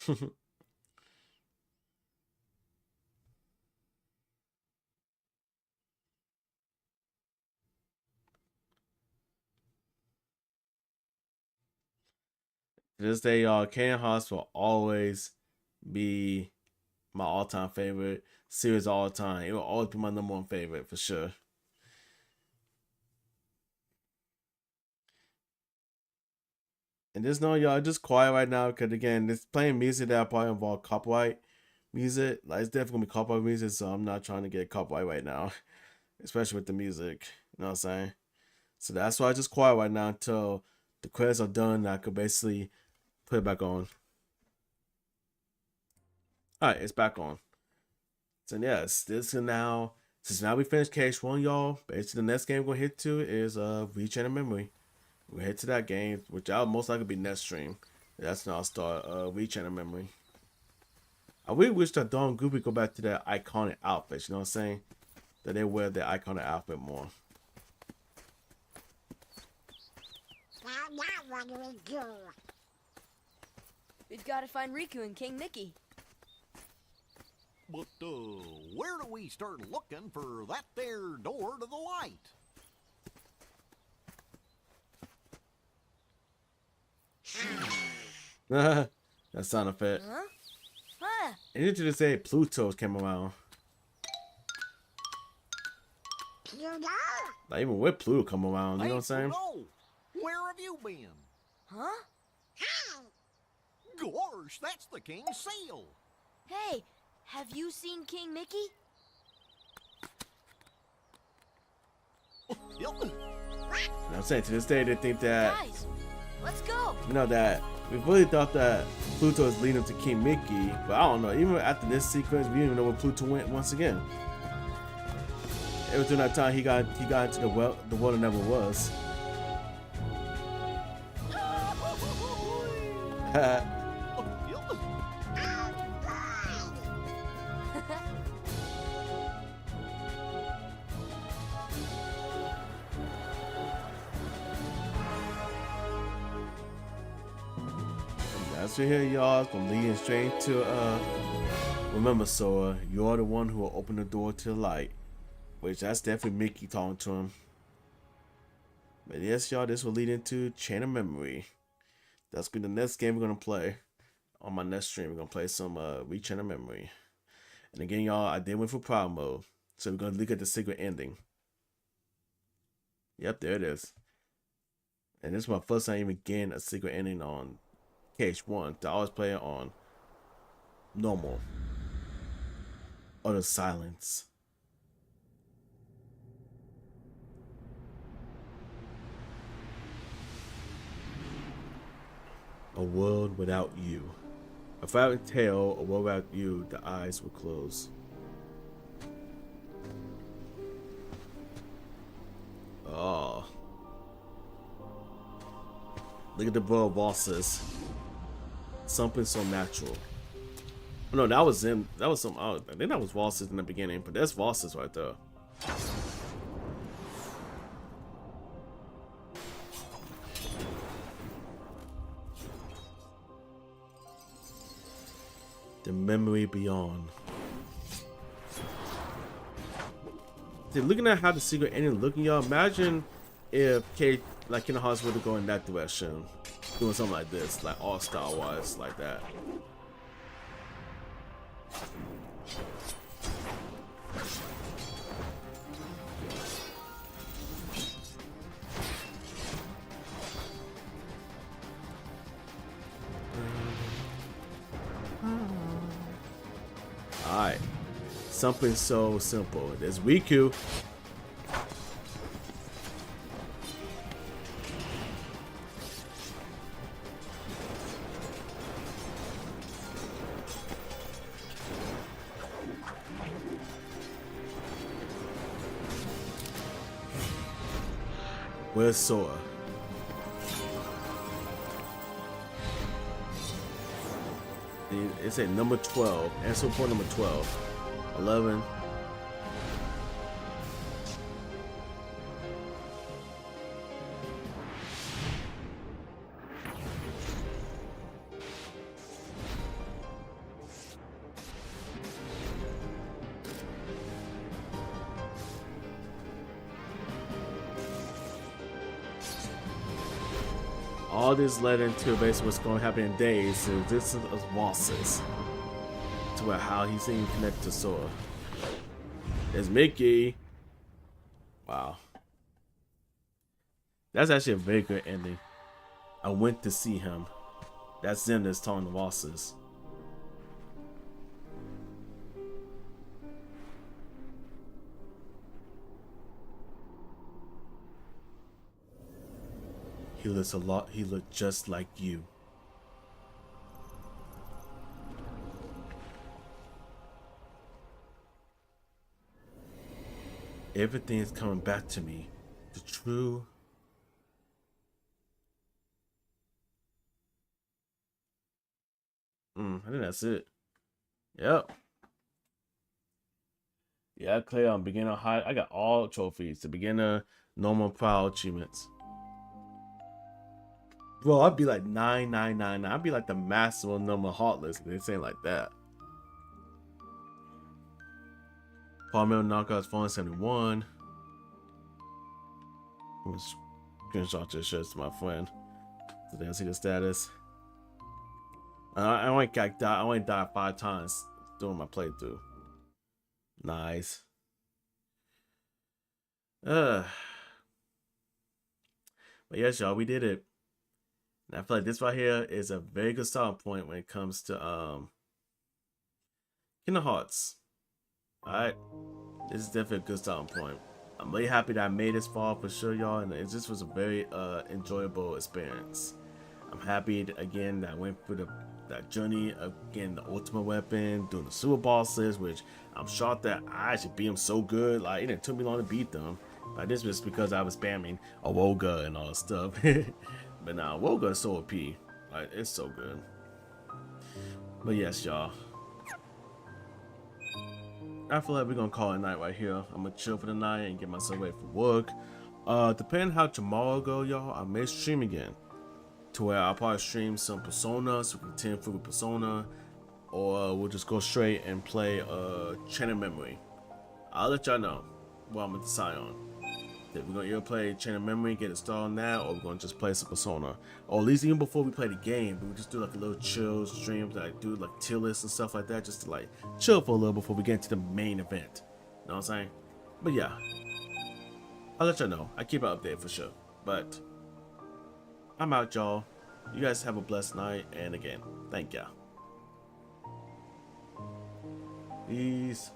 To this day, y'all, Kingdom Hearts will always be my all-time favorite series all the time. It will always be my #1 favorite for sure. And just know y'all just quiet right now because again, this playing music that probably involve copyright music. Like, it's definitely gonna be copyright music, so I'm not trying to get copyright right now, especially with the music. You know what I'm saying? So that's why I just quiet right now until the credits are done. I could basically put it back on. All right, it's back on. So yes, this is now. Since now we finished Case 1, y'all. Basically, the next game we're gonna hit to is Rechain of Memory. We'll head to that game, which I'll most likely be next stream. That's when I'll start Rechain of Memory. I really wish that Dawn Goofy go back to their iconic outfits, you know what I'm saying? That they wear their iconic outfit more. Now what do we do? We've got to find Riku and King Mickey. But, where do we start looking for that there door to the light? That sound effect. Huh? Huh? And you just say Pluto's came around. Pluto? Like, even with Pluto come around, you know what I'm saying? Pluto, where have you been? Huh? Hey! Gosh, that's the king's seal. Hey, have you seen King Mickey? Yep. And I'm saying, to this day, they think that, Guys, let's go. you know, that we really thought that Pluto is leading to King Mickey, but I don't know. Even after this sequence, we didn't even know where Pluto went once again. It was during that time he got into the world that never was. Yep. That's right here, y'all. It's gonna lead straight to remember, Sora, you're the one who will open the door to the light. Which that's definitely Mickey talking to him. But yes, y'all, this will lead into Chain of Memory. That's gonna be the next game we're gonna play. On my next stream, we're gonna play some Rechain of Memory. And again, y'all, I did went for Proud Mode. So we're gonna look at the secret ending. Yep, there it is. And this is my first time even getting a secret ending on KH1. I always play it on normal. Utter silence. A world without you. A fairy tale, a world without you, the eyes will close. Oh. Look at the bosses. Something so natural. Oh, no, that was him. That was some. I think that was Bosses in the beginning, but that's Bosses right there. The memory beyond. See, looking at how the secret ending looking, y'all, imagine if Kingdom Hearts were to go in that direction, doing something like this, like all Star Wars, like that. Alright. Something so simple. There's Riku. Where's Sora? It said number 12. Answer point number 12. 11. All this led into basically what's going to happen in days. So this is bosses. To where how he's even connected to Sora. There's Mickey. Wow. That's actually a very good ending. I went to see him. That's them that's telling the bosses. He looked just like you. Everything is coming back to me. The true. I think that's it. Yep. Yeah, I play on beginner high. I got all trophies. The beginner, normal, proud achievements. Bro, I'd be like 999. I'd be like the maximum number heartless. They say like that. Palmetto knockouts 471. I'm gonna screenshot this shit to my friend so they can see the status. I only died 5 times during my playthrough. Nice. But yes, y'all, we did it. And I feel like this right here is a very good starting point when it comes to Kingdom Hearts. Alright. This is definitely a good starting point. I'm really happy that I made this far for sure, y'all, and it just was a very enjoyable experience. I'm happy again that I went through that journey of getting the ultimate weapon, doing the super bosses, which I'm shocked that I actually beat them so good. Like, it didn't took me long to beat them. But this was because I was spamming Awoga and all that stuff. But now Awoga is so OP. Like, it's so good. But yes, y'all. I feel like we're gonna call it a night right here. I'm gonna chill for the night and get myself ready for work. Depending how tomorrow go, y'all, I may stream again. To where I'll probably stream some Persona, so we can continue through with Persona, or we'll just go straight and play Chain of Memory. I'll let y'all know what I'm gonna decide on. If we're gonna either play Chain of Memory, get it started on that, or we're gonna just play some Persona. Or at least even before we play the game, we just do like a little chill stream, like do like tier lists and stuff like that, just to like chill for a little before we get into the main event. You know what I'm saying? But yeah, I'll let y'all know. I keep it updated for sure. But I'm out, y'all. You guys have a blessed night, and again, thank y'all. Peace.